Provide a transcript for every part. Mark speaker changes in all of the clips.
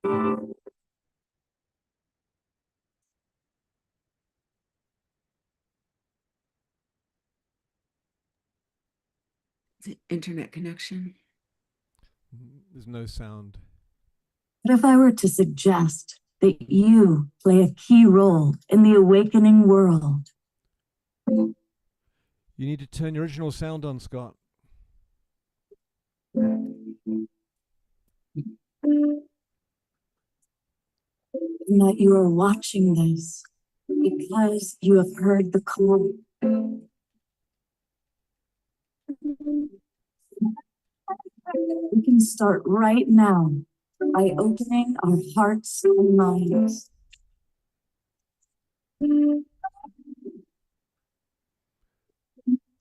Speaker 1: The internet connection.
Speaker 2: There's no sound.
Speaker 3: But if I were to suggest that you play a key role in the awakening world?
Speaker 2: You need to turn your original sound on, Scott.
Speaker 3: And that you are watching this because you have heard the call. We can start right now by opening our hearts and minds. To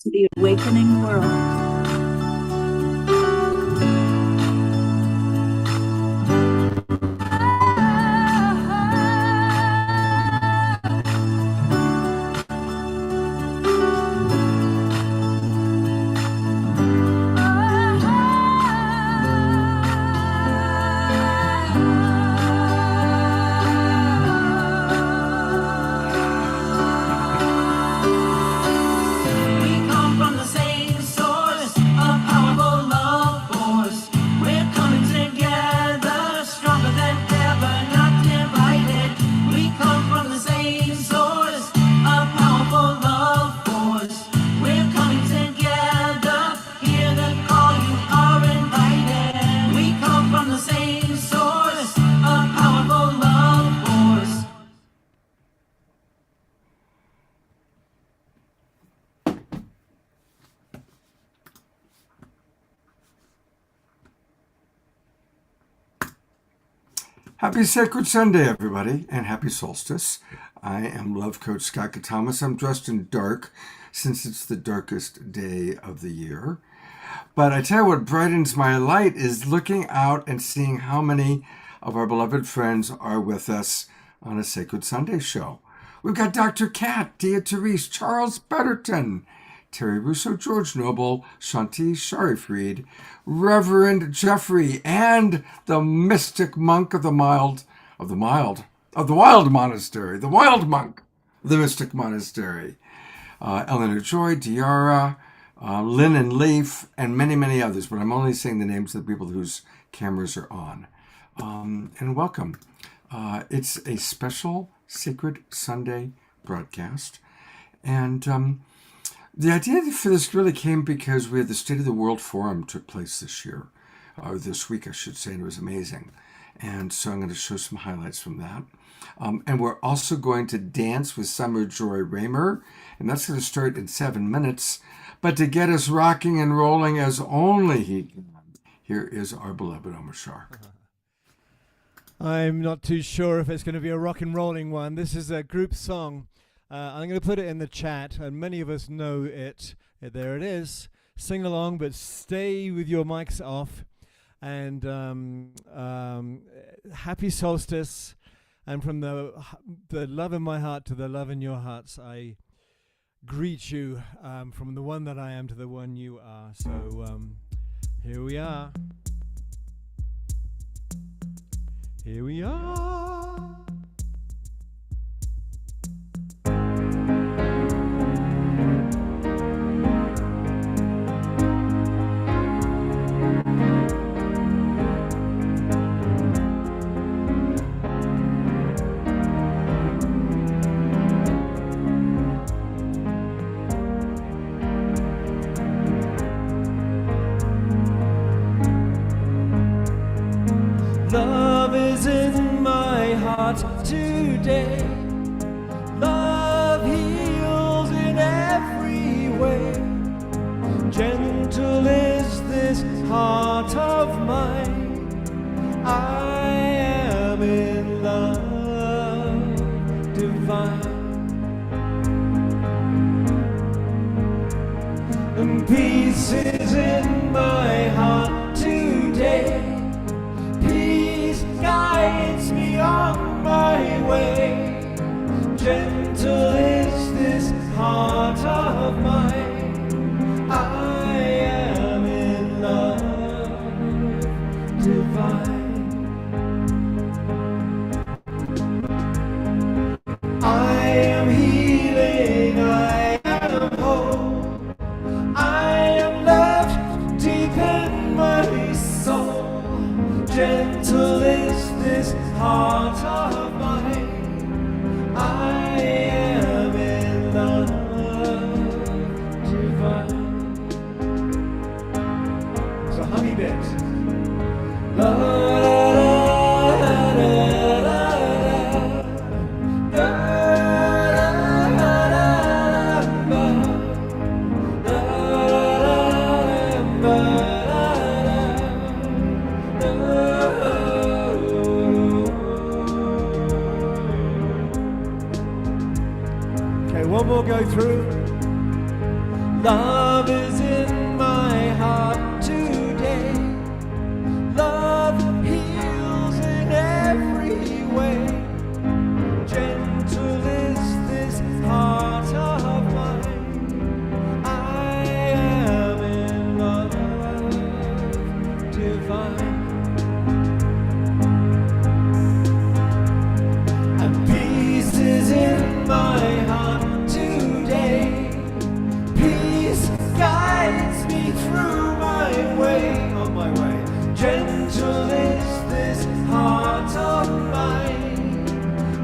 Speaker 3: the awakening world.
Speaker 4: Happy Sacred Sunday, everybody, and happy solstice. I am Love Coach Scott Thomas. I'm dressed in dark since it's the darkest day of the year. But I tell you what brightens my light is looking out and seeing how many of our beloved friends are with us on a Sacred Sunday show. We've got Dr. Kat, Dia Therese, Charles Betterton, Terry Russo, George Noble, Shanti Sharifried, Reverend Jeffrey, and the mystic monk of the wild monastery, the wild monk of the mystic monastery, Eleanor Joy, Diara, Lynn and Leaf, and many, many others, but I'm only saying the names of the people whose cameras are on. And welcome. It's a special Sacred Sunday broadcast, and the idea for this really came because we had the State of the World Forum took place this year, or this week, I should say, and it was amazing. And so I'm going to show some highlights from that. And we're also going to dance with Summer Joy Raymer, and that's going to start in 7 minutes. But to get us rocking and rolling as only he can, here is our beloved Omar Shark.
Speaker 2: I'm not too sure if it's going to be a rock and rolling one. This is a group song. I'm going to put it in the chat, and many of us know it. There it is. Sing along, but stay with your mics off. And happy solstice. And from the love in my heart to the love in your hearts, I greet you from the one that I am to the one you are. So here we are. Here we are. Love is in my heart today. Love heals in every way. Gentle is this heart of mine. I am in love divine. And peace is in my heart today. Guides me on my way. this heart of mine. I am in love divine. So honey bit. La, la, okay, one more go through. Love is in my heart today. Love heals in every way. Gentle is this heart of mine. I am in love divine. And peace is in my heart today. Peace guides me through my way, on my way. Gentle is this heart of mine.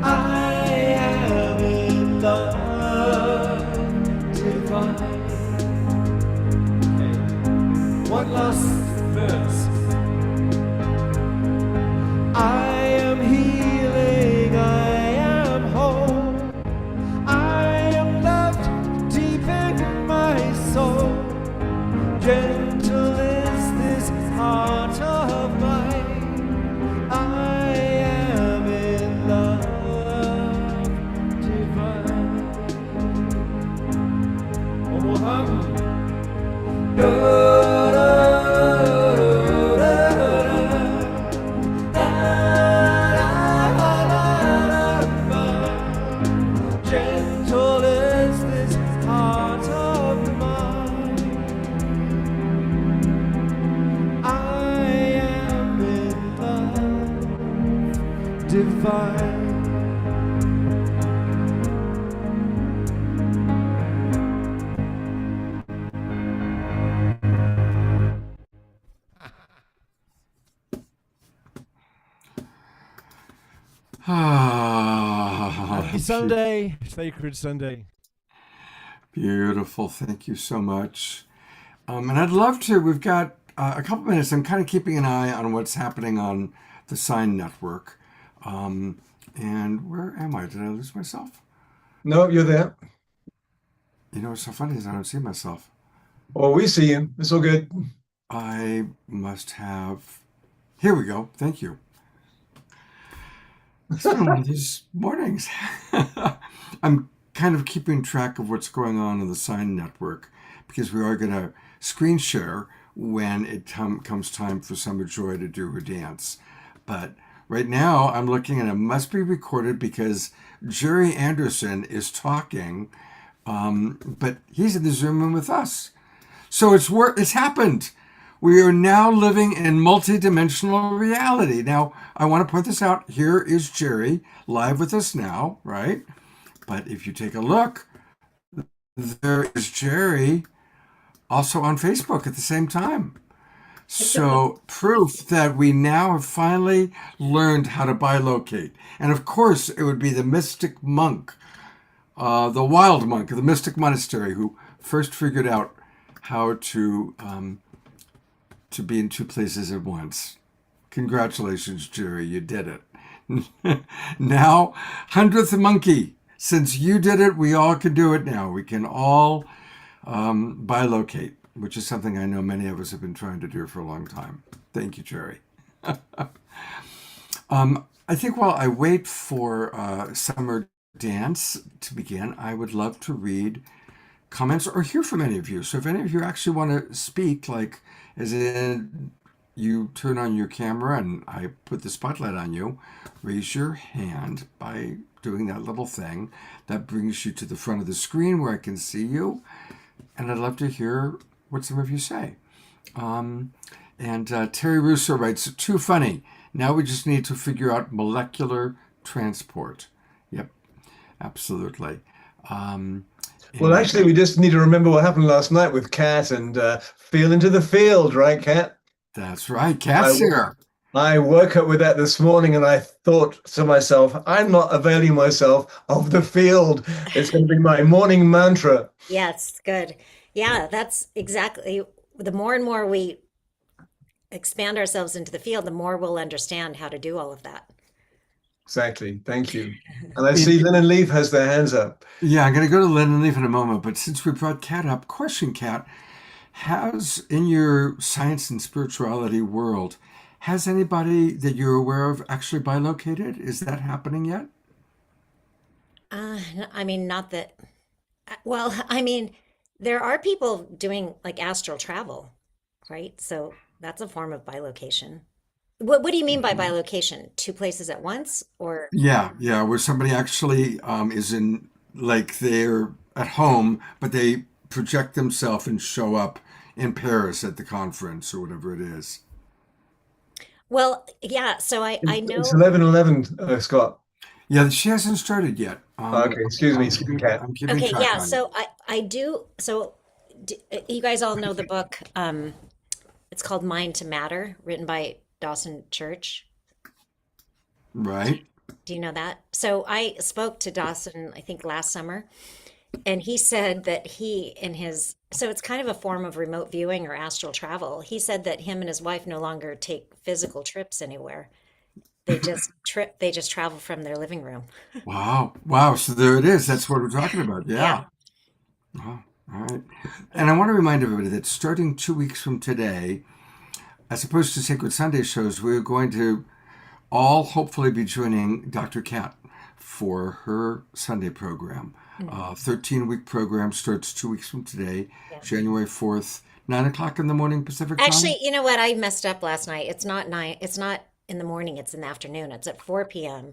Speaker 2: I am in love divine. Okay. One last verse. I am healing, I am whole. I am loved deep in my soul. Gentle is this heart of mine. I am in love divine. One more hug. Da, da, da, da, da. Gentle is this heart of mine. I am in love divine. Happy Sunday, sacred Sunday.
Speaker 4: Beautiful. Thank you so much. And I'd love to. We've got a couple minutes. I'm kind of keeping an eye on what's happening on the Sign Network. And where am I? Did I lose myself?
Speaker 5: No, you're there.
Speaker 4: You know what's so funny is I don't see myself.
Speaker 5: Oh, we see you. It's all good.
Speaker 4: I must have. Here we go. Thank you. It's been one of these mornings. I'm kind of keeping track of what's going on the Sign Network because we are going to screen share when it comes time for Summer Joy to do her dance. But right now I'm looking and it must be recorded because Jerry Anderson is talking, but he's in the Zoom room with us. So it's happened. We are now living in multidimensional reality. Now, I want to point this out. Here is Jerry live with us now, right? But if you take a look, there is Jerry also on Facebook at the same time. So proof that we now have finally learned how to bilocate. And of course, it would be the mystic monk, the wild monk of the mystic monastery who first figured out how to be in two places at once. Congratulations, Jerry, you did it. Now, 100th monkey, since you did it, we all can do it now. We can all bilocate, which is something I know many of us have been trying to do for a long time. Thank you, Jerry. I think while I wait for Summer Dance to begin, I would love to read comments or hear from any of you. So if any of you actually want to speak, like as in you turn on your camera and I put the spotlight on you, raise your hand by doing that little thing. That brings you to the front of the screen where I can see you. And I'd love to hear what some of you say. And Terry Russo writes, too funny. Now we just need to figure out molecular transport. Yep, absolutely.
Speaker 5: Well, actually, we just need to remember what happened last night with Kat and Feel Into the Field, right, Kat?
Speaker 4: That's right. Kat's here.
Speaker 5: I woke up with that this morning and I thought to myself, I'm not availing myself of the field. It's going to be my morning mantra.
Speaker 6: Yes, good. Yeah, that's exactly. The more and more we expand ourselves into the field, the more we'll understand how to do all of that.
Speaker 5: Exactly. Thank you. And I see Lynn and Leaf has their hands up.
Speaker 4: Yeah, I'm going to go to Lynn and Leaf in a moment, but since we brought Kat up, question, Kat, has in your science and spirituality world, has anybody that you're aware of actually bilocated? Is that happening yet?
Speaker 6: I mean, not that, well, I mean, there are people doing like astral travel, right? So that's a form of bilocation. What do you mean by bilocation? Two places at once, or?
Speaker 4: Yeah, yeah, where somebody actually is in, like they're at home, but they project themselves and show up in Paris at the conference or whatever it is.
Speaker 6: Well, yeah. So I know.
Speaker 5: It's 11:11, Scott.
Speaker 4: Yeah, she hasn't started yet.
Speaker 5: Okay, excuse me, Kat.
Speaker 4: I'm keeping
Speaker 6: Okay,
Speaker 4: track
Speaker 6: yeah.
Speaker 4: on it.
Speaker 6: So I do. So you guys all know the book. It's called Mind to Matter, written by Dawson Church.
Speaker 4: Right.
Speaker 6: Do you know that? So I spoke to Dawson, I think last summer, and he said that so it's kind of a form of remote viewing or astral travel. He said that him and his wife no longer take physical trips anywhere. They just travel from their living room.
Speaker 4: Wow. Wow. So there it is. That's what we're talking about. Yeah. Oh, all right. And I want to remind everybody that starting 2 weeks from today, as opposed to Sacred Sunday shows, we're going to all hopefully be joining Dr. Kat for her Sunday program. 13-week program starts 2 weeks from today,
Speaker 6: Yeah.
Speaker 4: January 4th, 9 o'clock in the morning Pacific time.
Speaker 6: Actually, you know what? I messed up last night. It's not 9. It's not in the morning. It's in the afternoon. It's at 4 p.m.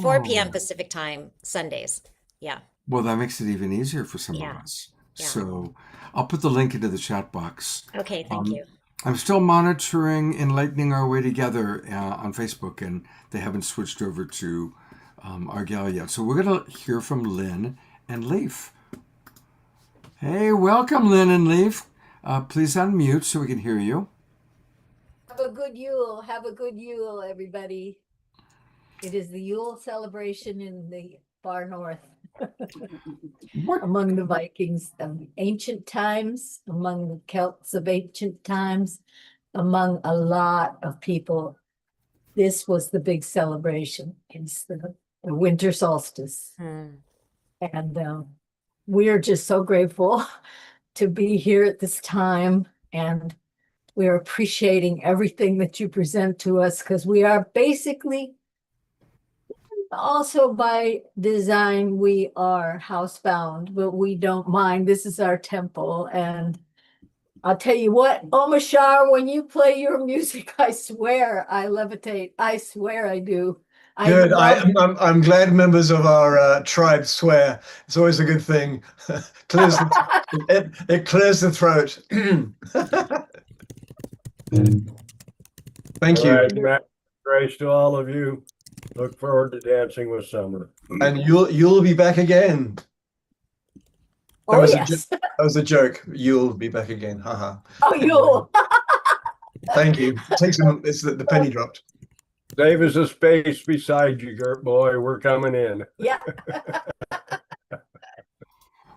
Speaker 6: 4 p.m. Pacific time, Sundays. Yeah.
Speaker 4: Well, that makes it even easier for some
Speaker 6: Yeah.
Speaker 4: of us.
Speaker 6: Yeah.
Speaker 4: So I'll put the link into the chat box.
Speaker 6: Okay. Thank you.
Speaker 4: I'm still monitoring Enlightening Our Way Together on Facebook, and they haven't switched over to our gal yet. So we're going to hear from Lynn and Leaf. Hey, welcome, Lynn and Leaf. Please unmute so we can hear you.
Speaker 7: Have a good Yule. Have a good Yule, everybody. It is the Yule celebration in the far north
Speaker 4: What?
Speaker 7: among the Vikings of ancient times, among the Celts of ancient times, among a lot of people. This was the big celebration. It's the winter solstice. And we are just so grateful to be here at this time. And we are appreciating everything that you present to us because we are basically also by design, we are housebound, but we don't mind. This is our temple. And I'll tell you what, Omashar, when you play your music, I swear I levitate. I swear I do.
Speaker 5: Good.
Speaker 7: love it.
Speaker 5: I'm glad members of our tribe swear. It's always a good thing. Clears it clears the throat. Thank you.
Speaker 8: All right, Matt, grace to all of you. Look forward to dancing with Summer.
Speaker 5: And you'll be back again.
Speaker 7: Oh,
Speaker 5: was a
Speaker 7: yes.
Speaker 5: That was a joke. You'll be back again. Haha.
Speaker 7: Oh, Yule.
Speaker 5: Thank you. It's the penny dropped.
Speaker 8: Save us a space beside you, Gert boy. We're coming in.
Speaker 7: Yeah.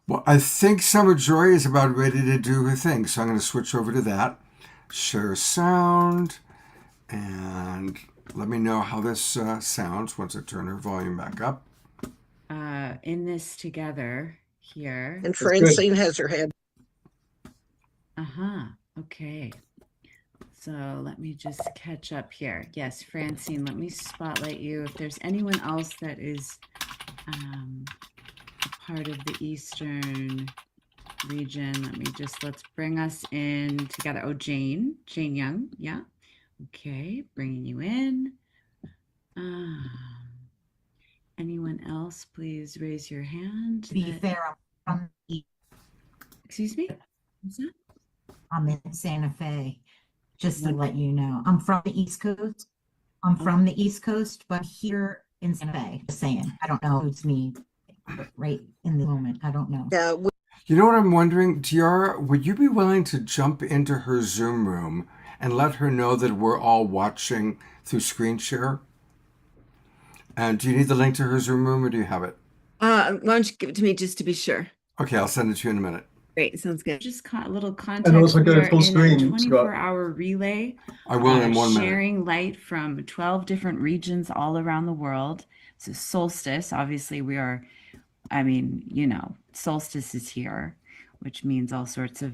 Speaker 4: Well, I think Summer Joy is about ready to do her thing, so I'm going to switch over to that. Share sound, and let me know how this sounds once I turn her volume back up.
Speaker 1: In this together here.
Speaker 9: And Francine has her hand.
Speaker 1: Okay. So let me just catch up here. Yes, Francine, let me spotlight you. If there's anyone else that is a part of the Eastern region, let's bring us in together. Oh, Jane Young. Yeah. Okay, bringing you in. Anyone else, please raise your hand.
Speaker 10: To be fair, I'm from
Speaker 1: Excuse me? What's that?
Speaker 10: I'm in Santa Fe, just to let you know. I'm from the East Coast. I'm from the East Coast, but here in Santa Fe, just saying. I don't know if it's me right in the moment. I don't know.
Speaker 9: Yeah,
Speaker 4: You know what I'm wondering, Tiara? Would you be willing to jump into her Zoom room and let her know that we're all watching through screen share? And do you need the link to her Zoom room, or do you have it?
Speaker 9: Why don't you give it to me just to be sure?
Speaker 4: Okay, I'll send it to you in a minute.
Speaker 9: Great, sounds good.
Speaker 1: Just a little context.
Speaker 5: And also
Speaker 1: We
Speaker 5: go
Speaker 1: are
Speaker 5: full
Speaker 1: in
Speaker 5: screen,
Speaker 1: a
Speaker 5: Scott.
Speaker 1: 24-hour relay,
Speaker 4: I will in 1 minute.
Speaker 1: sharing light from 12 different regions all around the world. So solstice, obviously we are, I mean, you know, solstice is here, which means all sorts of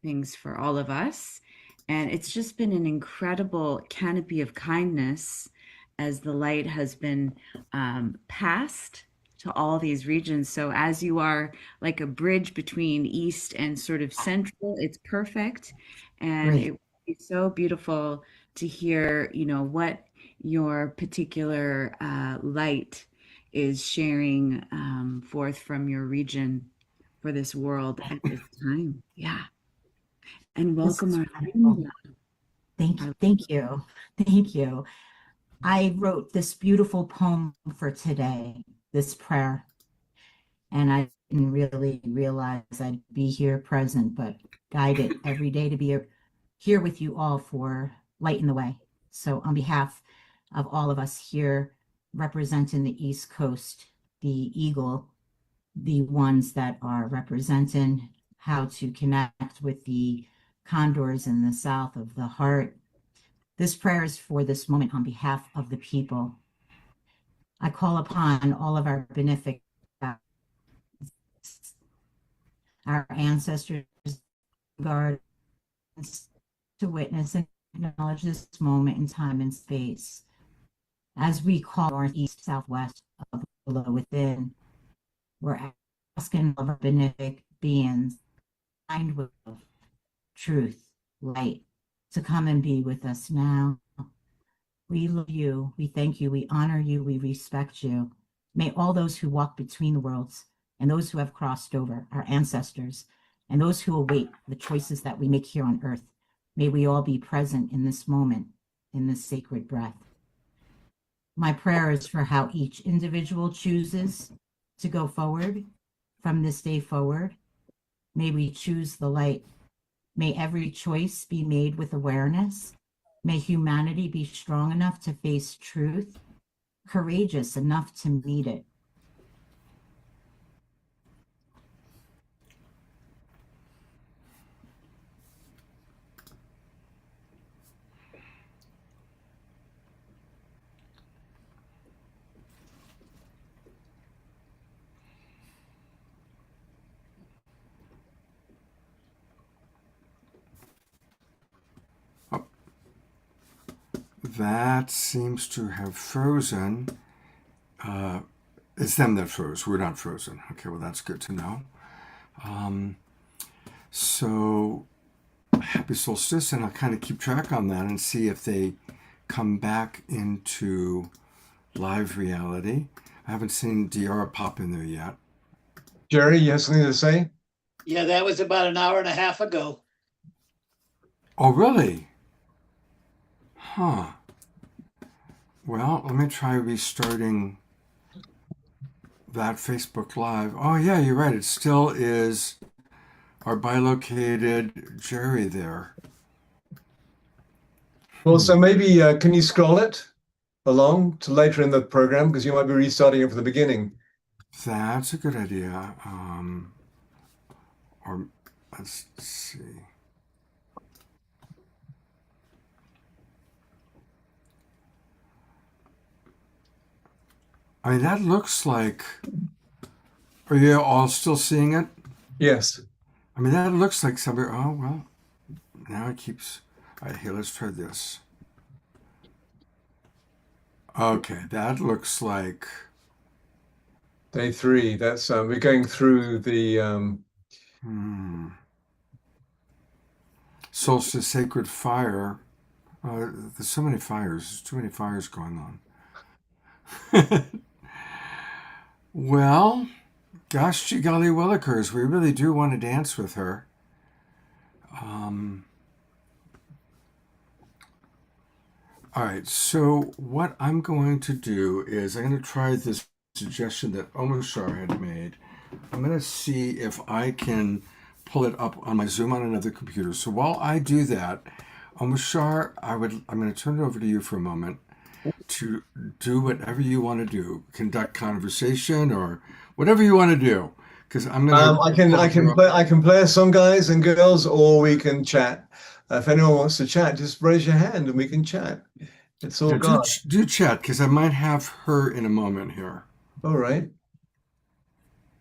Speaker 1: things for all of us. And it's just been an incredible canopy of kindness as the light has been passed to all these regions. So as you are like a bridge between East and sort of Central, it's perfect. And
Speaker 10: Great.
Speaker 1: it would be so beautiful to hear, you know, what your particular light is sharing forth from your region for this world at this time. Yeah. And
Speaker 10: This
Speaker 1: welcome
Speaker 10: is
Speaker 1: our
Speaker 10: wonderful. Thank you. Thank you. Thank you. I wrote this beautiful poem for today, this prayer, and I didn't really realize I'd be here present, but guided every day to be here with you all for lighting the way. So on behalf of all of us here representing the East Coast, the Eagle, the ones that are representing how to connect with the condors in the south of the heart. This prayer is for this moment on behalf of the people. I call upon all of our benefic, our ancestors, guardians, to witness and acknowledge this moment in time and space. As we call north, east, southwest of the below within, we're asking all of our benefic beings, kind with truth, light, to come and be with us now. We love you, we thank you, we honor you, we respect you. May all those who walk between the worlds and those who have crossed over, our ancestors, and those who await the choices that we make here on earth, may we all be present in this moment, in this sacred breath. My prayer is for how each individual chooses to go forward from this day forward. May we choose the light. May every choice be made with awareness. May humanity be strong enough to face truth, courageous enough to meet it.
Speaker 4: That seems to have frozen. It's them that froze. We're not frozen. Okay, well, that's good to know. So happy solstice, and I'll kind of keep track on that and see if they come back into live reality. I haven't seen Diara pop in there yet.
Speaker 5: Jerry, you have something to say?
Speaker 11: Yeah, that was about an hour and a half ago.
Speaker 4: Oh, really? Huh. Well, let me try restarting that Facebook Live. Oh, yeah, you're right. It still is our bilocated Jerry there.
Speaker 5: Well, so maybe can you scroll it along to later in the program, because you might be restarting it from the beginning.
Speaker 4: That's a good idea. Or let's see. I mean, that looks like. Are you all still seeing it?
Speaker 5: Yes.
Speaker 4: I mean, that looks like somebody. Oh, well, now it keeps. All right, here, let's try this. Okay, that looks like.
Speaker 5: Day 3. That's we're going through the
Speaker 4: Solstice Sacred Fire. There's so many fires. There's too many fires going on. Well, gosh, gee golly willikers, we really do want to dance with her. All right, so what I'm going to do is I'm going to try this suggestion that Omoshar had made, I'm going to see if I can pull it up on my Zoom on another computer. So while I do that, Mushar, I'm going to turn it over to you for a moment to do whatever you want to do, conduct conversation or whatever you want to do. Because I'm going to.
Speaker 5: I can play a song, guys and girls, or we can chat. If anyone wants to chat, just raise your hand and we can chat. It's all gone.
Speaker 4: Do chat, because I might have her in a moment here.
Speaker 5: All right.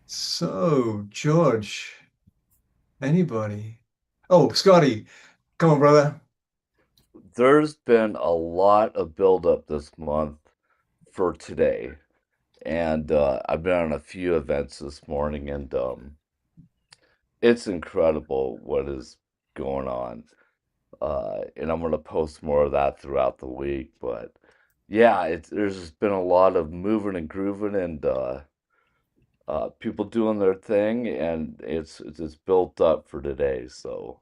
Speaker 5: So, George, anybody? Oh, Scotty, come on, brother.
Speaker 12: There's been a lot of buildup this month for today. And I've been on a few events this morning, and it's incredible what is going on. And I'm going to post more of that throughout the week. But yeah, there's just been a lot of moving and grooving, and people doing their thing, and it's built up for today. So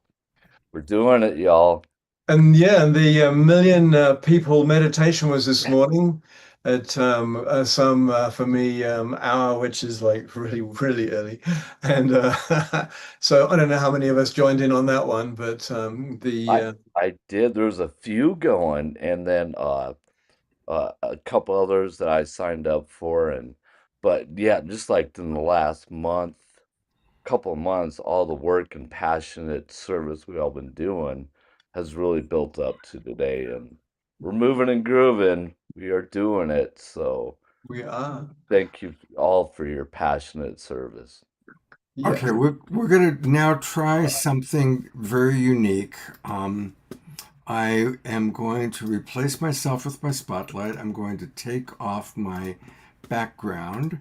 Speaker 12: we're doing it, y'all.
Speaker 5: And yeah, the million people meditation was this morning at some for me hour, which is like really early. And so I don't know how many of us joined in on that one, but
Speaker 12: I did. There's a few going, and then a couple others that I signed up for, but yeah, just like in the last couple of months, all the work and passionate service we've all been doing has really built up to today, and we're moving and grooving. We are doing it. So
Speaker 5: we are.
Speaker 12: Thank you all for your passionate service.
Speaker 4: Yes. Okay, we're gonna now try something very unique. I am going to replace myself with my spotlight. I'm going to take off my background.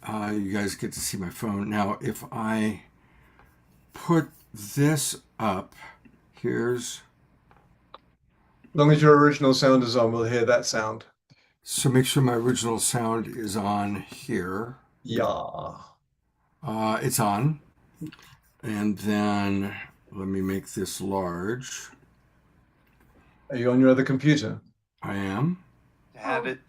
Speaker 4: You guys get to see my phone. Now, if I put this up, here's...
Speaker 5: As long as your original sound is on, we'll hear that sound.
Speaker 4: So make sure my original sound is on here.
Speaker 5: Yeah.
Speaker 4: It's on. And then let me make this large.
Speaker 5: Are you on your other computer?
Speaker 4: I am.
Speaker 13: Have it.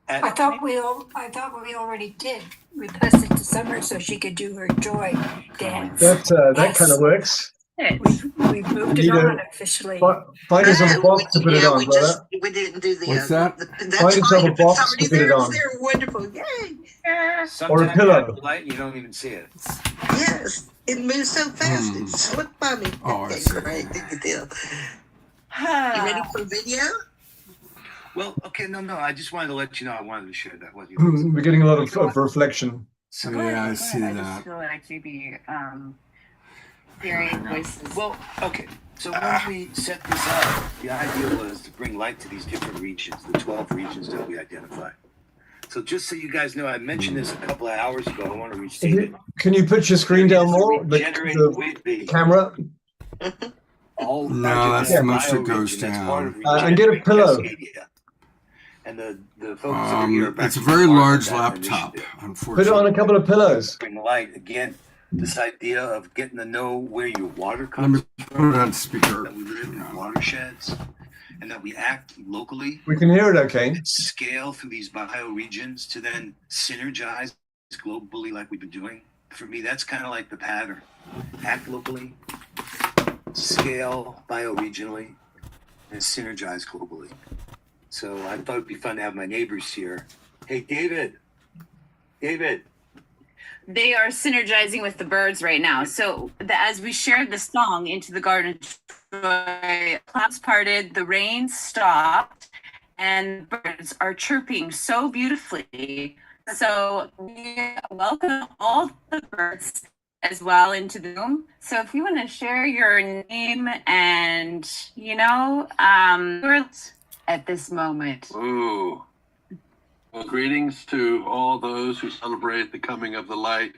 Speaker 13: I thought we already did. We passed it to Summer so she could do her joy dance.
Speaker 5: That kind of works.
Speaker 13: We've moved it on officially.
Speaker 5: Find yourself a box to put it on, brother.
Speaker 14: We didn't do the
Speaker 4: What's that?
Speaker 5: Find yourself a box to put it on.
Speaker 14: They're wonderful. Yay.
Speaker 5: Or a pillow.
Speaker 13: Light, you don't even see it.
Speaker 14: Yes. It moves so fast. It slipped by me.
Speaker 4: Oh,
Speaker 14: okay,
Speaker 4: I see.
Speaker 14: great. Good deal. You ready for video?
Speaker 13: Well, okay, no. I just wanted to let you know I wanted to share that with you.
Speaker 5: We're getting a lot of reflection.
Speaker 4: Yeah, I see
Speaker 1: I
Speaker 4: that.
Speaker 1: just feel like maybe hearing voices.
Speaker 13: Well, okay. So when we set this up, the idea was to bring light to these different regions, the 12 regions that we identified. So just so you guys know, I mentioned this a couple of hours ago. I want to restate it.
Speaker 5: Can you put your screen down more? The camera?
Speaker 4: No, that's the most it goes down.
Speaker 5: And get a pillow.
Speaker 13: And the folks over here
Speaker 4: it's a very large laptop, unfortunately.
Speaker 5: Put it on a couple of pillows.
Speaker 13: Bring light again. This idea of getting to know where your water comes
Speaker 4: Let me put it on speaker.
Speaker 13: That we live in watersheds, and that we act locally.
Speaker 5: We can hear it okay.
Speaker 13: Scale through these bioregions to then synergize globally like we've been doing. For me, that's kind of like the pattern. Act locally, scale bioregionally, and synergize globally. So I thought it'd be fun to have my neighbors here. Hey, David.
Speaker 15: They are synergizing with the birds right now. So as we shared the song Into the Garden of Joy, clouds parted, the rain stopped, and birds are chirping so beautifully. So we welcome all the birds as well into the room. So if you want to share your name and, at this moment.
Speaker 16: Ooh. Well, greetings to all those who celebrate the coming of the light.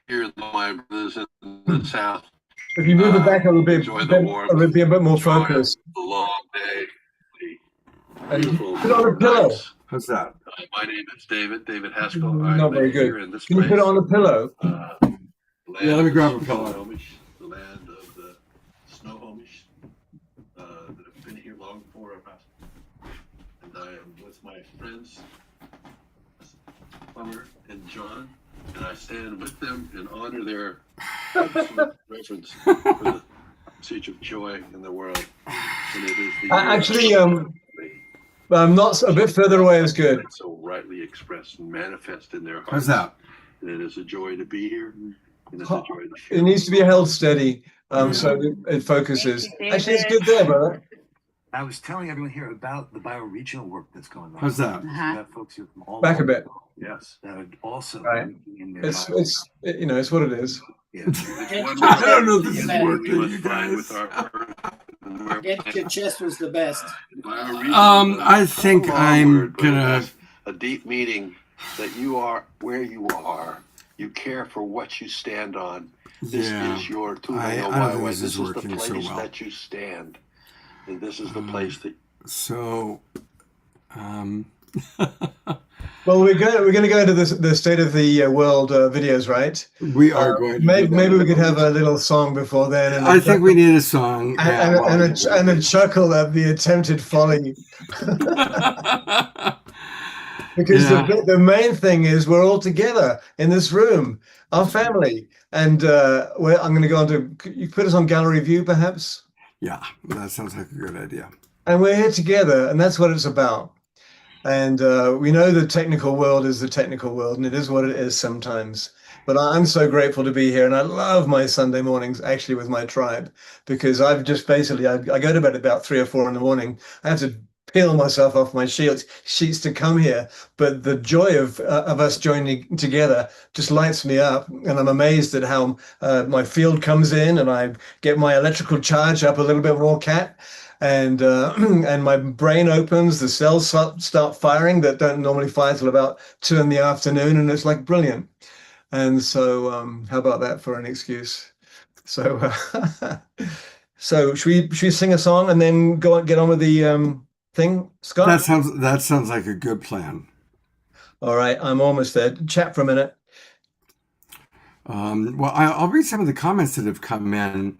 Speaker 16: Here, my brothers in the South.
Speaker 5: If you move it back a little bit,
Speaker 16: enjoy the warmth,
Speaker 5: it would be a bit more focused.
Speaker 16: the long day.
Speaker 5: And put it on a pillow.
Speaker 4: How's that?
Speaker 16: My name is David Haskell.
Speaker 5: Not very
Speaker 16: here
Speaker 5: good.
Speaker 16: in this
Speaker 5: Can you put it on a pillow?
Speaker 4: Yeah, let me grab a pillow.
Speaker 16: Snohomish, the land of the Snohomish that have been here long before us. And I am with my friends, Summer and John, and I stand with them and honor their absolute reverence for the message of joy in the world. And it is the
Speaker 5: Actually, I'm not a bit further away is good.
Speaker 16: so rightly expressed and manifest in their hearts.
Speaker 4: How's that?
Speaker 16: And it is a joy to be here. And it's a joy to share.
Speaker 5: It needs to be held steady, so it focuses. Actually, it's good there, brother.
Speaker 13: I was telling everyone here about the bioregional work that's going on.
Speaker 4: How's that?
Speaker 13: We have folks here from all
Speaker 5: Back a
Speaker 13: over
Speaker 5: bit.
Speaker 13: the world, yes, that are also
Speaker 5: Right.
Speaker 13: working in their
Speaker 5: It's it's what it is.
Speaker 13: yeah.
Speaker 4: I don't know if this is working, you guys.
Speaker 11: Get your chest was the best.
Speaker 4: I think I'm gonna.
Speaker 16: A deep meaning that you are where you are. You care for what you stand on. This
Speaker 4: Yeah.
Speaker 16: is your
Speaker 4: I don't think this is
Speaker 16: the
Speaker 4: working so
Speaker 16: place
Speaker 4: well.
Speaker 16: that you stand. And this is the place that
Speaker 4: So,
Speaker 5: Well, we're going to go into the state of the world videos, right?
Speaker 4: we are going to.
Speaker 5: Maybe we could have a little song before then. And
Speaker 4: I think we need a song.
Speaker 5: and a chuckle at the attempted folly. Because the main thing is we're all together in this room, our family, and I'm going to go on to. You put us on gallery view, perhaps.
Speaker 4: Yeah, that sounds like a good idea.
Speaker 5: And we're here together, and that's what it's about. And we know the technical world is the technical world, and it is what it is sometimes. But I'm so grateful to be here, and I love my Sunday mornings actually with my tribe, because I've just basically I go to bed about 3 or 4 in the morning. I have to peel myself off my sheets to come here, but the joy of us joining together just lights me up, and I'm amazed at how my field comes in, and I get my electrical charge up a little bit more, Kat, and and my brain opens, the cells start firing that don't normally fire till about 2 in the afternoon, and it's like brilliant. And so how about that for an excuse? So so should we sing a song and then get on with the thing, Scott?
Speaker 4: That sounds like a good plan.
Speaker 5: All right, I'm almost there. Chat for a minute.
Speaker 4: Well, I'll read some of the comments that have come in.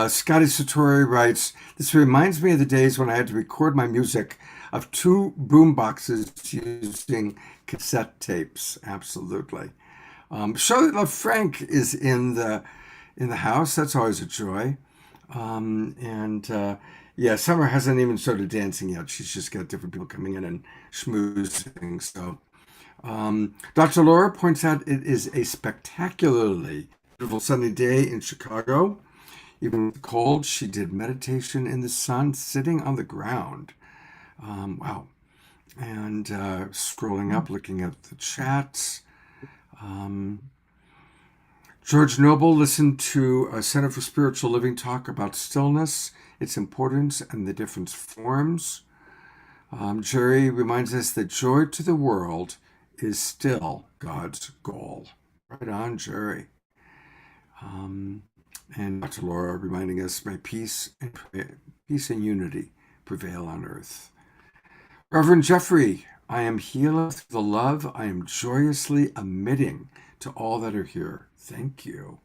Speaker 4: Scotty Satori writes, "This reminds me of the days when I had to record my music of 2 boom boxes using cassette tapes." Absolutely. Charlotte LaFranc is in the house. That's always a joy. Yeah, Summer hasn't even started dancing yet. She's just got different people coming in and schmoozing. So, Dr. Laura points out it is a spectacularly beautiful sunny day in Chicago. Even with the cold, she did meditation in the sun, sitting on the ground. Wow. And scrolling up, looking at the chats. George Noble listened to a Center for Spiritual Living talk about stillness, its importance, and the different forms. Jerry reminds us that joy to the world is still God's goal. Right on, Jerry. And Dr. Laura reminding us, may peace and unity prevail on earth. Reverend Jeffrey, I am healed through the love I am joyously emitting to all that are here. Thank you.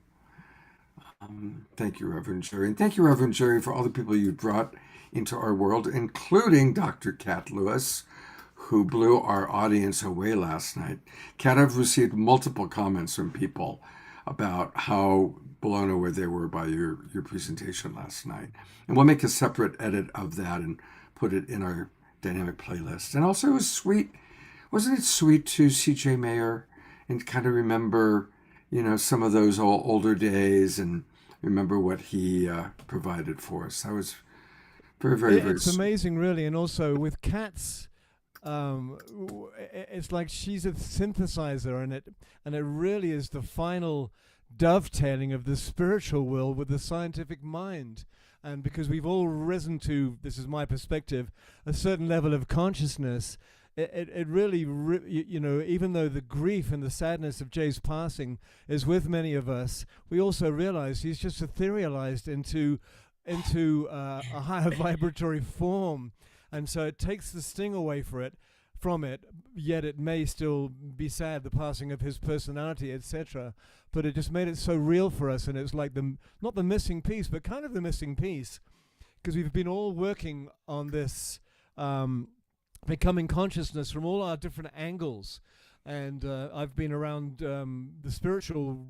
Speaker 4: Thank you, Reverend Jerry. And thank you, Reverend Jerry, for all the people you brought into our world, including Dr. Kat Lewis, who blew our audience away last night. Kat, I've received multiple comments from people about how blown away they were by your presentation last night. And we'll make a separate edit of that and put it in our dynamic playlist. And also it was sweet. Wasn't it sweet to see Jay Mayer and kind of remember, some of those older days and remember what he provided for us. That was very, very, very
Speaker 2: It's amazing, really. And also with Kat's, it's like she's a synthesizer, and it really is the final dovetailing of the spiritual world with the scientific mind. And because we've all risen to, this is my perspective, a certain level of consciousness, it really, even though the grief and the sadness of Jay's passing is with many of us, we also realize he's just etherealized into a higher vibratory form. And so it takes the sting away from it, yet it may still be sad, the passing of his personality, etc. But it just made it so real for us, and it's like not the missing piece, but kind of the missing piece, because we've been all working on this becoming consciousness from all our different angles, and I've been around the spiritual,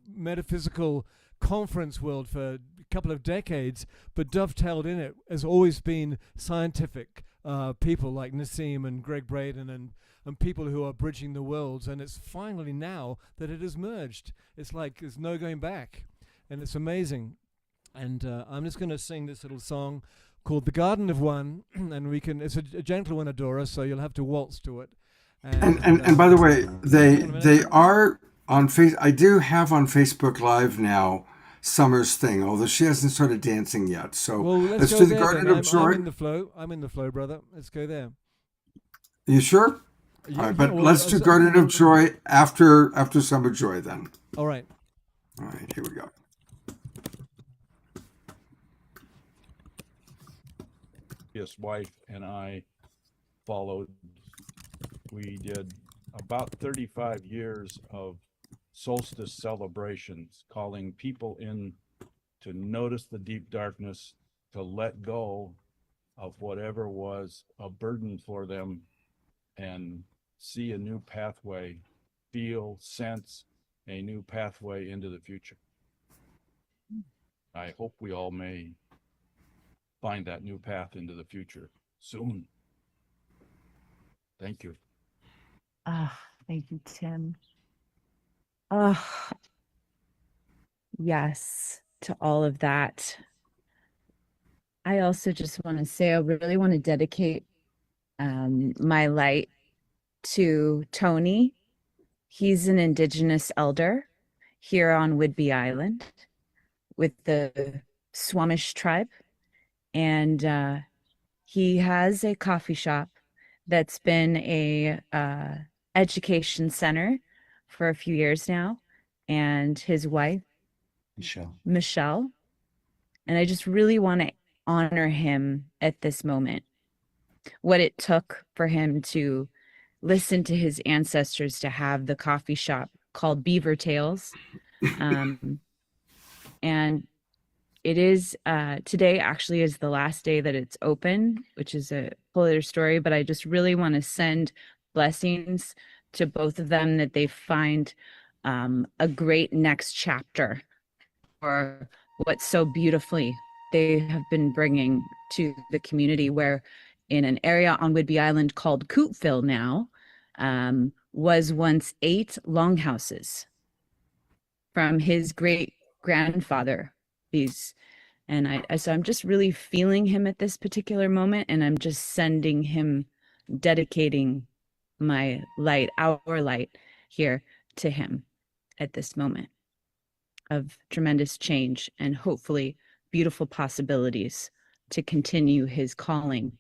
Speaker 2: metaphysical conference world for a couple of decades, but dovetailed in it has always been scientific people like Nassim and Greg Braden and people who are bridging the worlds. And it's finally now that it has merged. It's like there's no going back, and it's amazing. And I'm just going to sing this little song called "The Garden of One," and it's a gentle one, Adora, so you'll have to waltz to it.
Speaker 4: And by the way, they are on I do have on Facebook Live now Summer's thing, although she hasn't started dancing yet. So
Speaker 2: well,
Speaker 4: let's
Speaker 2: go
Speaker 4: do the
Speaker 2: there,
Speaker 4: Garden
Speaker 2: then.
Speaker 4: of Joy.
Speaker 2: I'm in the flow, brother. Let's go there.
Speaker 4: You sure?
Speaker 2: Yeah,
Speaker 4: all right, but
Speaker 2: well,
Speaker 4: let's do Garden of Joy after Summer Joy then.
Speaker 2: All right.
Speaker 4: All right, here we go.
Speaker 17: His wife and I followed. We did about 35 years of solstice celebrations, calling people in to notice the deep darkness, to let go of whatever was a burden for them and see a new pathway, feel, sense a new pathway into the future. I hope we all may find that new path into the future soon. Thank you.
Speaker 1: Thank you, Tim. Yes, to all of that. I also just want to say I really want to dedicate my light to Tony. He's an Indigenous elder here on Whidbey Island with the Squamish tribe. And he has a coffee shop that's been a education center for a few years now, and his wife, Michelle. And I just really want to honor him at this moment. What it took for him to listen to his ancestors to have the coffee shop called Beaver Tales. And it is today actually is the last day that it's open, which is a whole other story, but I just really want to send blessings to both of them, that they find a great next chapter for what so beautifully they have been bringing to the community, where in an area on Whidbey Island called Coopville now was once 8 longhouses from his great grandfather. So I'm just really feeling him at this particular moment, and I'm just sending him, dedicating my light, our light here to him at this moment of tremendous change and hopefully beautiful possibilities to continue his calling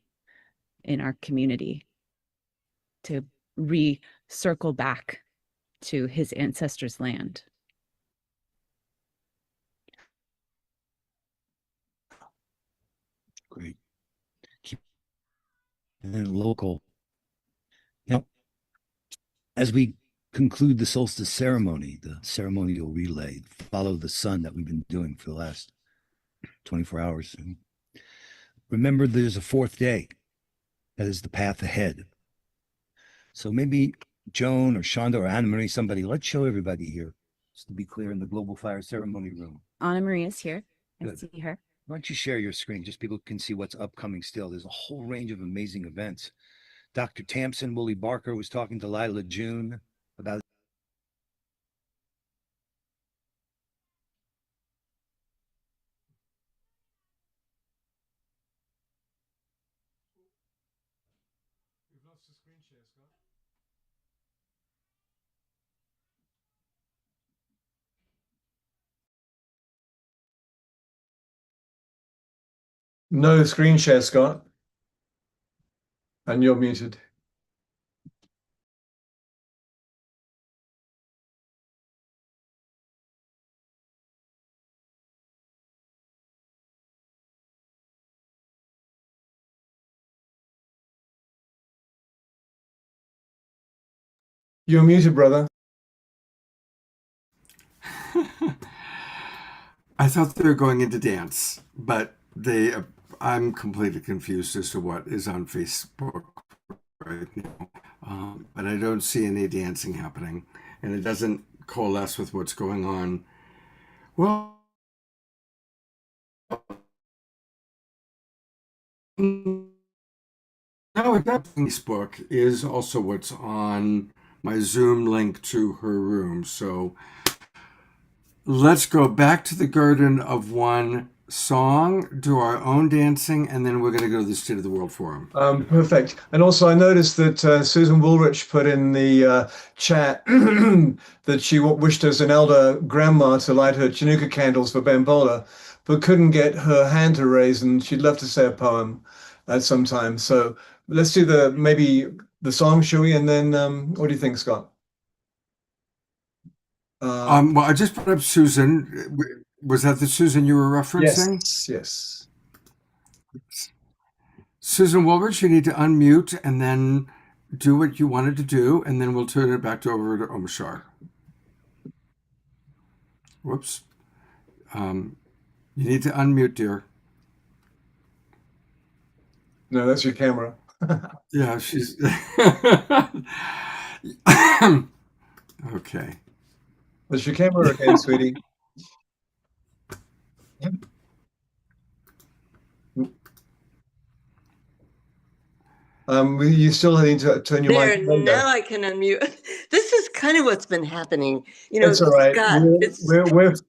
Speaker 1: in our community, to circle back to his ancestors' land.
Speaker 18: Great. And then local. Now, as we conclude the solstice ceremony, the ceremonial relay, follow the sun that we've been doing for the last 24 hours. Remember, there's a 4th day. That is the path ahead. So maybe Joan or Shonda or Anna Marie, somebody, let's show everybody here, just to be clear, in the Global Fire Ceremony Room.
Speaker 1: Anna Marie is here. I
Speaker 18: Good.
Speaker 1: see her.
Speaker 18: Why don't you share your screen, just people can see what's upcoming still. There's a whole range of amazing events. Dr. Tamsin Woolley Barker was talking to Lila June about
Speaker 2: We've lost the screen share, Scott.
Speaker 5: No screen share, Scott. And you're muted. You're muted, brother.
Speaker 4: I thought they were going into dance, but I'm completely confused as to what is on Facebook right now. but I don't see any dancing happening, and it doesn't coalesce with what's going on. Well, no, Facebook is also what's on my Zoom link to her room. So let's go back to the Garden of One song, do our own dancing, and then we're going to go to the State of the World Forum.
Speaker 5: Perfect. And also, I noticed that Susan Woolrich put in the chat that she wished as an elder grandma to light her Chinooka candles for Ben Bowler, but couldn't get her hand to raise, and she'd love to say a poem at some time. So let's do maybe the song, shall we? And then what do you think, Scott?
Speaker 4: Well, I just put up Susan. Was that the Susan you were referencing?
Speaker 5: Yes.
Speaker 4: Susan Woolrich, you need to unmute and then do what you wanted to do, and then we'll turn it back over to Omashar. Whoops. You need to unmute, dear.
Speaker 5: No, that's your camera.
Speaker 4: Yeah, she's... Okay.
Speaker 5: That's your camera again, sweetie. You still need to turn your
Speaker 14: There,
Speaker 5: mic on.
Speaker 14: now I can unmute. This is kind of what's been happening. You know,
Speaker 5: It's all right.
Speaker 14: Scott,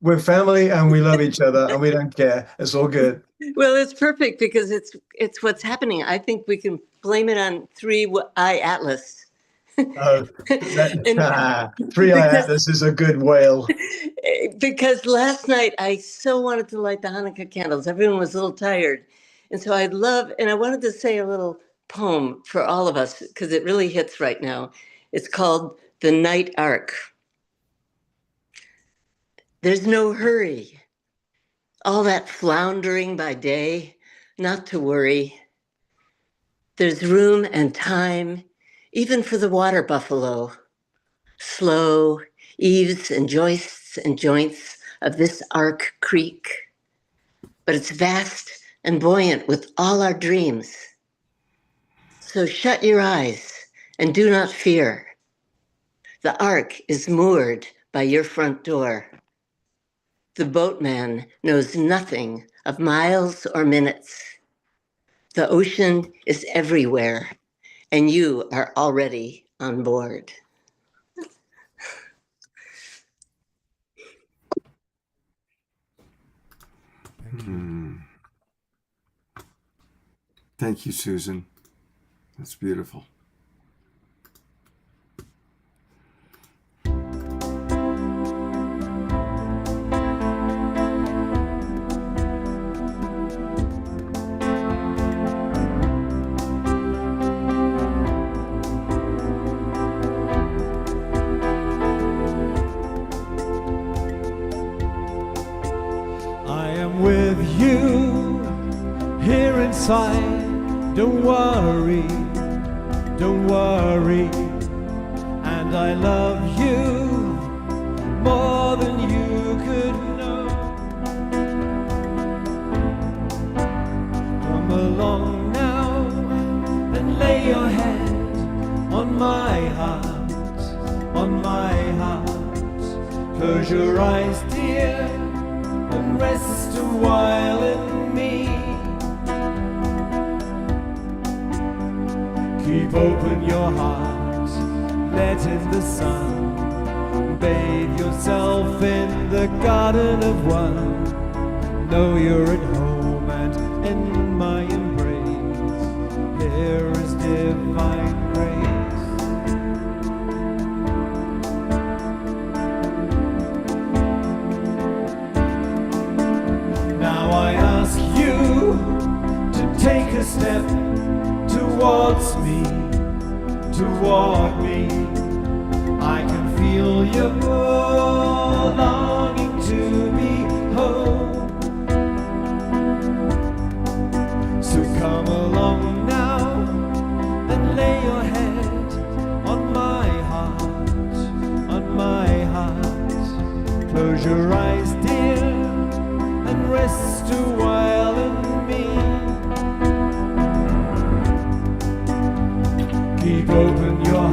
Speaker 5: We're family and we love each other and we don't care. It's all good.
Speaker 14: well, it's perfect because it's what's happening. I think we can blame it on 3-Eye Atlas.
Speaker 5: Three-Eye Atlas is a good whale.
Speaker 14: Because last night I so wanted to light the Hanukkah candles. Everyone was a little tired. And so I wanted to say a little poem for all of us because it really hits right now. It's called The Night Ark. There's no hurry. All that floundering by day, not to worry. There's room and time, even for the water buffalo. Slow eaves and joists and joints of this ark creak. But it's vast and buoyant with all our dreams. So shut your eyes and do not fear. The ark is moored by your front door. The boatman knows nothing of miles or minutes. The ocean is everywhere, and you are already on board.
Speaker 4: Thank you, Susan. That's beautiful.
Speaker 2: I am with you here inside. Don't worry, and I love you more than you could know. Come along now and lay your head on my heart, on my heart. Close your eyes, dear, and rest a while in me. Keep open your heart, let in the sun. Bathe yourself in the garden of one. Know you're at home and in my embrace. There is divine grace. Now I ask you to take a step towards me, toward me. I can feel your longing to be home. So come along now and lay your head on my heart, on my heart. Close your eyes, dear, and rest a while in me. Keep open your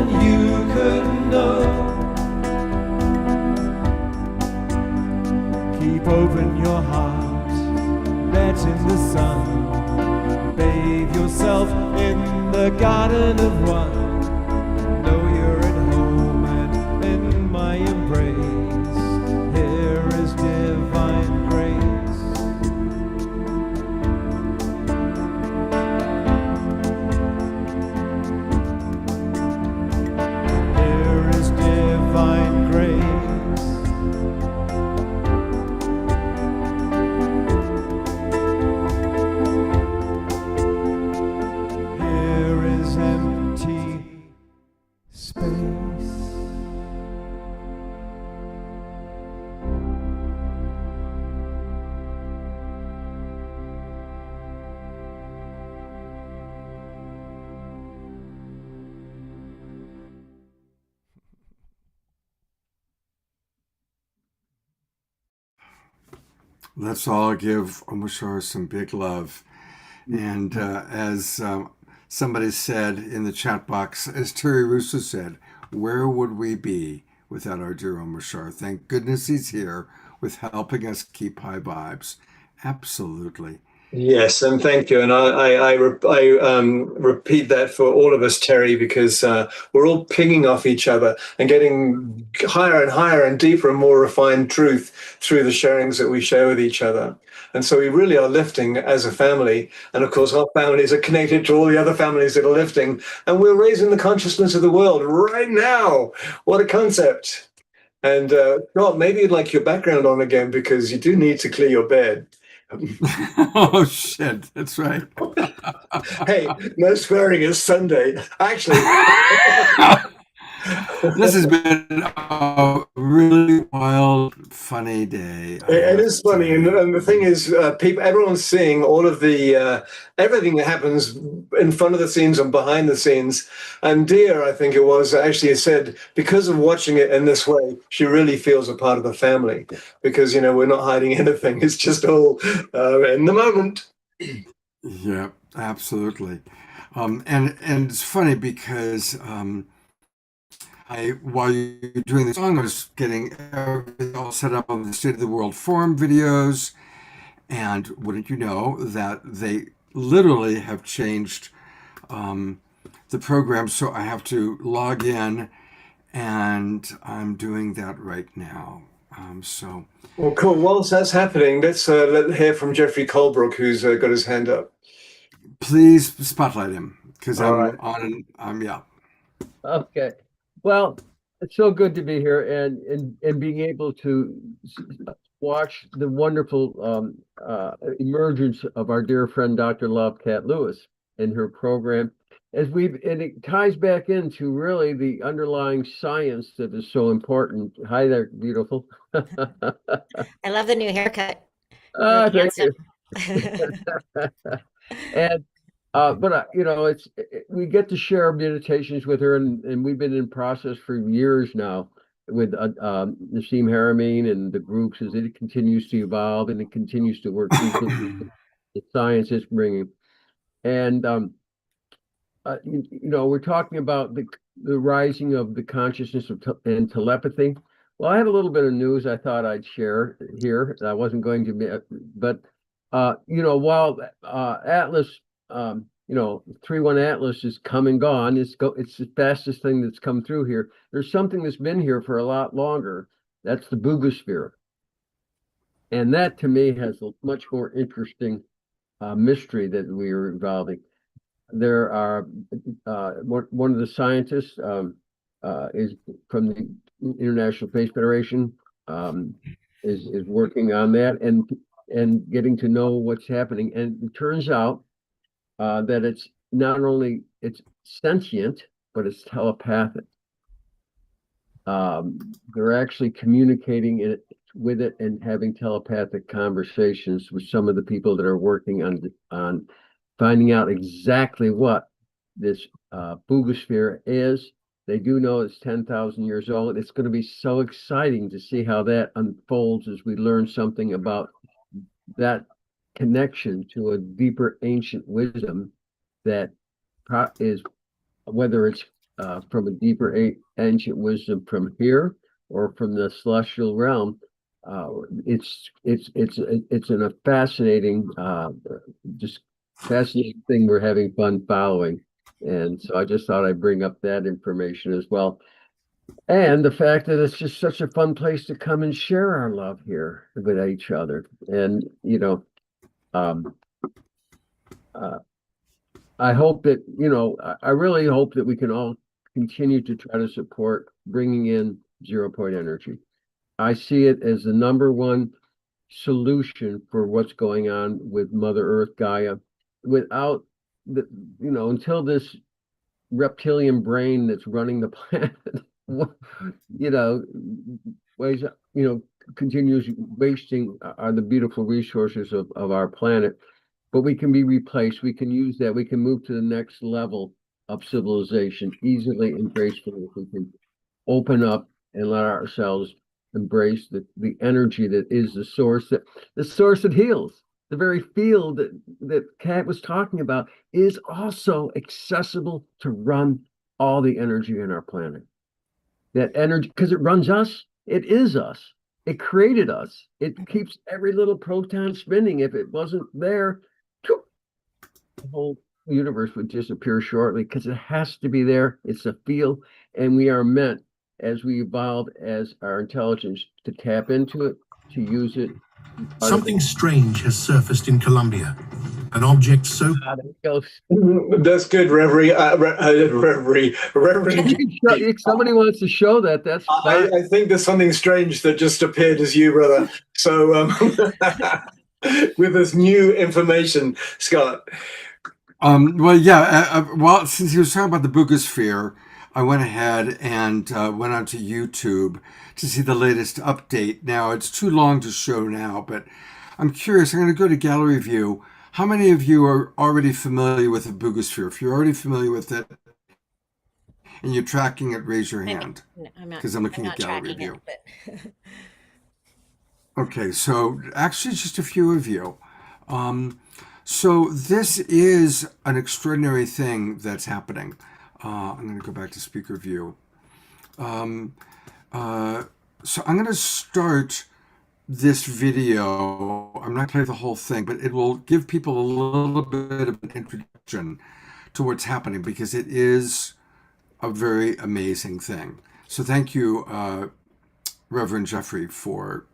Speaker 2: than you could know. Keep open your heart, let in the sun, bathe yourself in the garden of one. Know you're at home and in my embrace. Here is divine grace. Here is divine grace. Here is empty space.
Speaker 4: Let's all give Omoshoro some big love. And as somebody said in the chat box, as Terry Russo said, where would we be without our dear Omoshoro? Thank goodness he's here with helping us keep high vibes. Absolutely.
Speaker 5: Yes, and thank you. And I repeat that for all of us, Terry, because we're all pinging off each other and getting higher and higher and deeper and more refined truth through the sharings that we share with each other. And so we really are lifting as a family. And of course, our families are connected to all the other families that are lifting. And we're raising the consciousness of the world right now. What a concept. And Scott, maybe you'd like your background on again, because you do need to clear your bed.
Speaker 4: Oh, shit. That's right.
Speaker 5: Hey, no swearing is Sunday. Actually,
Speaker 4: this has been a really wild, funny day.
Speaker 5: it is funny. And the thing is, everyone's seeing all of the, everything that happens in front of the scenes and behind the scenes. And Dia, I think it was, actually said, because of watching it in this way, she really feels a part of the family. Because, we're not hiding anything. It's just all in the moment.
Speaker 4: Yeah, absolutely. And it's funny because while you're doing the song, I was getting everything all set up on the State of the World Forum videos. And wouldn't you know that they literally have changed the program. So I have to log in, and I'm doing that right now.
Speaker 5: Well, cool. Whilst that's happening, let's hear from Jeffrey Colebrook, who's got his hand up.
Speaker 4: Please spotlight him, because
Speaker 19: All
Speaker 4: I'm
Speaker 19: right.
Speaker 4: on. Yeah.
Speaker 19: Okay. Well, it's so good to be here and being able to watch the wonderful emergence of our dear friend Dr. Love Cat Lewis and her program, and it ties back into really the underlying science that is so important. Hi there, beautiful.
Speaker 6: I love the new haircut.
Speaker 19: Thank you. And but we get to share our meditations with her, and we've been in process for years now with Nassim Haramein and the groups as it continues to evolve and it continues to work the science is bringing. And we're talking about the rising of the consciousness of and telepathy. Well, I have a little bit of news I thought I'd share here. I wasn't going to be, but while Atlas, 3-1 Atlas is come and gone, it's the fastest thing that's come through here. There's something that's been here for a lot longer. That's the Boogosphere. And that to me has a much more interesting mystery that we are involving. There are one of the scientists is from the International Space Federation, is working on that and getting to know what's happening. And it turns out that it's not only it's sentient, but it's telepathic. They're actually communicating with it and having telepathic conversations with some of the people that are working on finding out exactly what this Boogosphere is. They do know it's 10,000 years old. It's going to be so exciting to see how that unfolds as we learn something about that connection to a deeper ancient wisdom that is, whether it's from a deeper ancient wisdom from here or from the celestial realm. It's a fascinating, just fascinating thing we're having fun following. And so I just thought I'd bring up that information as well. And the fact that it's just such a fun place to come and share our love here with each other. And, you know, I hope that, you know, I really hope that we can all continue to try to support bringing in 0 point energy. I see it as the #1 solution for what's going on with Mother Earth, Gaia. Without the, you know, until this reptilian brain that's running the planet, you know, ways, you know, continues wasting the beautiful resources of our planet. But we can be replaced. We can use that. We can move to the next level of civilization easily and gracefully if we can open up and let ourselves embrace the energy that is the source that heals. The very field that Kat was talking about is also accessible to run all the energy in our planet. That energy, because it runs us, it is us. It created us. It keeps every little proton spinning. If it wasn't there, the whole universe would disappear shortly, because it has to be there. It's a field, and we are meant, as we evolve as our intelligence, to tap into it, to use it.
Speaker 20: Something strange has surfaced in Colombia. An object so...
Speaker 5: That's good, Reverie.
Speaker 19: Somebody wants to show that. That's
Speaker 5: I think there's something strange that just appeared as you, brother. So with this new information, Scott.
Speaker 4: Well, yeah. Well, since he was talking about the Boogosphere, I went ahead and went onto YouTube to see the latest update. Now, it's too long to show now, but I'm curious. I'm going to go to Gallery View. How many of you are already familiar with the Boogosphere? If you're already familiar with it and you're tracking it, raise your hand. Because I'm looking at Gallery View. Okay, so actually just a few of you. So this is an extraordinary thing that's happening. I'm going to go back to speaker view. So I'm going to start this video. I'm not going to play the whole thing, but it will give people a little bit of an introduction to what's happening, because it is a very amazing thing. So thank you, Reverend Jeffrey, for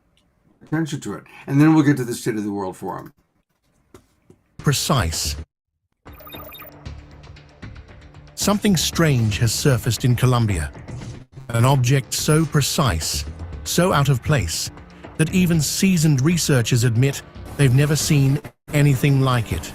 Speaker 4: attention to it. And then we'll get to the State of the World Forum.
Speaker 20: Precise. Something strange has surfaced in Colombia. An object so precise, so out of place, that even seasoned researchers admit they've never seen anything like it.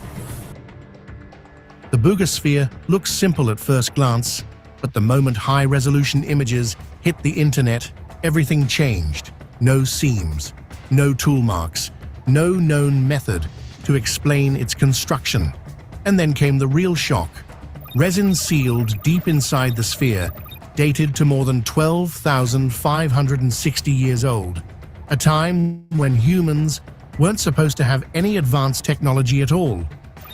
Speaker 20: The Boogosphere looks simple at first glance, but the moment high-resolution images hit the internet, everything changed. No seams, no tool marks, no known method to explain its construction. And then came the real shock. Resin sealed deep inside the sphere, dated to more than 12,560 years old, a time when humans weren't supposed to have any advanced technology at all.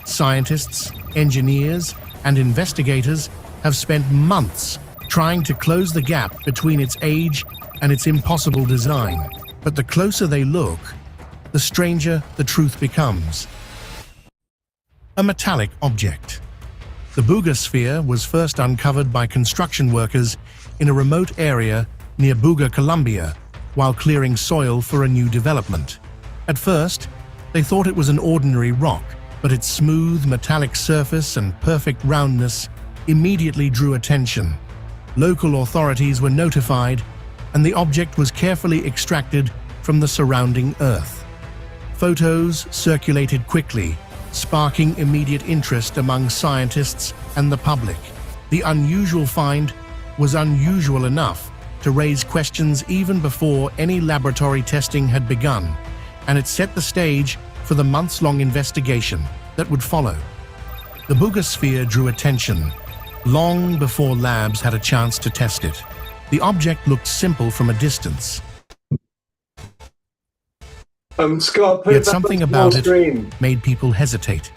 Speaker 20: Scientists, engineers, and investigators have spent months trying to close the gap between its age and its impossible design. But the closer they look, the stranger the truth becomes. A metallic object. The Boogosphere was first uncovered by construction workers in a remote area near Buga, Colombia, while clearing soil for a new development. At first, they thought it was an ordinary rock, but its smooth metallic surface and perfect roundness immediately drew attention. Local authorities were notified, and the object was carefully extracted from the surrounding earth. Photos circulated quickly, sparking immediate interest among scientists and the public. The unusual find was unusual enough to raise questions even before any laboratory testing had begun, and it set the stage for the months-long investigation that would follow. The Boogosphere drew attention long before labs had a chance to test it. The object looked simple from a distance.
Speaker 5: Scott,
Speaker 20: Yet something about it made people hesitate.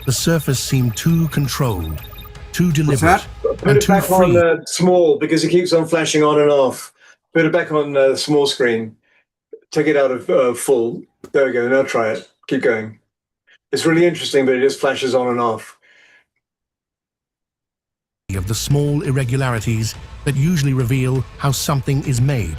Speaker 20: The surface seemed too controlled, too deliberate
Speaker 4: that?
Speaker 5: Put
Speaker 20: and
Speaker 5: it
Speaker 20: too
Speaker 5: back
Speaker 20: free.
Speaker 5: on small because it keeps on flashing on and off. Put it back on small screen. Take it out of full. There we go. Now try it. Keep going. It's really interesting, but it just flashes on and off.
Speaker 20: Of the small irregularities that usually reveal how something is made.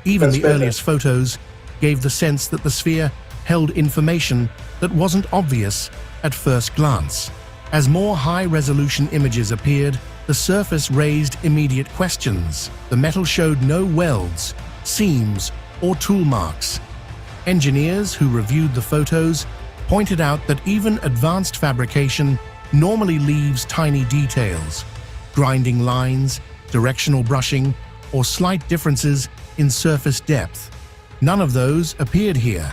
Speaker 20: Even
Speaker 5: That's
Speaker 20: the
Speaker 5: better.
Speaker 20: earliest photos gave the sense that the sphere held information that wasn't obvious at first glance. As more high-resolution images appeared, the surface raised immediate questions. The metal showed no welds, seams, or tool marks. Engineers who reviewed the photos pointed out that even advanced fabrication normally leaves tiny details, grinding lines, directional brushing, or slight differences in surface depth. None of those appeared here.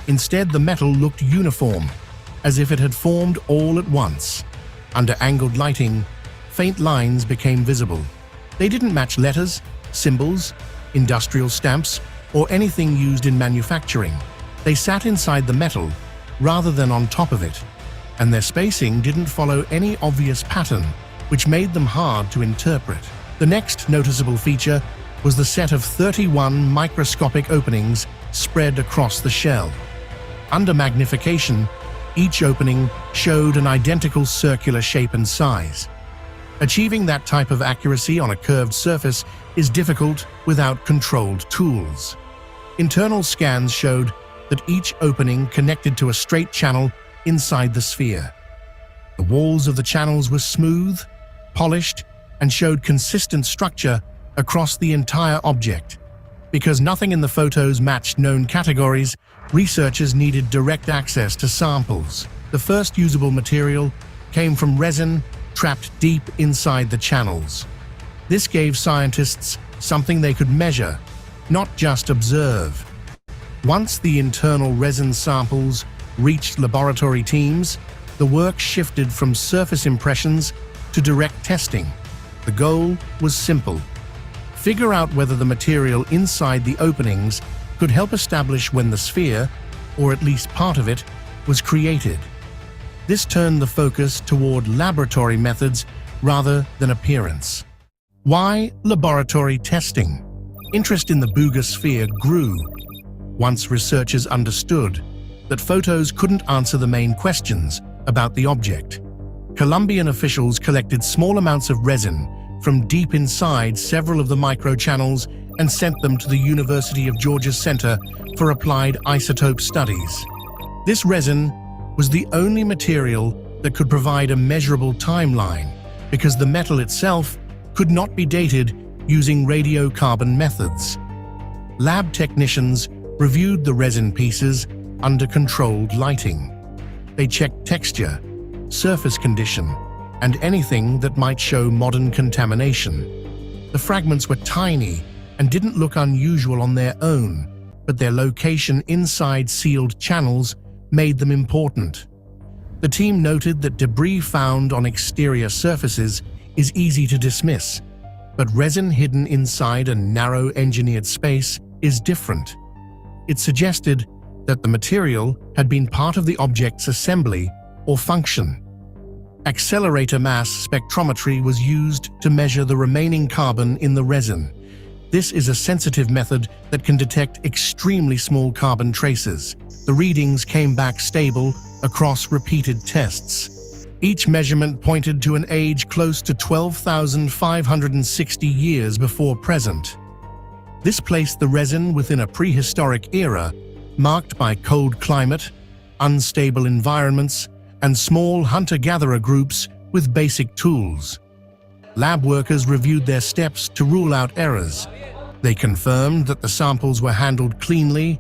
Speaker 20: Instead, the metal looked uniform, as if it had formed all at once. Under angled lighting, faint lines became visible. They didn't match letters, symbols, industrial stamps, or anything used in manufacturing. They sat inside the metal rather than on top of it, and their spacing didn't follow any obvious pattern, which made them hard to interpret. The next noticeable feature was the set of 31 microscopic openings spread across the shell. Under magnification, each opening showed an identical circular shape and size. Achieving that type of accuracy on a curved surface is difficult without controlled tools. Internal scans showed that each opening connected to a straight channel inside the sphere. The walls of the channels were smooth, polished, and showed consistent structure across the entire object. Because nothing in the photos matched known categories, researchers needed direct access to samples. The first usable material came from resin trapped deep inside the channels. This gave scientists something they could measure, not just observe. Once the internal resin samples reached laboratory teams, the work shifted from surface impressions to direct testing. The goal was simple: figure out whether the material inside the openings could help establish when the sphere, or at least part of it, was created. This turned the focus toward laboratory methods rather than appearance. Why laboratory testing? Interest in the Booga sphere grew once researchers understood that photos couldn't answer the main questions about the object. Colombian officials collected small amounts of resin from deep inside several of the microchannels and sent them to the University of Georgia Center for Applied Isotope Studies. This resin was the only material that could provide a measurable timeline because the metal itself could not be dated using radiocarbon methods. Lab technicians reviewed the resin pieces under controlled lighting. They checked texture, surface condition, and anything that might show modern contamination. The fragments were tiny and didn't look unusual on their own, but their location inside sealed channels made them important. The team noted that debris found on exterior surfaces is easy to dismiss, but resin hidden inside a narrow engineered space is different. It suggested that the material had been part of the object's assembly or function. Accelerator mass spectrometry was used to measure the remaining carbon in the resin. This is a sensitive method that can detect extremely small carbon traces. The readings came back stable across repeated tests. Each measurement pointed to an age close to 12,560 years before present. This placed the resin within a prehistoric era marked by cold climate, unstable environments, and small hunter-gatherer groups with basic tools. Lab workers reviewed their steps to rule out errors. They confirmed that the samples were handled cleanly,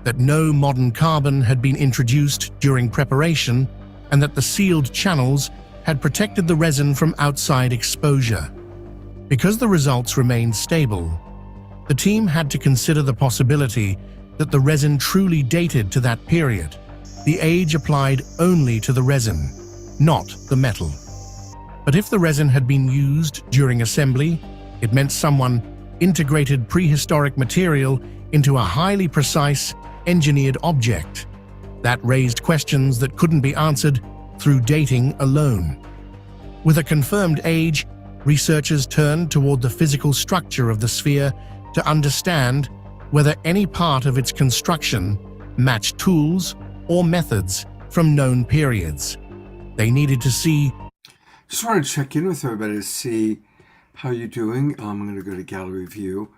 Speaker 20: that no modern carbon had been introduced during preparation, and that the sealed channels had protected the resin from outside exposure. Because the results remained stable, the team had to consider the possibility that the resin truly dated to that period. The age applied only to the resin, not the metal. But if the resin had been used during assembly, it meant someone integrated prehistoric material into a highly precise, engineered object. That raised questions that couldn't be answered through dating alone. With a confirmed age, researchers turned toward the physical structure of the sphere to understand whether any part of its construction matched tools or methods from known periods. They needed to see.
Speaker 4: Just want to check in with everybody to see how you're doing. I'm going to go to gallery view.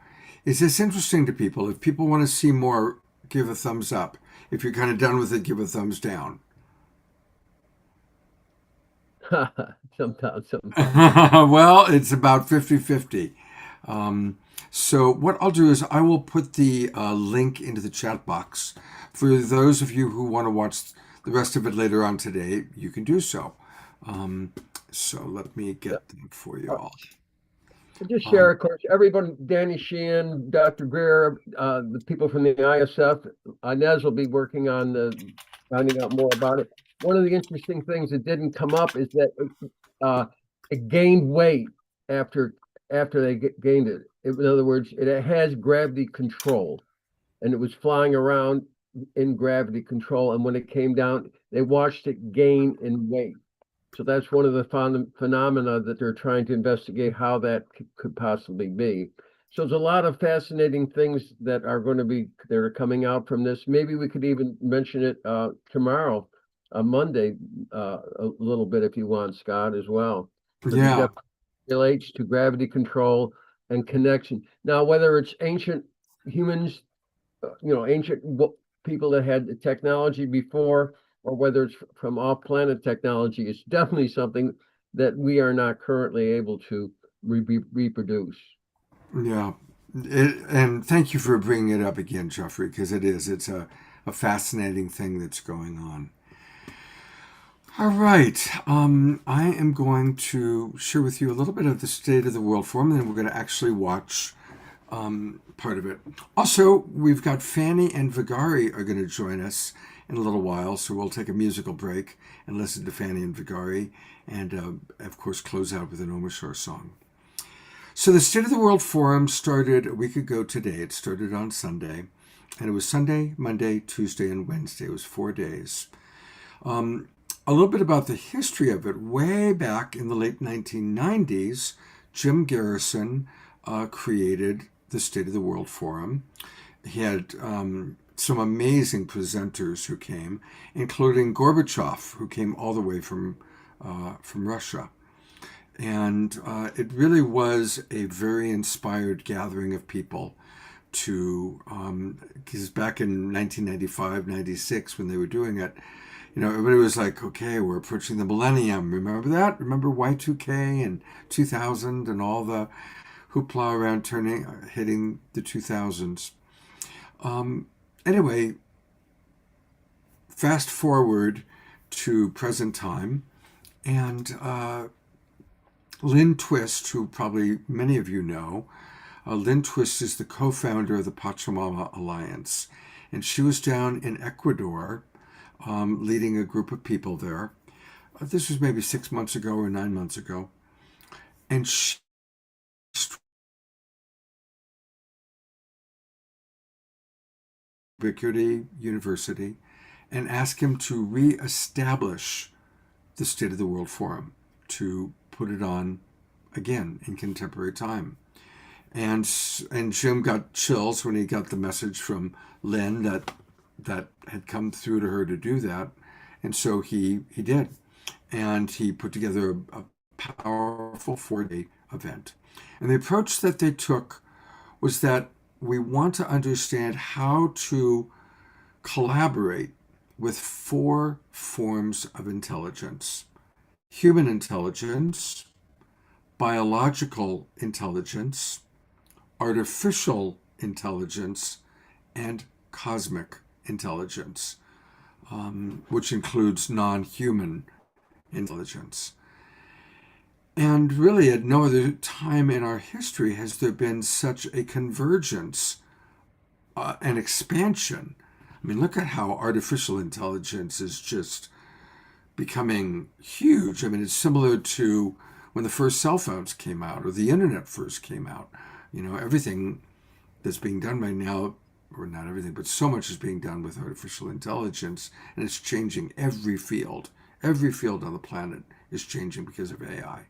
Speaker 4: Is this interesting to people? If people want to see more, give a thumbs up. If you're kind of done with it, give a thumbs down.
Speaker 19: Sometimes.
Speaker 4: Well, it's about 50-50. So what I'll do is I will put the link into the chat box. For those of you who want to watch the rest of it later on today, you can do so. So let me get them for you all.
Speaker 19: Just share, of course, everyone, Danny Sheehan, Dr. Greer, the people from the ISF. Inez will be working on finding out more about it. One of the interesting things that didn't come up is that it gained weight after they gained it. In other words, it has gravity control, and it was flying around in gravity control. And when it came down, they watched it gain in weight. So that's one of the phenomena that they're trying to investigate how that could possibly be. So there's a lot of fascinating things that are coming out from this. Maybe we could even mention it tomorrow, Monday, a little bit if you want, Scott, as well.
Speaker 4: Yeah.
Speaker 19: Relates to gravity control and connection. Now, whether it's ancient humans, ancient people that had the technology before, or whether it's from off-planet technology, it's definitely something that we are not currently able to reproduce.
Speaker 4: Yeah. And thank you for bringing it up again, Jeffrey, because it's a fascinating thing that's going on. All right. I am going to share with you a little bit of the State of the World Forum, and then we're going to actually watch part of it. Also, we've got Fanny and Vigari are going to join us in a little while, so we'll take a musical break and listen to Fanny and Vigari, and of course close out with an Omashar song. So the State of the World Forum started a week ago today. It started on Sunday, and it was Sunday, Monday, Tuesday, and Wednesday. It was 4 days. A little bit about the history of it. Way back in the late 1990s, Jim Garrison created the State of the World Forum. He had some amazing presenters who came, including Gorbachev, who came all the way from Russia. And it really was a very inspired gathering of people to, because back in 1995, 96, when they were doing it, everybody was like, okay, we're approaching the millennium. Remember that? Remember Y2K and 2000 and all the hoopla around hitting the 2000s. Anyway, fast forward to present time, and Lynn Twist, who probably many of you know, Lynn Twist is the co-founder of the Pachamama Alliance, and she was down in Ecuador leading a group of people there. This was maybe 6 months ago or 9 months ago, and she Ubiquity University and asked him to reestablish the State of the World Forum, to put it on again in contemporary time. And Jim got chills when he got the message from Lynn that had come through to her to do that. And so he did. And he put together a powerful 4-day event. And the approach that they took was that we want to understand how to collaborate with 4 forms of intelligence: human intelligence, biological intelligence, artificial intelligence, and cosmic intelligence, which includes non-human intelligence. And really, at no other time in our history has there been such a convergence and expansion. I mean, look at how artificial intelligence is just becoming huge. I mean, it's similar to when the first cell phones came out or the internet first came out. Everything that's being done right now, or not everything, but so much is being done with artificial intelligence, and it's changing every field on the planet is changing because of AI.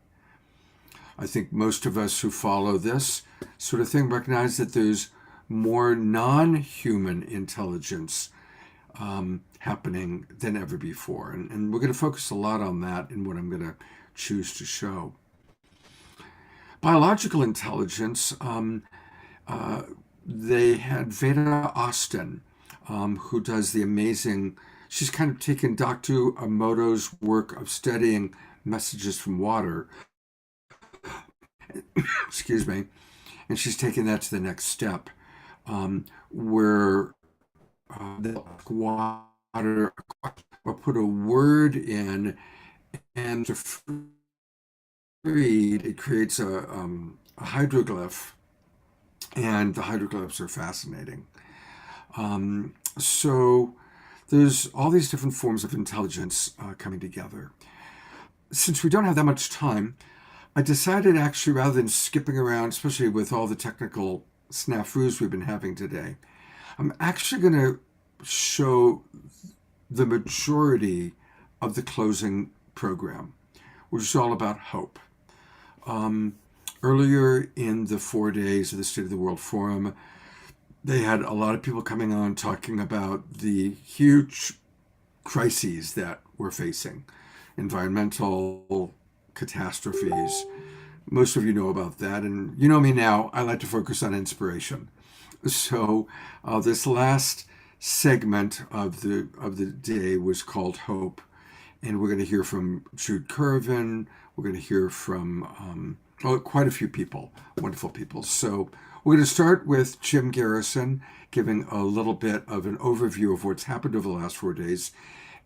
Speaker 4: I think most of us who follow this sort of thing recognize that there's more non-human intelligence happening than ever before. And we're going to focus a lot on that in what I'm going to choose to show. Biological intelligence, they had Veda Austin, who does the amazing, she's kind of taken Dr. Emoto's work of studying messages from water, excuse me, and she's taken that to the next step, where the water, or put a word in, and to read, it creates a hydroglyph, and the hydroglyphs are fascinating. So there's all these different forms of intelligence coming together. Since we don't have that much time, I decided actually, rather than skipping around, especially with all the technical snafus we've been having today, I'm actually going to show the majority of the closing program, which is all about hope. Earlier in the 4 days of the State of the World Forum, they had a lot of people coming on talking about the huge crises that we're facing, environmental catastrophes. Most of you know about that, and you know me now, I like to focus on inspiration. So this last segment of the day was called Hope, and we're going to hear from Jude Curvin. We're going to hear from quite a few people, wonderful people. So we're going to start with Jim Garrison giving a little bit of an overview of what's happened over the last 4 days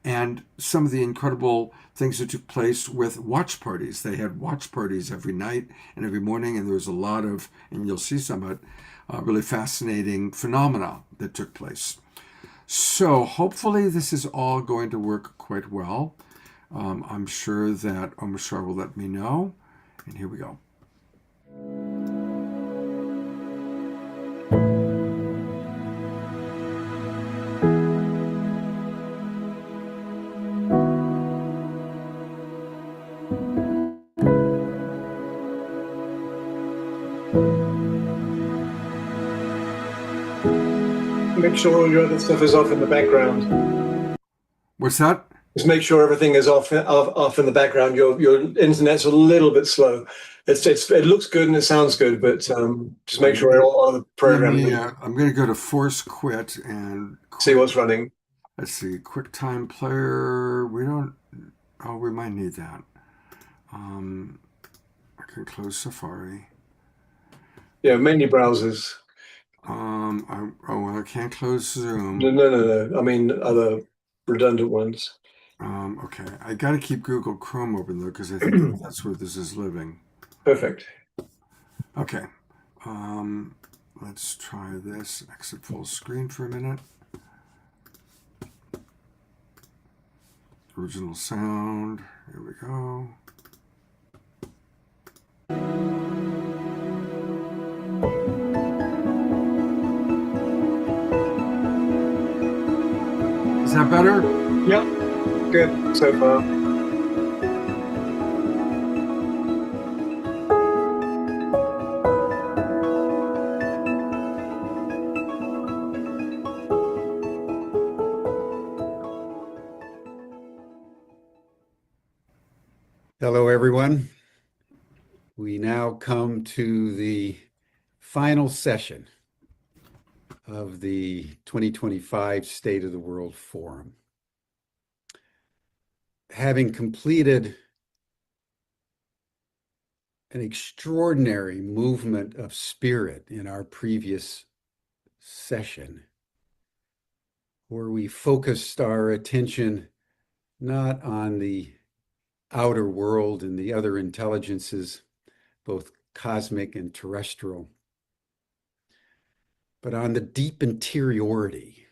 Speaker 4: and some of the incredible things that took place with watch parties. They had watch parties every night and every morning, and there was a lot of, and you'll see some of it, really fascinating phenomena that took place. So hopefully this is all going to work quite well. I'm sure that Omashar will let me know. And here we go.
Speaker 5: Make sure all your other stuff is off in the background.
Speaker 4: What's that?
Speaker 5: Just make sure everything is off in the background. Your internet's a little bit slow. It looks good and it sounds good, but just make sure all the programming.
Speaker 4: I'm going to go to force quit and
Speaker 5: see what's running.
Speaker 4: Let's see, QuickTime Player. We don't. Oh, we might need that. I can close Safari.
Speaker 5: Yeah, many browsers.
Speaker 4: I can't close Zoom.
Speaker 5: No. I mean other redundant ones.
Speaker 4: Okay, I got to keep Google Chrome open though, because I think that's where this is living.
Speaker 5: Perfect.
Speaker 4: Okay, let's try this. Exit full screen for a minute. Original sound. Here we go. Is that better?
Speaker 5: Yep. Good so far.
Speaker 21: Hello, everyone. We now come to the final session of the 2025 State of the World Forum. Having completed an extraordinary movement of spirit in our previous session, where we focused our attention not on the outer world and the other intelligences, both cosmic and terrestrial, but on the deep interiority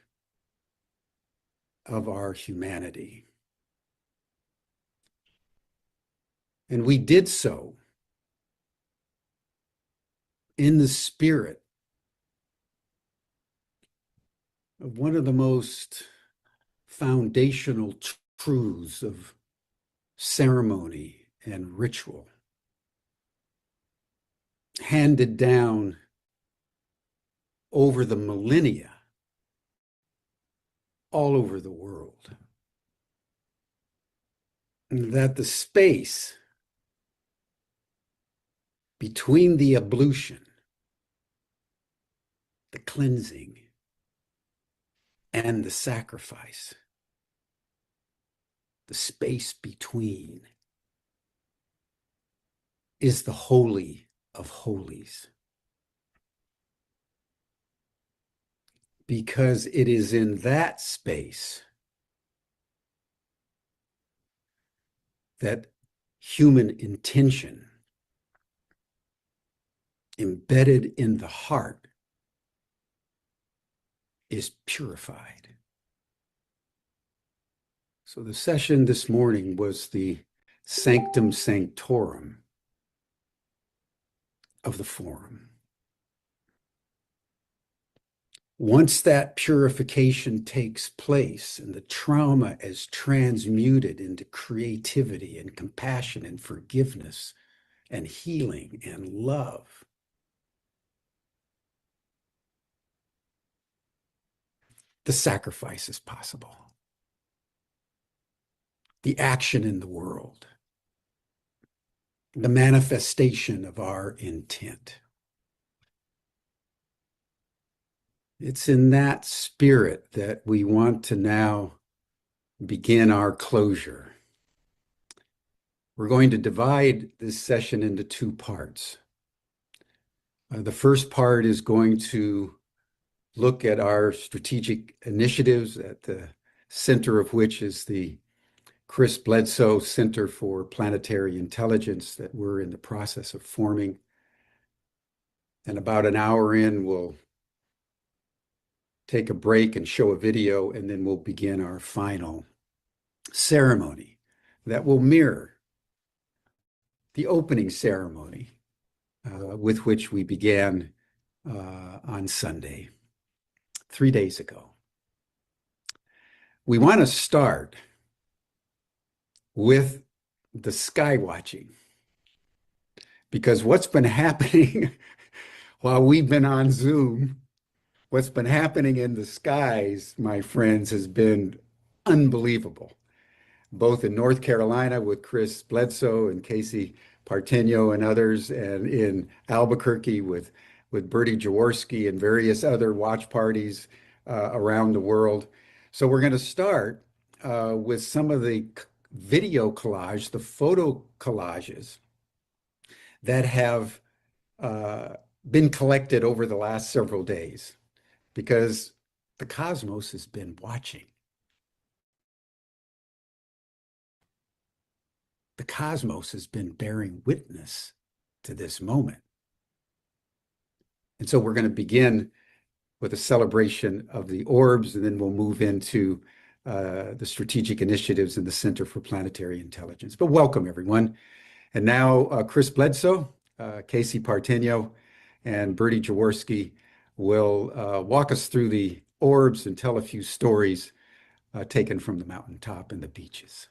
Speaker 21: of our humanity. And we did so in the spirit of one of the most foundational truths of ceremony, and ritual handed down over the millennia all over the world. And that the space between the ablution, the cleansing, and the sacrifice, the space between, is the Holy of Holies. Because it is in that space that human intention, embedded in the heart, is purified. So the session this morning was the sanctum sanctorum of the forum. Once that purification takes place and the trauma is transmuted into creativity and compassion and forgiveness and healing and love, the sacrifice is possible. The action in the world, the manifestation of our intent. It's in that spirit that we want to now begin our closure. We're going to divide this session into two parts. The first part is going to look at our strategic initiatives, at the center of which is the Chris Bledsoe Center for Planetary Intelligence that we're in the process of forming. And about an hour in, we'll take a break and show a video, and then we'll begin our final ceremony that will mirror the opening ceremony with which we began on Sunday, 3 days ago. We want to start with the sky watching, because what's been happening while we've been on Zoom, what's been happening in the skies, my friends, has been unbelievable. Both in North Carolina with Chris Bledsoe and Casey Parteno and others, and in Albuquerque with Bertie Jaworski and various other watch parties around the world. So we're going to start with some of the video collage, the photo collages that have been collected over the last several days, because the cosmos has been watching. The cosmos has been bearing witness to this moment. And so we're going to begin with a celebration of the orbs, and then we'll move into the strategic initiatives in the Center for Planetary Intelligence. But welcome, everyone. And now Chris Bledsoe, Casey Parteno, and Bertie Jaworski will walk us through the orbs and tell a few stories taken from the mountaintop and the beaches.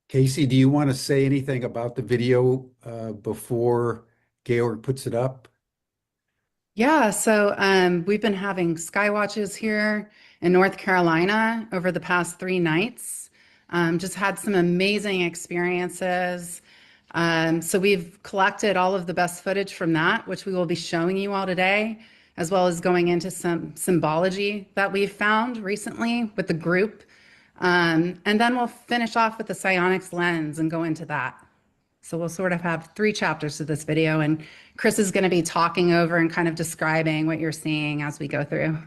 Speaker 21: Casey, do you want to say anything about the video before Georg puts it up?
Speaker 3: Yeah, so we've been having sky watches here in North Carolina over the past 3 nights. Just had some amazing experiences. So we've collected all of the best footage from that, which we will be showing you all today, as well as going into some symbology that we've found recently with the group. And then we'll finish off with the psionics lens and go into that. So we'll sort of have 3 chapters to this video, and Chris is going to be talking over and kind of describing what you're seeing as we go through.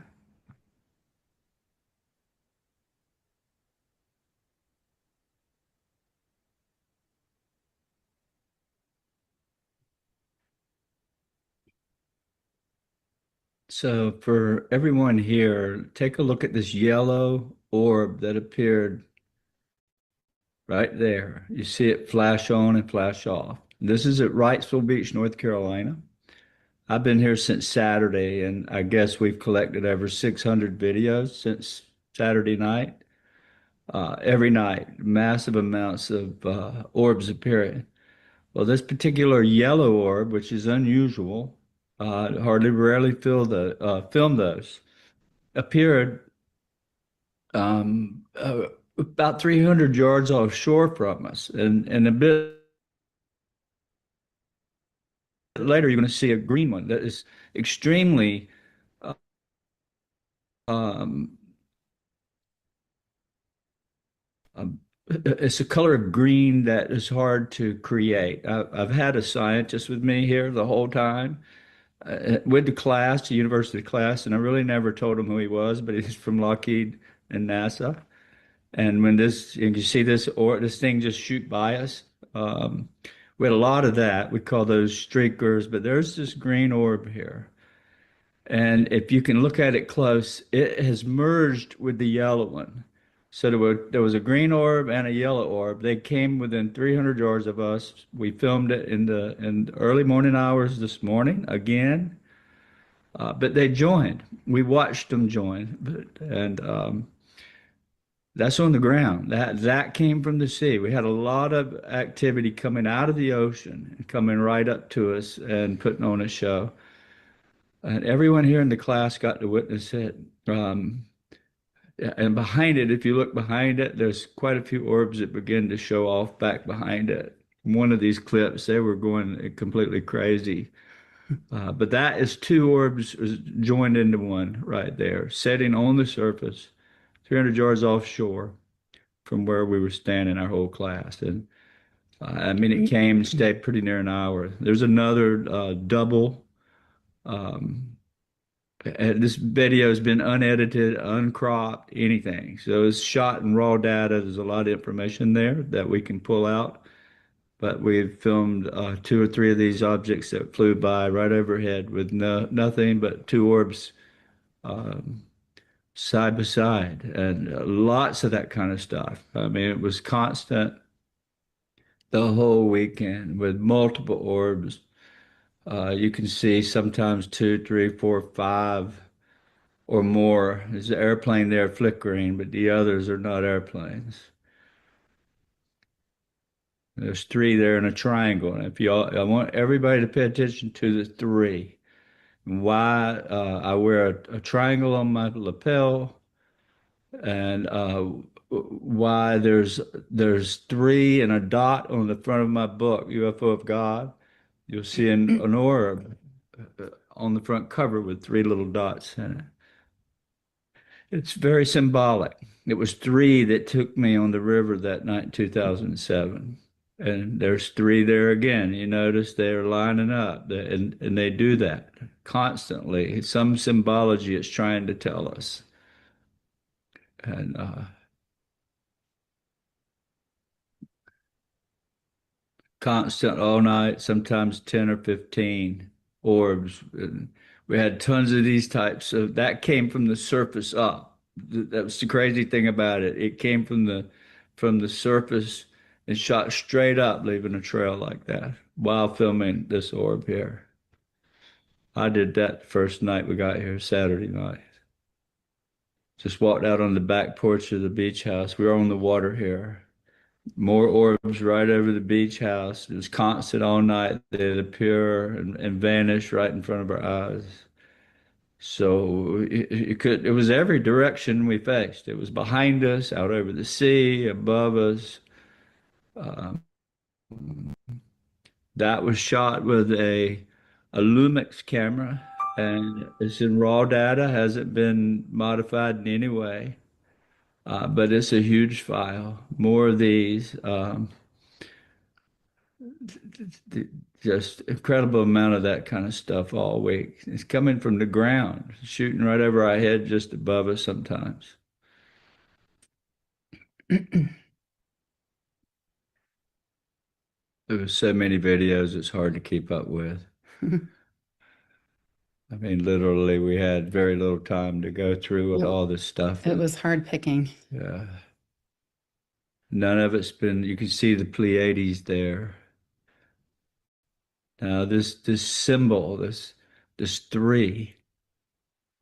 Speaker 8: So for everyone here, take a look at this yellow orb that appeared right there. You see it flash on and flash off. This is at Wrightsville Beach, North Carolina. I've been here since Saturday, and I guess we've collected over 600 videos since Saturday night. Every night, massive amounts of orbs appearing. Well, this particular yellow orb, which is unusual, hardly rarely film those, appeared about 300 yards offshore from us. And a bit later, you're going to see a green one that is extremely it's a color of green that is hard to create. I've had a scientist with me here the whole time, with the class, the university class, and I really never told him who he was, but he's from Lockheed and NASA. And when you see this, or this thing just shoot by us, we had a lot of that. We call those streakers, but there's this green orb here. And if you can look at it close, it has merged with the yellow one. So there was a green orb and a yellow orb. They came within 300 yards of us. We filmed it in the early morning hours this morning again, but they joined. We watched them join, and that's on the ground. That came from the sea. We had a lot of activity coming out of the ocean and coming right up to us and putting on a show. And everyone here in the class got to witness it. And behind it, if you look behind it, there's quite a few orbs that begin to show off back behind it. One of these clips, they were going completely crazy. But that is two orbs joined into one right there, setting on the surface, 300 yards offshore from where we were standing, our whole class. And I mean, it came and stayed pretty near an hour. There's another double. This video has been unedited, uncropped, anything. So it's shot in raw data. There's a lot of information there that we can pull out. But we've filmed 2 or 3 of these objects that flew by right overhead with nothing but two orbs side by side, and lots of that kind of stuff. I mean, it was constant the whole weekend with multiple orbs. You can see sometimes 2, 3, 4, 5 or more. There's an airplane there flickering, but the others are not airplanes. There's 3 there in a triangle. And I want everybody to pay attention to the 3. Why I wear a triangle on my lapel, and why there's 3 and a dot on the front of my book, UFO of God. You'll see an orb on the front cover with 3 little dots in it. It's very symbolic. It was 3 that took me on the river that night in 2007. And there's 3 there again. You notice they're lining up, and they do that constantly. Some symbology it's trying to tell us. And constant all night, sometimes 10 or 15 orbs. And we had tons of these types of, that came from the surface up. That was the crazy thing about it. It came from the surface and shot straight up, leaving a trail like that while filming this orb here. I did that the first night we got here, Saturday night. Just walked out on the back porch of the beach house. We were on the water here. More orbs right over the beach house. It was constant all night. They'd appear and vanish right in front of our eyes. So it was every direction we faced. It was behind us, out over the sea, above us. That was shot with a Lumix camera, and it's in raw data, hasn't been modified in any way. But it's a huge file. More of these. Just incredible amount of that kind of stuff all week. It's coming from the ground, shooting right over our head, just above us sometimes. There were so many videos, it's hard to keep up with. I mean, literally, we had very little time to go through with
Speaker 3: Yep.
Speaker 8: all this stuff.
Speaker 3: It was hard picking.
Speaker 8: Yeah. None of it's been, you can see the Pleiades there. Now this symbol, this three,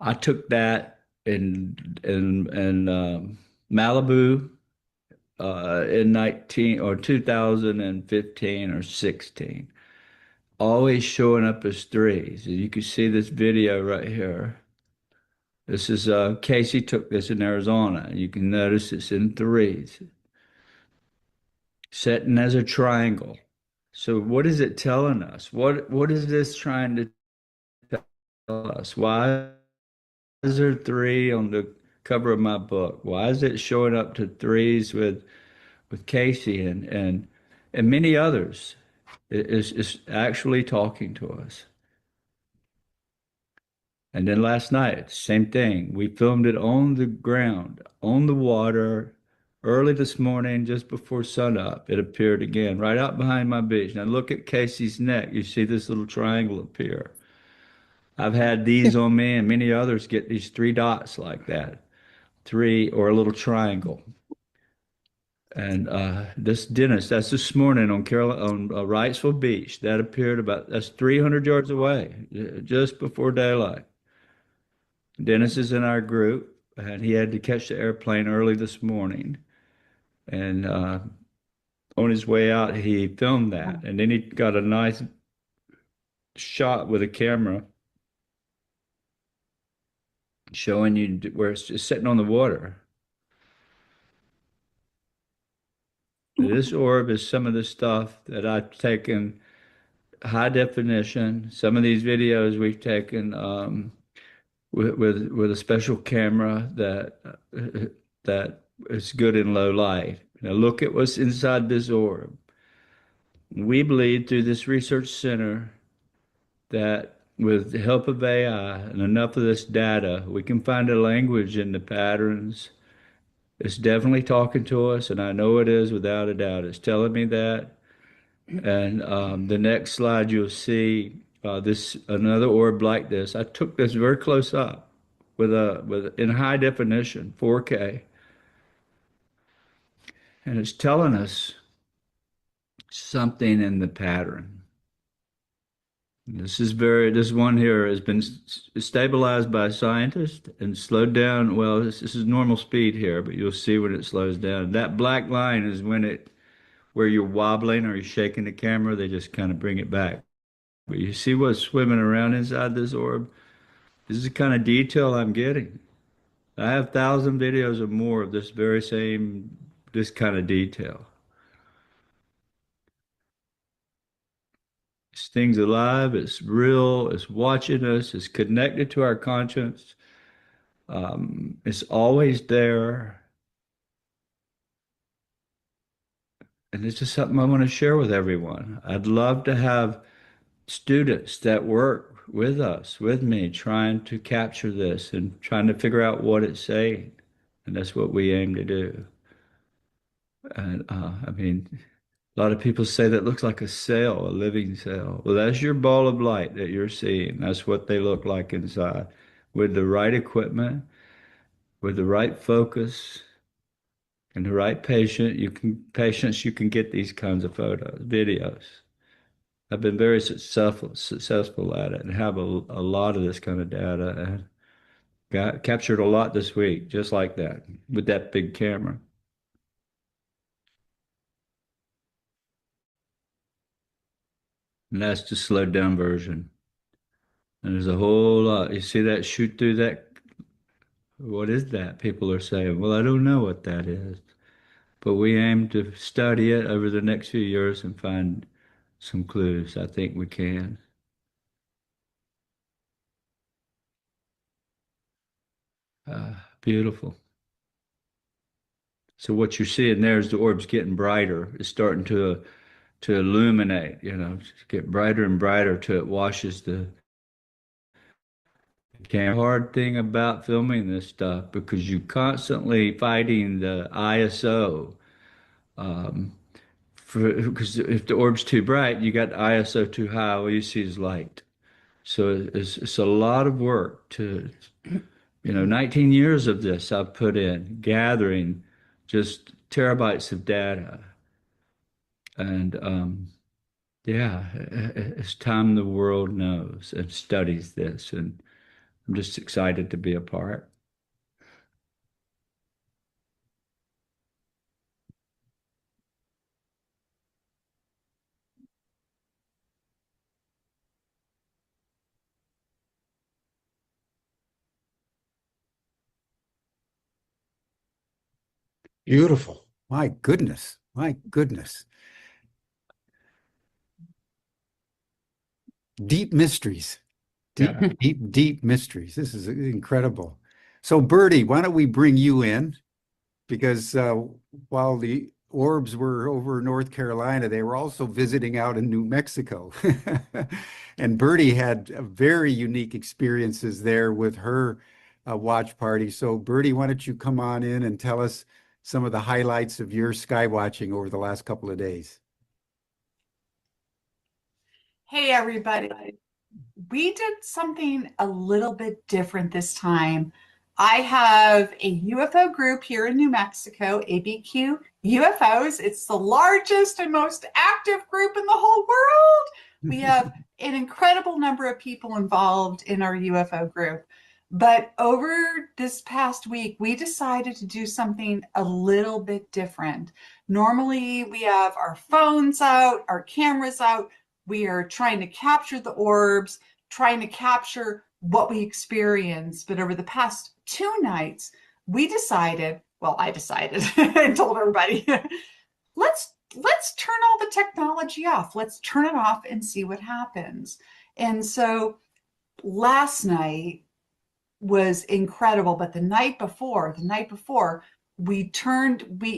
Speaker 8: I took that in Malibu in 2015 or 16. Always showing up as threes. And you can see this video right here. This is Casey took this in Arizona. You can notice it's in threes. Setting as a triangle. So what is it telling us? What is this trying to tell us? Why is there three on the cover of my book? Why is it showing up to threes with Casey and many others? It's actually talking to us. And then last night, same thing. We filmed it on the ground, on the water, early this morning, just before sunup. It appeared again, right out behind my beach. Now look at Casey's neck. You see this little triangle appear. I've had these on me, and many others get these three dots like that, three or a little triangle. And this Dennis, that's this morning on Wrightsville Beach. That appeared that's 300 yards away, just before daylight. Dennis is in our group, and he had to catch the airplane early this morning. And on his way out, he filmed that. And then he got a nice shot with a camera showing you where it's just sitting on the water. This orb is some of the stuff that I've taken high definition. Some of these videos we've taken with a special camera that is good in low light. Now look at what's inside this orb. We believe through this research center that with the help of AI and enough of this data, we can find a language in the patterns. It's definitely talking to us, and I know it is without a doubt. It's telling me that. And the next slide, you'll see another orb like this. I took this very close up in high definition, 4K, and it's telling us something in the pattern. This one here has been stabilized by scientists and slowed down. Well, this is normal speed here, but you'll see when it slows down. That black line is where you're wobbling or you're shaking the camera, they just kind of bring it back. But you see what's swimming around inside this orb? This is the kind of detail I'm getting. I have 1,000 videos or more of this kind of detail. This thing's alive, it's real, it's watching us, it's connected to our conscience. It's always there. And it's just something I want to share with everyone. I'd love to have students that work with us, with me, trying to capture this and trying to figure out what it's saying. And that's what we aim to do. And I mean, a lot of people say that looks like a cell, a living cell. Well, that's your ball of light that you're seeing. That's what they look like inside. With the right equipment, with the right focus, and the right patience, you can get these kinds of photos, videos. I've been very successful at it and have a lot of this kind of data, and captured a lot this week, just like that, with that big camera. And that's the slowed down version. And there's a whole lot. You see that shoot through that? What is that? People are saying, well, I don't know what that is. But we aim to study it over the next few years and find some clues. I think we can. Beautiful. So what you're seeing there is the orb's getting brighter. It's starting to illuminate, get brighter and brighter till it washes the camera. Hard thing about filming this stuff, because you're constantly fighting the ISO. Because if the orb's too bright, you got the ISO too high, all you see is light. So it's a lot of work to, 19 years of this I've put in, gathering just terabytes of data. And yeah, it's time the world knows and studies this. And I'm just excited to be a part.
Speaker 21: Beautiful. My goodness. My goodness. Deep mysteries. Deep mysteries. This is incredible. So, Bertie, why don't we bring you in? Because while the orbs were over North Carolina, they were also visiting out in New Mexico. And Bertie had very unique experiences there with her watch party. So, Bertie, why don't you come on in and tell us some of the highlights of your sky watching over the last couple of days?
Speaker 7: Hey, everybody. We did something a little bit different this time. I have a UFO group here in New Mexico, ABQ UFOs. It's the largest and most active group in the whole world. We have an incredible number of people involved in our UFO group. But over this past week, we decided to do something a little bit different. Normally, we have our phones out, our cameras out. We are trying to capture the orbs, trying to capture what we experience. But over the past 2 nights, we decided, well, I decided and told everybody, let's turn all the technology off. Let's turn it off and see what happens. And so last night was incredible. But the night before, we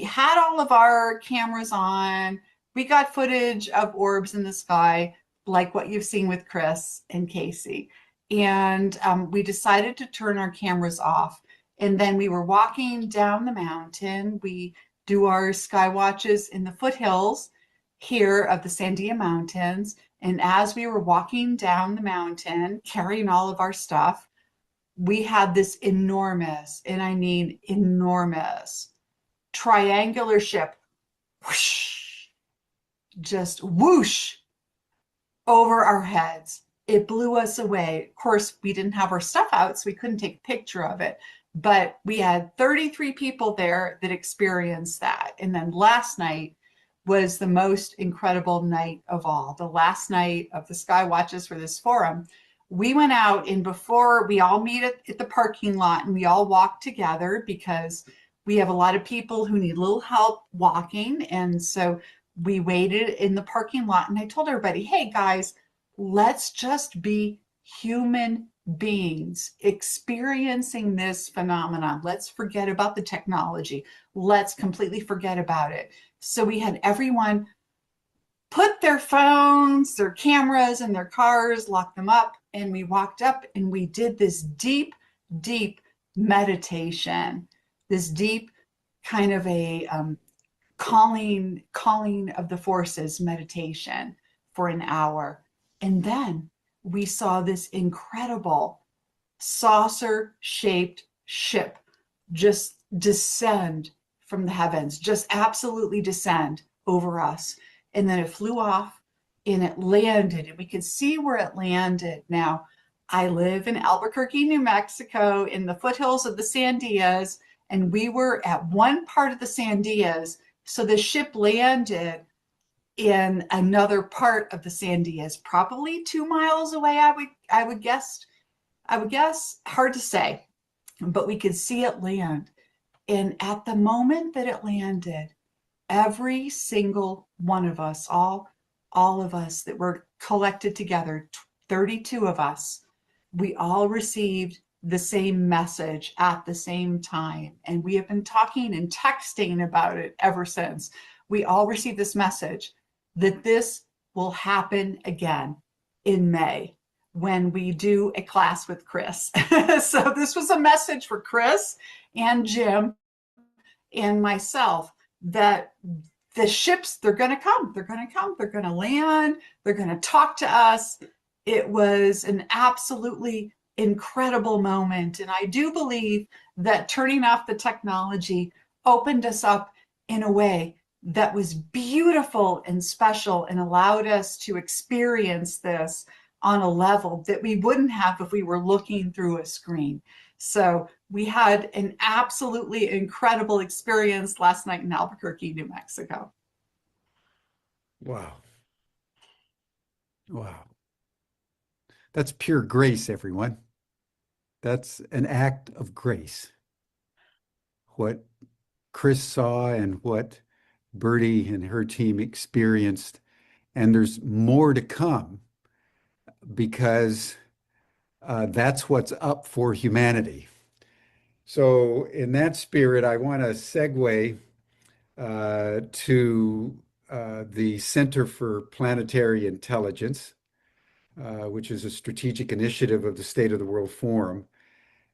Speaker 7: had all of our cameras on. We got footage of orbs in the sky, like what you've seen with Chris and Casey. And we decided to turn our cameras off. And then we were walking down the mountain. We do our sky watches in the foothills here of the Sandia Mountains. And as we were walking down the mountain, carrying all of our stuff, we had this enormous, and I mean enormous, triangular ship, whoosh, just whoosh over our heads. It blew us away. Of course, we didn't have our stuff out, so we couldn't take a picture of it. But we had 33 people there that experienced that. And then last night was the most incredible night of all. The last night of the Sky Watches for this forum. We went out, and before we all meet at the parking lot, and we all walk together because we have a lot of people who need a little help walking. And so we waited in the parking lot, and I told everybody, hey guys, let's just be human beings experiencing this phenomenon. Let's forget about the technology. Let's completely forget about it. So we had everyone put their phones, their cameras in their cars, lock them up, and we walked up and we did this deep, deep meditation, this deep kind of a calling of the forces meditation for an hour. And then we saw this incredible saucer-shaped ship just descend from the heavens, just absolutely descend over us. And then it flew off and it landed, and we could see where it landed. Now, I live in Albuquerque, New Mexico, in the foothills of the Sandias, and we were at one part of the Sandias. So the ship landed in another part of the Sandias, probably 2 miles away, I would guess, hard to say, but we could see it land. And at the moment that it landed, every single one of us, all of us that were collected together, 32 of us, we all received the same message at the same time. And we have been talking and texting about it ever since. We all received this message that this will happen again in May when we do a class with Chris. So this was a message for Chris and Jim and myself that the ships, they're going to come, they're going to land, they're going to talk to us. It was an absolutely incredible moment. And I do believe that turning off the technology opened us up in a way that was beautiful and special and allowed us to experience this on a level that we wouldn't have if we were looking through a screen. So we had an absolutely incredible experience last night in Albuquerque, New Mexico.
Speaker 21: Wow. Wow. That's pure grace, everyone. That's an act of grace. What Chris saw and what Bertie and her team experienced. And there's more to come because that's what's up for humanity. So in that spirit, I want to segue to the Center for Planetary Intelligence, which is a strategic initiative of the State of the World Forum.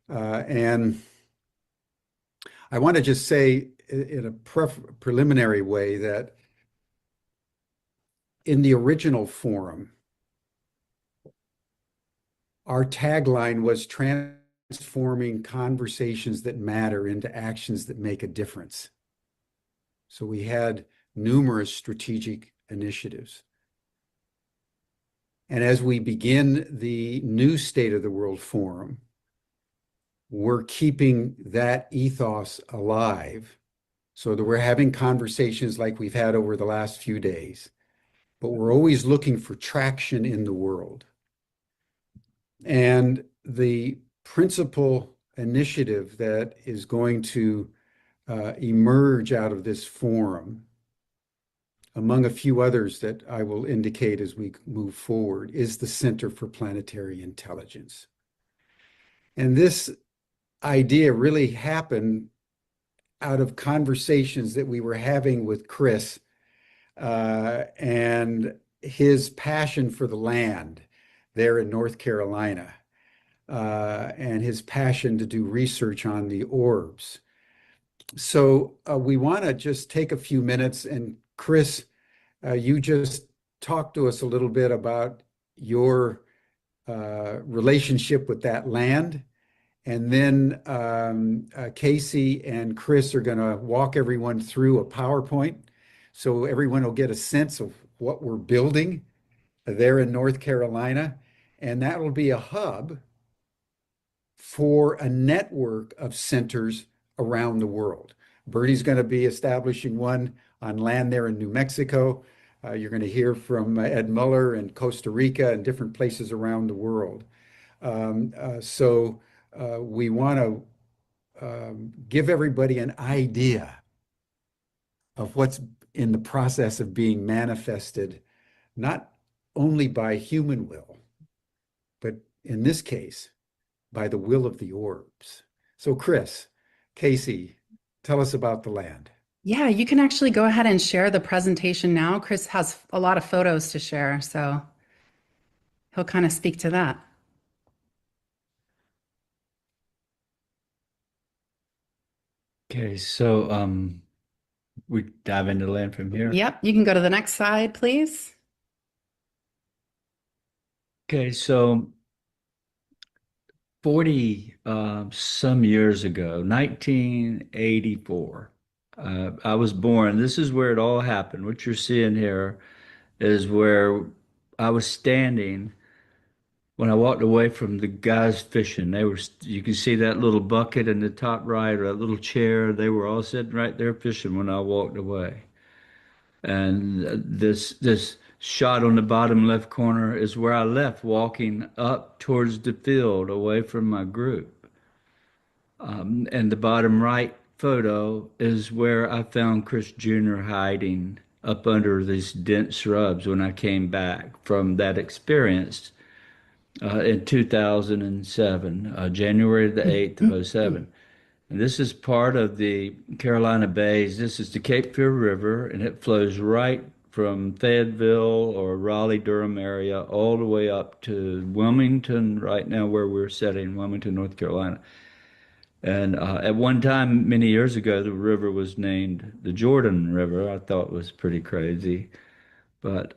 Speaker 21: And I want to just say in a preliminary way that in the original forum, our tagline was transforming conversations that matter into actions that make a difference. So we had numerous strategic initiatives. And as we begin the new State of the World Forum, we're keeping that ethos alive so that we're having conversations like we've had over the last few days, but we're always looking for traction in the world. And the principal initiative that is going to emerge out of this forum, among a few others that I will indicate as we move forward, is the Center for Planetary Intelligence. And this idea really happened out of conversations that we were having with Chris and his passion for the land there in North Carolina and his passion to do research on the orbs. So we want to just take a few minutes, and Chris, you just talk to us a little bit about your relationship with that land. And then Casey and Chris are going to walk everyone through a PowerPoint so everyone will get a sense of what we're building there in North Carolina. And that will be a hub for a network of centers around the world. Bertie's going to be establishing one on land there in New Mexico. You're going to hear from Ed Muller in Costa Rica and different places around the world. We want to give everybody an idea of what's in the process of being manifested, not only by human will, but in this case, by the will of the orbs. So Chris, Casey, tell us about the land.
Speaker 3: Yeah, you can actually go ahead and share the presentation now. Chris has a lot of photos to share, so he'll kind of speak to that.
Speaker 8: Okay, so we dive into land from here.
Speaker 3: Yep, you can go to the next slide, please.
Speaker 8: Okay, so 40 some years ago, 1984, I was born. This is where it all happened. What you're seeing here is where I was standing when I walked away from the guys fishing. You can see that little bucket in the top right, or that little chair. They were all sitting right there fishing when I walked away. And this shot on the bottom left corner is where I left, walking up towards the field away from my group. And the bottom right photo is where I found Chris Jr. hiding up under these dense shrubs when I came back from that experience in 2007, January the 8th of 2007. And this is part of the Carolina Bays. This is the Cape Fear River, and it flows right from Fayetteville or Raleigh-Durham area all the way up to Wilmington, right now where we're sitting, Wilmington, North Carolina. And at one time, many years ago, the river was named the Jordan River. I thought it was pretty crazy. But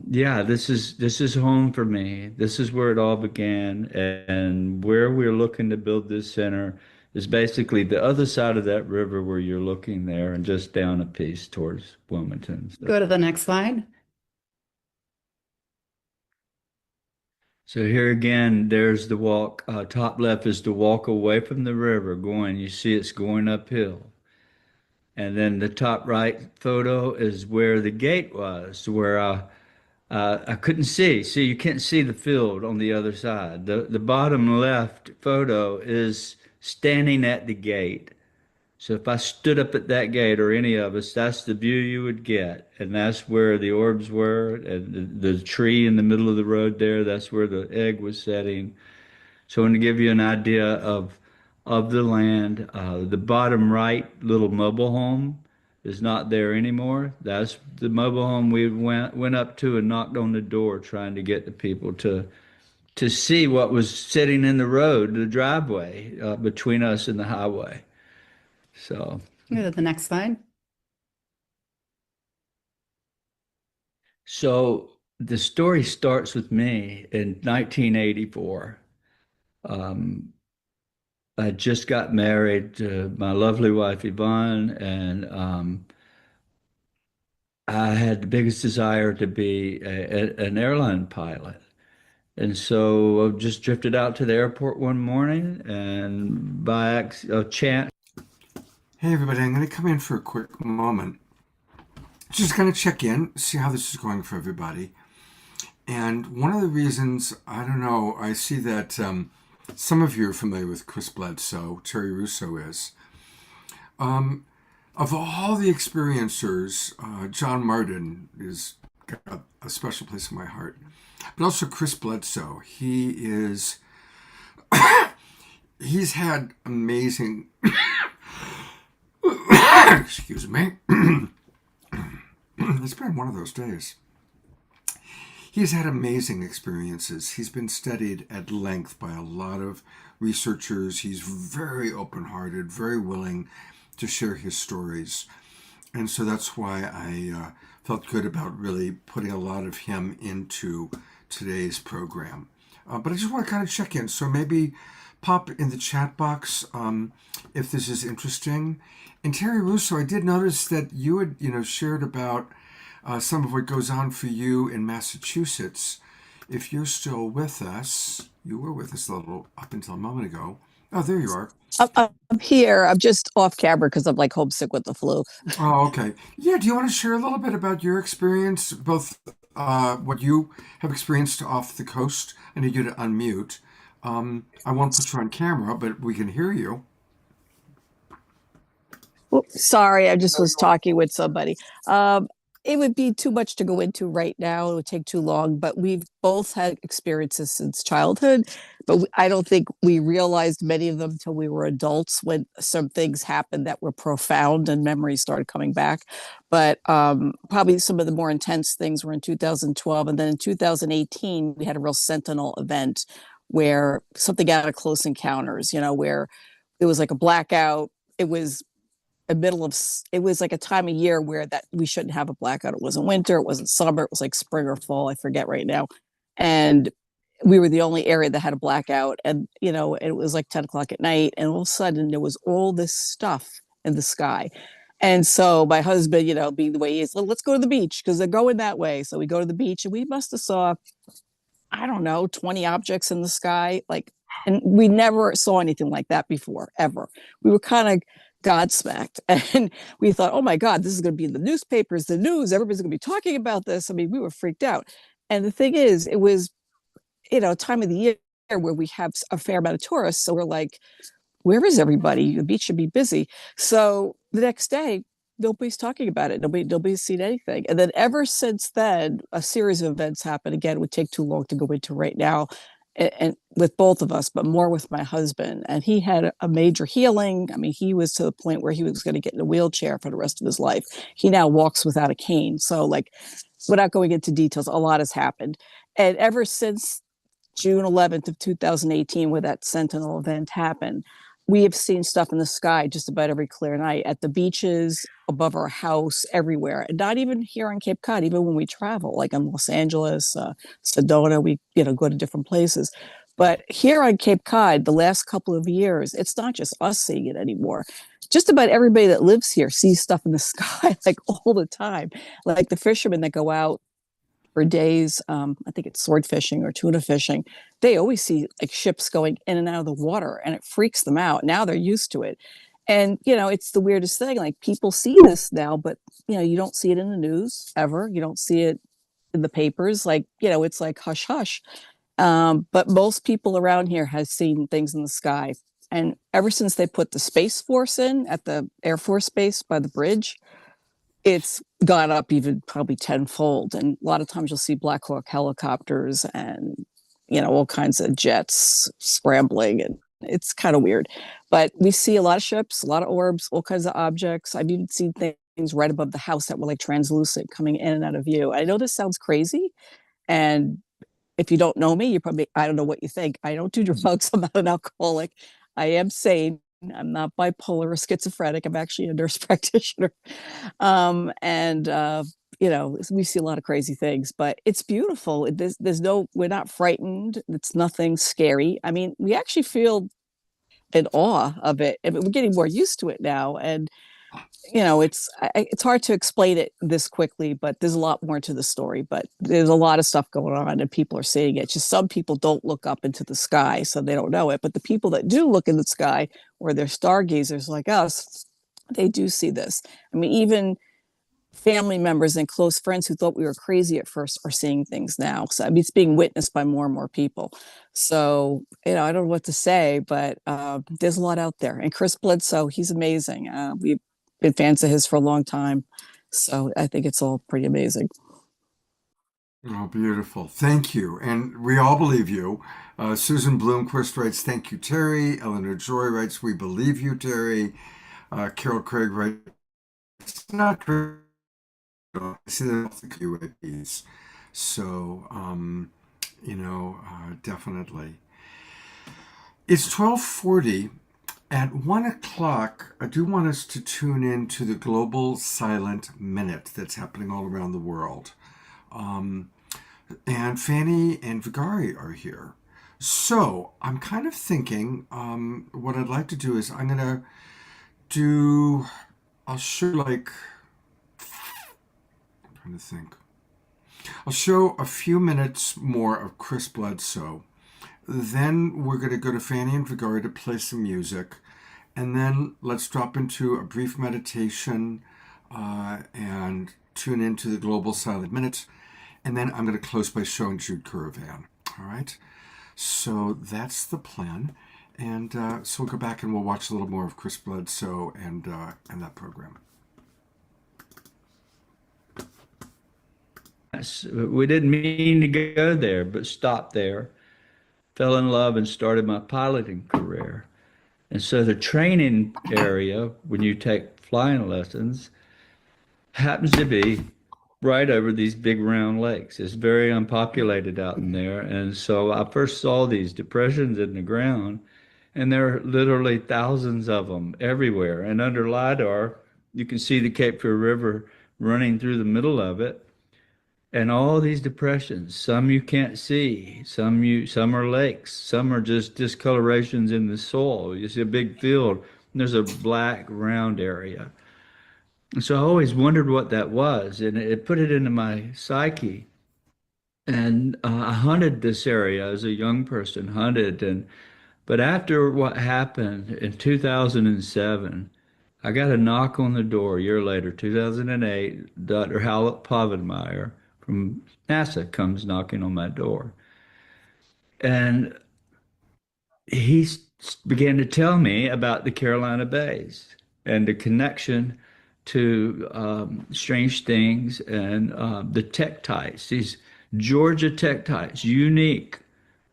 Speaker 8: yeah, this is home for me. This is where it all began, and where we're looking to build this center is basically the other side of that river where you're looking there, and just down a piece towards Wilmington.
Speaker 3: Go to the next slide.
Speaker 8: So here again, there's the walk. Top left is the walk away from the river going. You see it's going uphill. And then the top right photo is where the gate was, where I couldn't see. See, you can't see the field on the other side. The bottom left photo is standing at the gate. So if I stood up at that gate, or any of us, that's the view you would get. And that's where the orbs were, and the tree in the middle of the road there, that's where the egg was setting. So I want to give you an idea of the land. The bottom right little mobile home is not there anymore. That's the mobile home we went up to and knocked on the door, trying to get the people to see what was sitting in the road, the driveway between us and the highway. So
Speaker 3: Go to the next slide.
Speaker 8: So the story starts with me in 1984. I just got married to my lovely wife, Yvonne, and I had the biggest desire to be an airline pilot. And so I just drifted out to the airport one morning, and by chance.
Speaker 4: Hey everybody, I'm going to come in for a quick moment. Just going to check in, see how this is going for everybody. And one of the reasons, I don't know, I see that some of you are familiar with Chris Bledsoe, Terry Russo is. Of all the experiencers, John Martin is got a special place in my heart. But also Chris Bledsoe, he's had amazing... Excuse me. It's been one of those days. He's had amazing experiences. He's been studied at length by a lot of researchers. He's very open-hearted, very willing to share his stories. And so that's why I felt good about really putting a lot of him into today's program. But I just want to kind of check in. So maybe pop in the chat box if this is interesting. And Terry Russo, I did notice that you had, shared about some of what goes on for you in Massachusetts. If you're still with us, you were with us a little up until a moment ago. Oh, there you are.
Speaker 9: I'm here. I'm just off camera because I'm like homesick with the flu.
Speaker 4: Oh, okay. Yeah, do you want to share a little bit about your experience, both what you have experienced off the coast? I need you to unmute. I won't put you on camera, but we can hear you.
Speaker 9: Oops, sorry, I just was talking with somebody. It would be too much to go into right now. It would take too long, but we've both had experiences since childhood, but I don't think we realized many of them until we were adults, when some things happened that were profound and memories started coming back. But probably some of the more intense things were in 2012. And then in 2018, we had a real sentinel event where something out of Close Encounters, where it was like a blackout. It was it was like a time of year where that we shouldn't have a blackout. It wasn't winter, it wasn't summer, it was like spring or fall, I forget right now. And we were the only area that had a blackout, and it was like 10 o'clock at night, and all of a sudden there was all this stuff in the sky. And so my husband, being the way he is, let's go to the beach because they're going that way. So we go to the beach, and we must have saw, I don't know, 20 objects in the sky, and we never saw anything like that before, ever. We were kind of godsmacked, and we thought, oh my God, this is going to be in the newspapers, the news, everybody's going to be talking about this. I mean, we were freaked out. And the thing is, it was, time of the year where we have a fair amount of tourists. So we're like, where is everybody? The beach should be busy. So the next day, nobody's talking about it. Nobody's seen anything. And then ever since then, a series of events happened. Again, it would take too long to go into right now. And with both of us, but more with my husband. And he had a major healing. I mean, he was to the point where he was going to get in a wheelchair for the rest of his life. He now walks without a cane. So without going into details, a lot has happened. And ever since June 11th of 2018, where that Sentinel event happened, we have seen stuff in the sky just about every clear night at the beaches, above our house, everywhere. And not even here on Cape Cod, even when we travel, like in Los Angeles, Sedona, we, go to different places. But here on Cape Cod, the last couple of years, it's not just us seeing it anymore. Just about everybody that lives here sees stuff in the sky like all the time. Like the fishermen that go out for days, I think it's sword fishing or tuna fishing, they always see like ships going in and out of the water, and it freaks them out. Now they're used to it. And, it's the weirdest thing. Like people see this now, but, you don't see it in the news ever. You don't see it in the papers. Like, it's like hush, hush. But most people around here has seen things in the sky. And ever since they put the Space Force in at the Air Force Base by the bridge, it's gone up even probably tenfold. And a lot of times you'll see Black Hawk helicopters and, all kinds of jets scrambling. And it's kind of weird. But we see a lot of ships, a lot of orbs, all kinds of objects. I've even seen things right above the house that were like translucent coming in and out of view. I know this sounds crazy. And if you don't know me, I don't know what you think. I don't do drugs. I'm not an alcoholic. I am sane. I'm not bipolar or schizophrenic. I'm actually a nurse practitioner. We see a lot of crazy things, but it's beautiful. We're not frightened. It's nothing scary. I mean, we actually feel in awe of it. And we're getting more used to it now. And, it's hard to explain it this quickly, but there's a lot more to the story. But there's a lot of stuff going on and people are seeing it. Just some people don't look up into the sky, so they don't know it. But the people that do look in the sky, or they're stargazers like us, they do see this. I mean, even family members and close friends who thought we were crazy at first are seeing things now. So I mean, it's being witnessed by more and more people. So, I don't know what to say, but there's a lot out there. And Chris Bledsoe, he's amazing. We've been fans of his for a long time. So I think it's all pretty amazing.
Speaker 4: Oh, beautiful. Thank you. And we all believe you. Susan Bloomquist writes, thank you, Terry. Eleanor Joy writes, we believe you, Terry. Carol Craig writes, it's not true. I see that the UAPs. So, definitely. It's 12:40. At 1 o'clock, I do want us to tune in to the Global Silent Minute that's happening all around the world. And Fanny and Vigari are here. So I'm kind of thinking what I'd like to do is I'll show a few minutes more of Chris Bledsoe. Then we're going to go to Fanny and Vigari to play some music. And then let's drop into a brief meditation and tune into the Global Silent Minute. And then I'm going to close by showing Jude Currivan. All right? So that's the plan. And so we'll go back and we'll watch a little more of Chris Bledsoe and that program.
Speaker 8: We didn't mean to go there, but stopped there. Fell in love and started my piloting career. And so the training area, when you take flying lessons, happens to be right over these big round lakes. It's very unpopulated out in there. And so I first saw these depressions in the ground, and there are literally thousands of them everywhere. And under LIDAR, you can see the Cape Fear River running through the middle of it. And all these depressions, some you can't see, some are lakes, some are just discolorations in the soil. You see a big field, and there's a black round area. And so I always wondered what that was, and it put it into my psyche. And I hunted this area as a young person, but after what happened in 2007, I got a knock on the door a year later, 2008, Dr. Howlett Povenmire from NASA comes knocking on my door. And he began to tell me about the Carolina Bays and the connection to strange things and the tektites, these Georgia tektites, unique.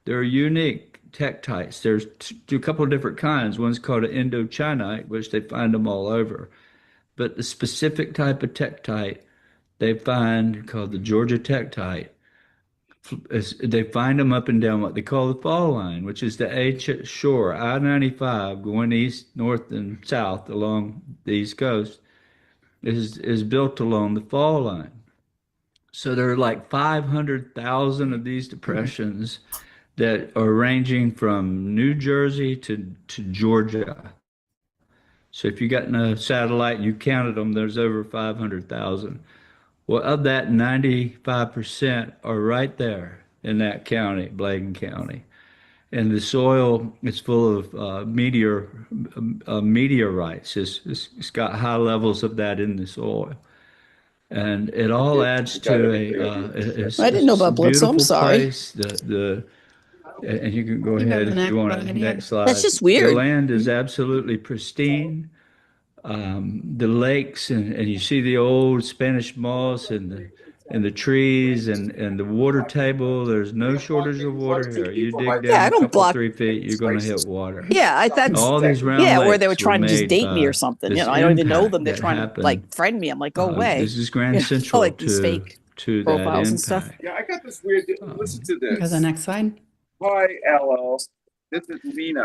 Speaker 8: They're unique tektites. There's a couple of different kinds. One's called an Indochinite, which they find them all over. But the specific type of tektite they find, called the Georgia tektite, they find them up and down what they call the fall line, which is the ancient shore, I-95 going east, north, and south along the East Coast, is built along the fall line. So there are like 500,000 of these depressions that are ranging from New Jersey to Georgia. So if you got in a satellite and you counted them, there's over 500,000. Well, of that, 95% are right there in that county, Bladen County. And the soil is full of meteorites. It's got high levels of that in the soil. And it all adds to
Speaker 9: I didn't know about Bledsoe. I'm sorry.
Speaker 8: Place. And you can go ahead if you want. Next slide.
Speaker 9: That's just weird.
Speaker 8: The land is absolutely pristine. The lakes and you see the old Spanish moss and the trees and the water table. There's no shortage of water here. You dig down a couple 3 feet, you're going to hit water.
Speaker 9: Yeah, that's
Speaker 8: all these round
Speaker 9: where they were
Speaker 8: lakes
Speaker 9: trying to just
Speaker 8: made
Speaker 9: date me
Speaker 8: by
Speaker 9: or something. You
Speaker 8: this
Speaker 9: know, I don't even know
Speaker 8: impact
Speaker 9: them. They're
Speaker 8: that
Speaker 9: trying to
Speaker 8: happened.
Speaker 9: like friend me. I'm like, go away.
Speaker 8: This is Grand
Speaker 9: You know,
Speaker 8: Central
Speaker 9: like these fake
Speaker 8: to that
Speaker 9: profiles and
Speaker 8: impact.
Speaker 9: stuff.
Speaker 10: Yeah, I got this weird. Listen to
Speaker 3: Go to
Speaker 10: this.
Speaker 3: the next slide.
Speaker 10: Hi, LL. This is Lena.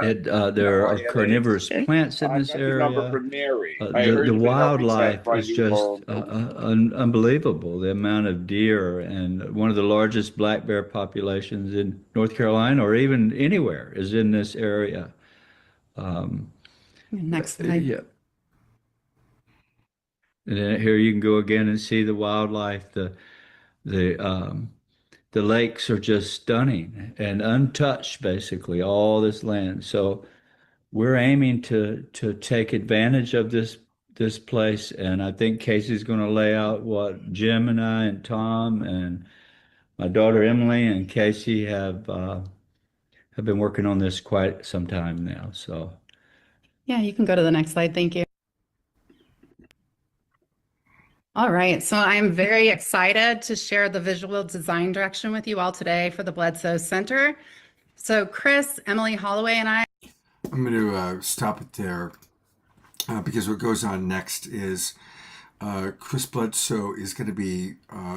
Speaker 8: There are carnivorous plants in this area. The wildlife is just unbelievable. The amount of deer, and one of the largest black bear populations in North Carolina or even anywhere is in this area.
Speaker 3: Next slide.
Speaker 8: Yeah. And then here you can go again and see the wildlife. The lakes are just stunning and untouched, basically, all this land. So we're aiming to take advantage of this place. And I think Casey's going to lay out what Jim and I and Tom and my daughter Emily and Casey have been working on this quite some time now. So
Speaker 3: Yeah, you can go to the next slide. Thank you. All right, so I'm very excited to share the visual design direction with you all today for the Bledsoe Center. So Chris, Emily Holloway, and I'm
Speaker 4: going to stop it there because what goes on next is Chris Bledsoe is going to be,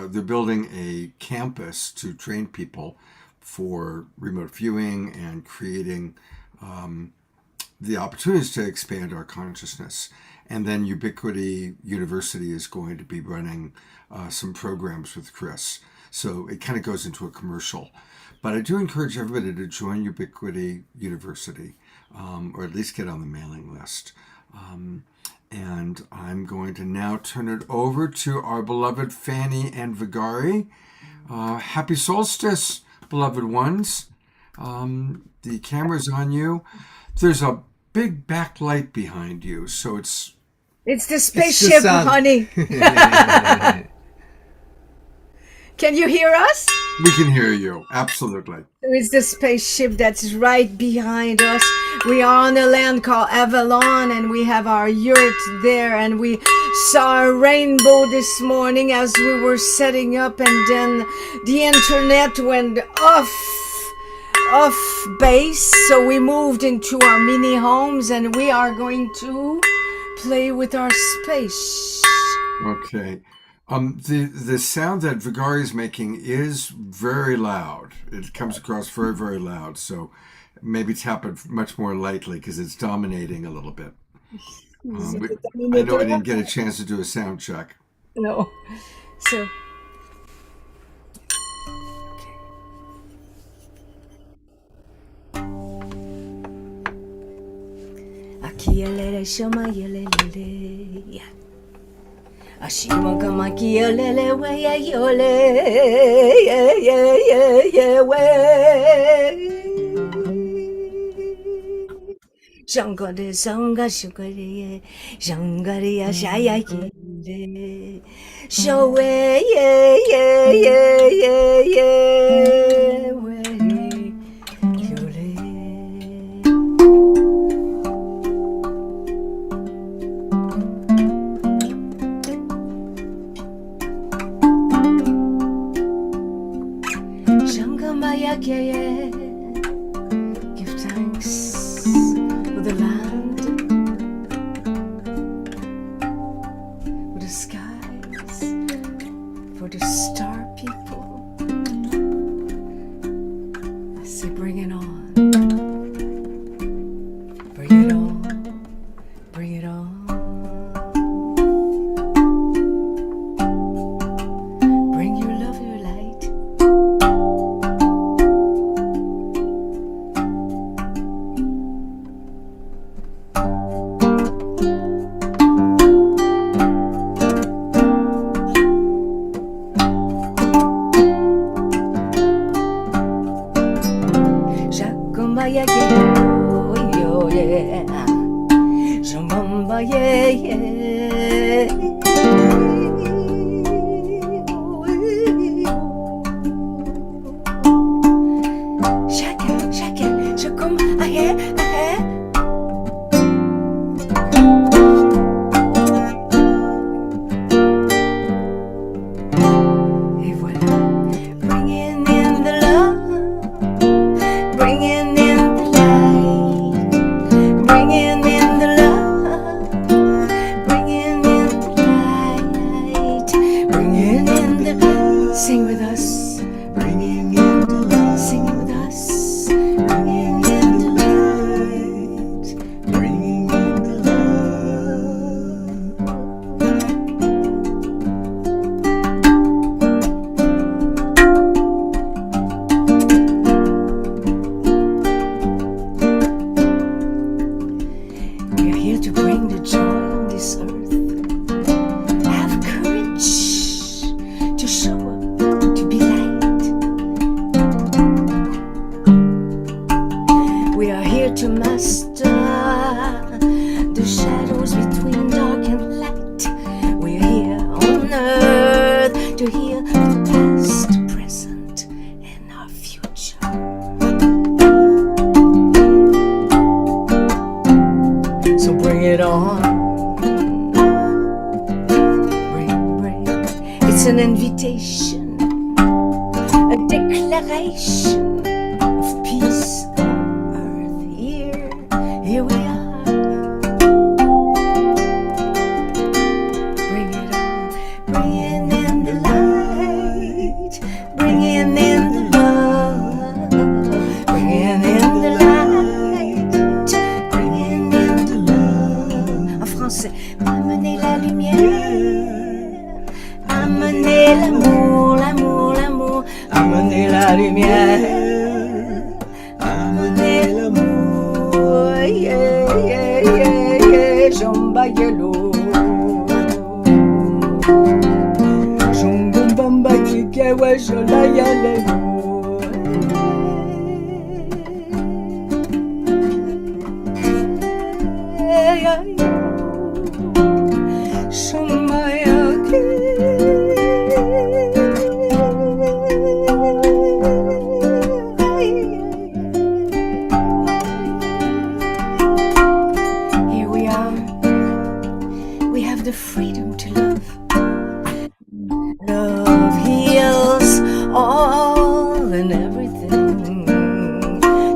Speaker 4: they're building a campus to train people for remote viewing and creating the opportunities to expand our consciousness. And then Ubiquity University is going to be running some programs with Chris. So it kind of goes into a commercial. But I do encourage everybody to join Ubiquity University, or at least get on the mailing list. And I'm going to now turn it over to our beloved Fanny and Vigari. Happy solstice, beloved ones. The camera's on you. There's a big backlight behind you, so it's
Speaker 22: the spaceship, honey. Can you hear us?
Speaker 4: We can hear you, absolutely.
Speaker 22: It's the spaceship that's right behind us. We are on a land called Avalon, and we have our yurt there, and we saw a rainbow this morning as we were setting up, and then the internet went off base, so we moved into our mini homes, and we are going to play with our space.
Speaker 4: Okay. The sound that Vigari is making is very loud. It comes across very, very loud. So maybe tap it much more lightly because it's dominating a little bit. I know I didn't get a chance to do a sound check.
Speaker 22: No. So. Akielele shoma yelele ya. Ashima kama kielele we ya yole ye we. Shangare sanga shukare shangare ya shaya kile. Showe ye we. Give thanks for the land, for the skies, for the star people, Say, bring it on. Bring it on. Bring it on. Bring your love, your light. Jacomba, yeah, yeah, oh, yeah. Jambamba, yeah, yeah. Shaka, shaka, jacomba, yeah, yeah. Et voilà, bringing in the love, bringing in the light, bringing in the love, bringing in the light, bringing in the sing with us, bringing in the light, sing with us, bringing in the light, bringing in the We are here to bring the joy on this earth. Have courage to show up, to be light. We are here to master the shadows between dark and light. We are here on earth to heal the past, present, and our future. So bring it on. Bring. It's an invitation, a declaration of peace on earth. Here we are. Bring it on. Bringing in the light, bringing in the love, bringing in the light, bringing in the love. En français, amener la lumière, amener l'amour, l'amour, l'amour, amener la lumière, amener l'amour, yeah, yeah, yeah, yeah, jamba yellow, jongumbamba kike we jola yellow. Here we are. We have the freedom to love. Love heals all and everything.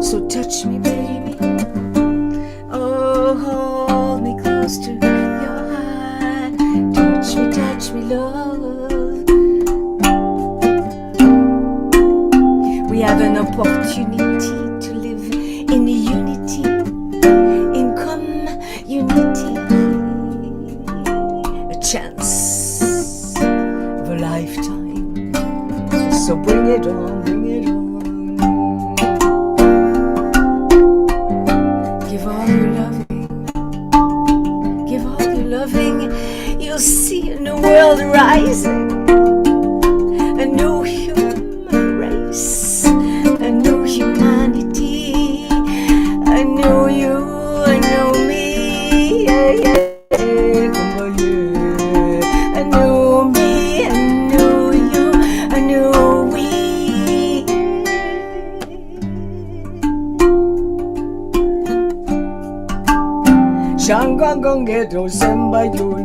Speaker 22: So touch me, baby. Oh, hold me close to your heart. Touch me, love. We have an opportunity to live in unity, in community. A chance of a lifetime. So bring it on, bring it on. Give all your loving, give all your loving. You'll see a new world rising, a new human race, a new humanity, a new you, a new me, yeah, yeah, yeah. A new me, a new you, a new we. Shangangongedo sembayule.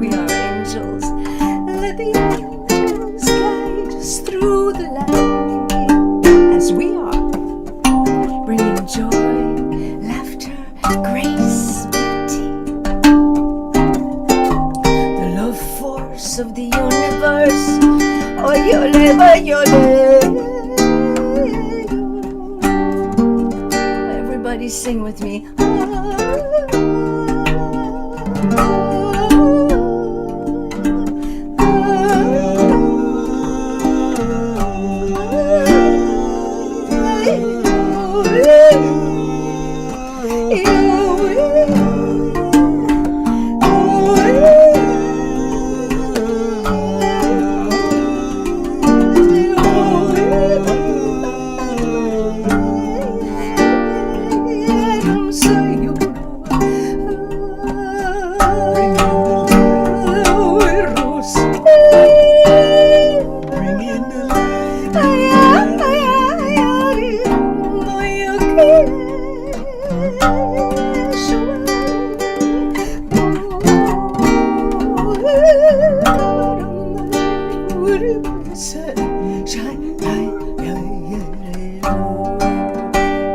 Speaker 22: We are angels living source of the universe. Oh, yole. Everybody sing with me.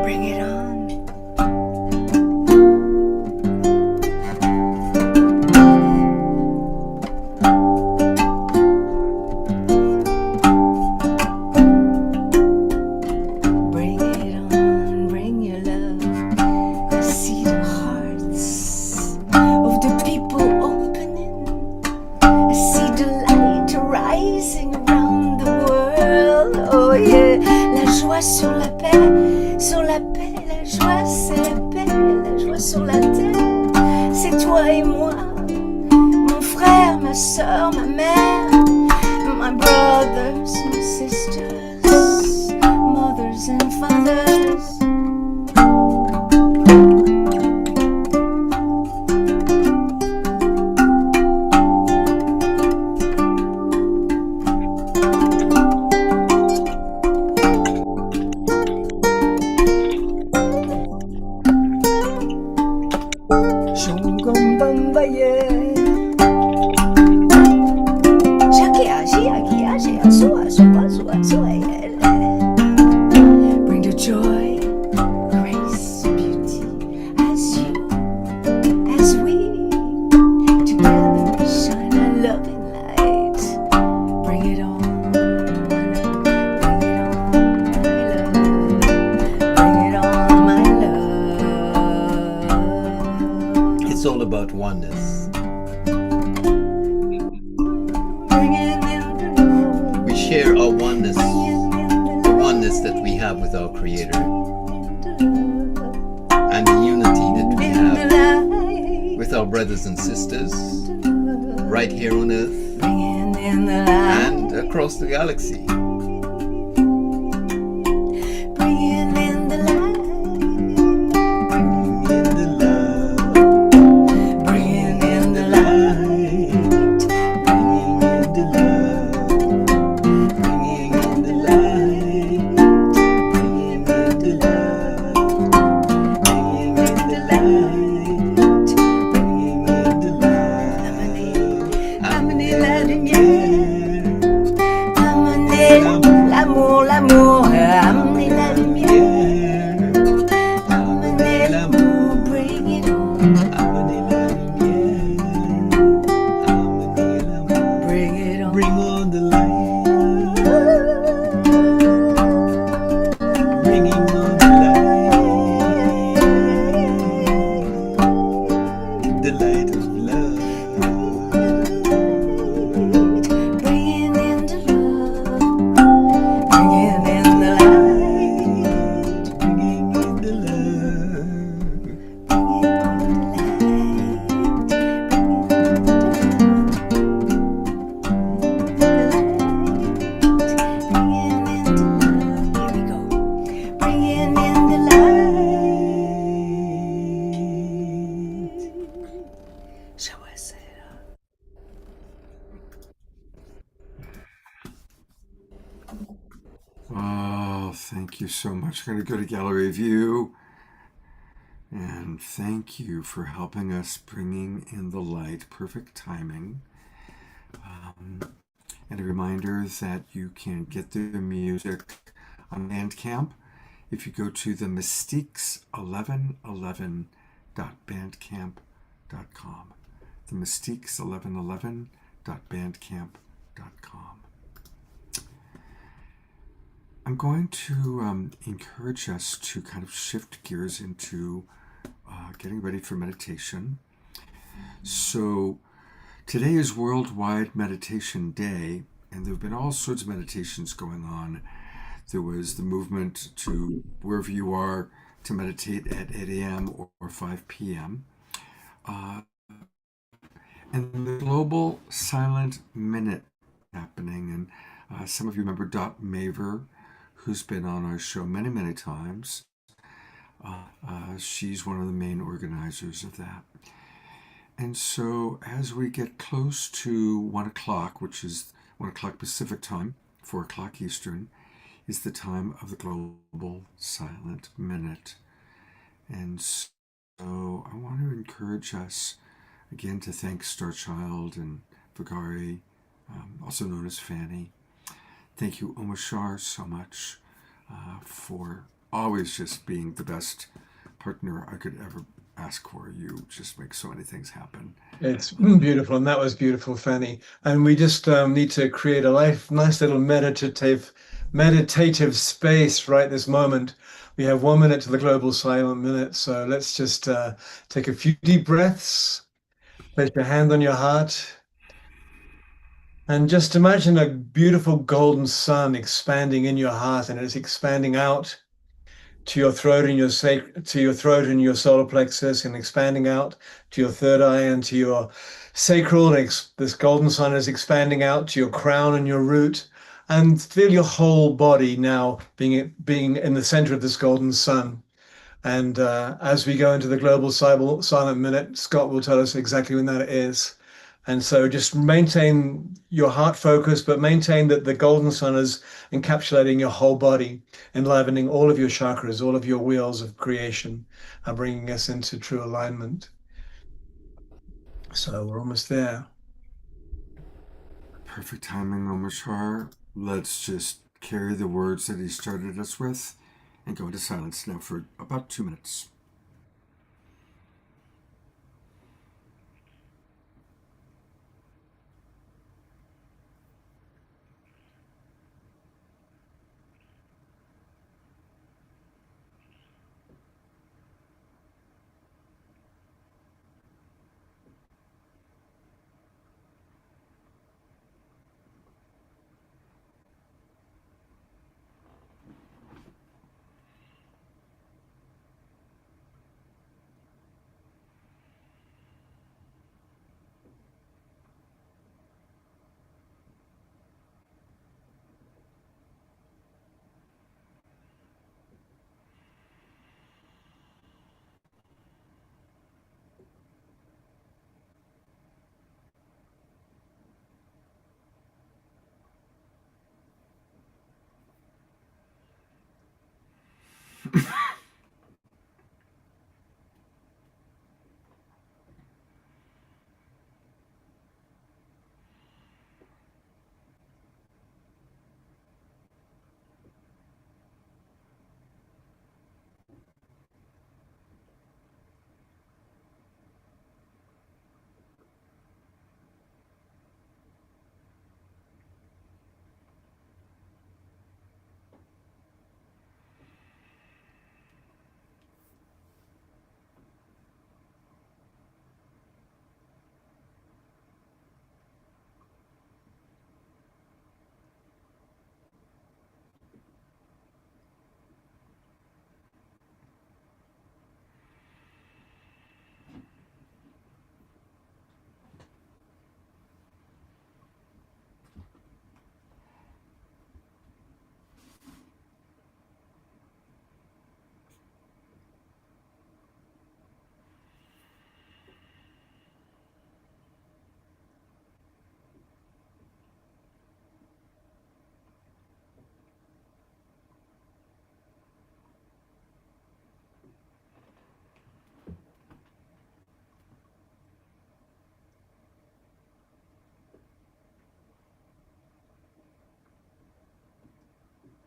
Speaker 22: Bring it on. Bring it on, bring your love. I see the hearts of the people opening. I see the light rising around the world. Oh yeah, la joie sur la paix, la joie c'est la paix, la joie sur la terre. C'est toi et moi, mon frère, ma soeur, ma mère, my brothers, my sisters, mothers and fathers. Bring the joy, grace, beauty, as we together shine a loving light. Bring it on, bring it on, my love.
Speaker 12: It's all about oneness. We share our oneness, the oneness that we have with our Creator, and the unity that we have with our brothers and sisters right here on Earth and across the galaxy.
Speaker 22: L'amour, amenez la lumière, amenez l'amour, bring it on, bring it on, bring on the light, bringing on the light of love.
Speaker 4: Oh, thank you so much. I'm going to go to gallery view. And thank you for helping us bringing in the light. Perfect timing. And a reminder that you can get the music on Bandcamp if you go to the mystiques1111.bandcamp.com. The mystiques1111.bandcamp.com. www.soulstacematter.bandcamp.com. I'm going to encourage us to kind of shift gears into getting ready for meditation. So today is Worldwide Meditation Day, and there have been all sorts of meditations going on. There was the movement to wherever you are to meditate at 8 a.m. or 5 p.m. And the Global Silent Minute happening. And some of you remember Dot Maver, who's been on our show many, many times. She's one of the main organizers of that. And so as we get close to 1 o'clock, which is 1 o'clock Pacific time, 4 o'clock Eastern, is the time of the Global Silent Minute. And so I want to encourage us again to thank Starchild and Vagari, also known as Fanny. Thank you, Omashar, so much for always just being the best partner I could ever ask for. You just make so many things happen.
Speaker 5: It's beautiful, and that was beautiful, Fanny. And we just need to create a nice little meditative space right this moment. We have 1 minute to the Global Silent Minute, so let's just take a few deep breaths. Place your hand on your heart. And just imagine a beautiful golden sun expanding in your heart, and it's expanding out to your throat and your solar plexus, and expanding out to your third eye and to your sacral. This golden sun is expanding out to your crown and your root, and feel your whole body now being in the center of this golden sun. And as we go into the Global Silent Minute, Scott will tell us exactly when that is. And so just maintain your heart focus, but maintain that the golden sun is encapsulating your whole body, enlivening all of your chakras, all of your wheels of creation, and bringing us into true alignment. So we're almost there.
Speaker 4: Perfect timing, Omashar. Let's just carry the words that he started us with and go into silence now for about 2 minutes.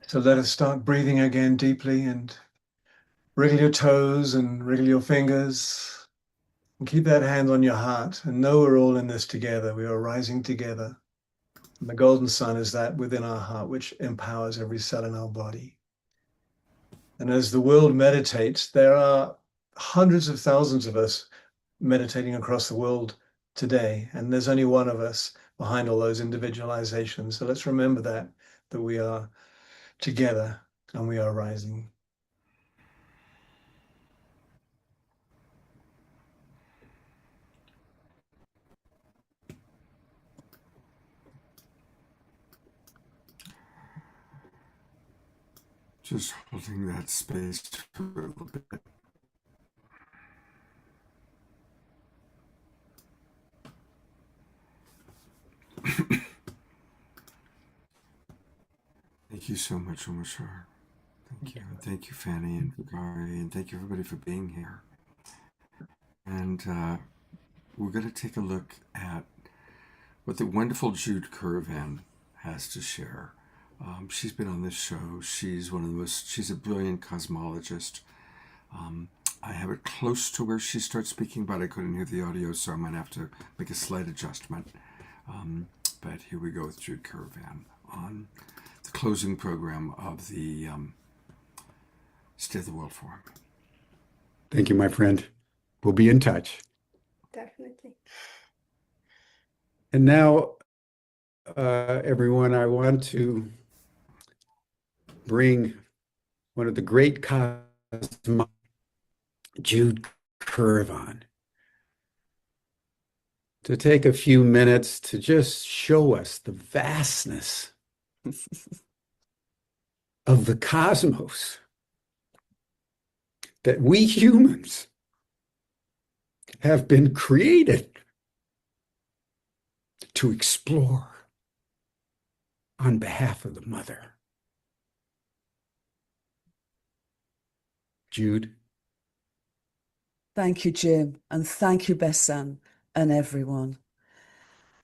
Speaker 5: So let us start breathing again deeply, and wriggle your toes and wriggle your fingers. And keep that hand on your heart and know we're all in this together. We are rising together. And the golden sun is that within our heart, which empowers every cell in our body. And as the world meditates, there are hundreds of thousands of us meditating across the world today. And there's only one of us behind all those individualizations. So let's remember that we are together and we are rising.
Speaker 4: Just holding that space for a little bit. Thank you so much, Omashar. Thank you. And thank you, Fanny and Vigari, and thank you everybody for being here. And we're going to take a look at what the wonderful Jude Currivan has to share. She's been on this show. She's a brilliant cosmologist. I have it close to where she starts speaking, but I couldn't hear the audio, so I might have to make a slight adjustment. But here we go with Jude Currivan on the closing program of the State of the World Forum.
Speaker 21: Thank you, my friend. We'll be in touch.
Speaker 22: Definitely.
Speaker 21: And now, everyone, I want to bring one of the great cosmologists, Jude Currivan, to take a few minutes to just show us the vastness of the cosmos that we humans have been created to explore on behalf of the Mother. Jude.
Speaker 13: Thank you, Jim, and thank you, Bessan, and everyone.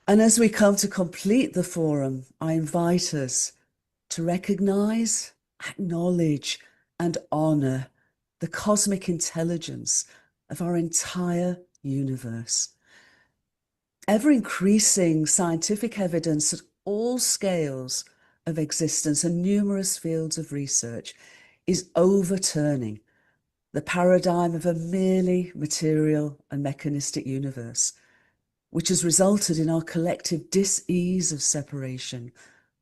Speaker 13: And as we come to complete the forum, I invite us to recognize, acknowledge, and honor the cosmic intelligence of our entire universe. Ever-increasing scientific evidence at all scales of existence and numerous fields of research is overturning the paradigm of a merely material and mechanistic universe, which has resulted in our collective dis-ease of separation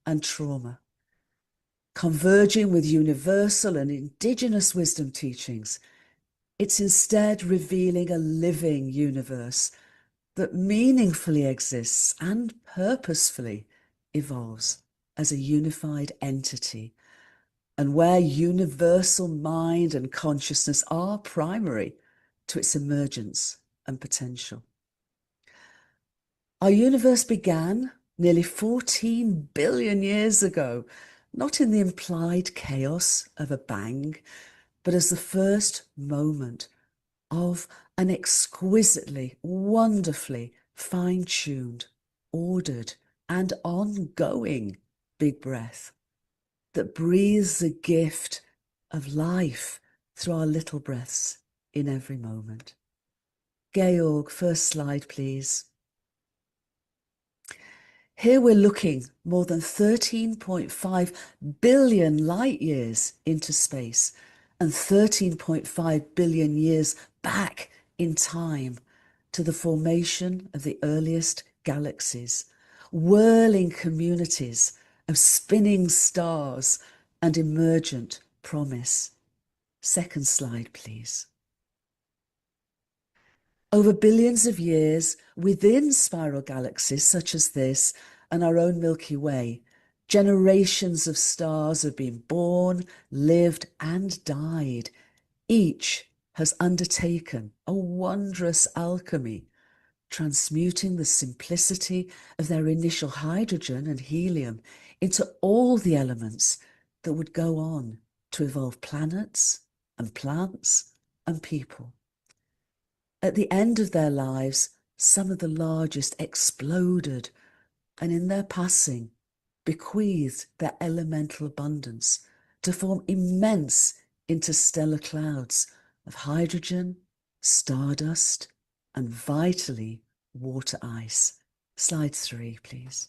Speaker 13: and trauma. Converging with universal and indigenous wisdom teachings, it's instead revealing a living universe that meaningfully exists and purposefully evolves as a unified entity, and where universal mind and consciousness are primary to its emergence and potential. Our universe began nearly 14 billion years ago, not in the implied chaos of a bang, but as the first moment of an exquisitely, wonderfully fine-tuned, ordered, and ongoing big breath that breathes the gift of life through our little breaths in every moment. Georg, first slide, please. Here we're looking more than 13.5 billion light years into space and 13.5 billion years back in time to the formation of the earliest galaxies, whirling communities of spinning stars and emergent promise. Second slide, please. Over billions of years within spiral galaxies such as this and our own Milky Way, generations of stars have been born, lived, and died. Each has undertaken a wondrous alchemy, transmuting the simplicity of their initial hydrogen and helium into all the elements that would go on to evolve planets and plants and people. At the end of their lives, some of the largest exploded, and in their passing, bequeathed their elemental abundance to form immense interstellar clouds of hydrogen, stardust, and vitally water ice. Slide 3, please.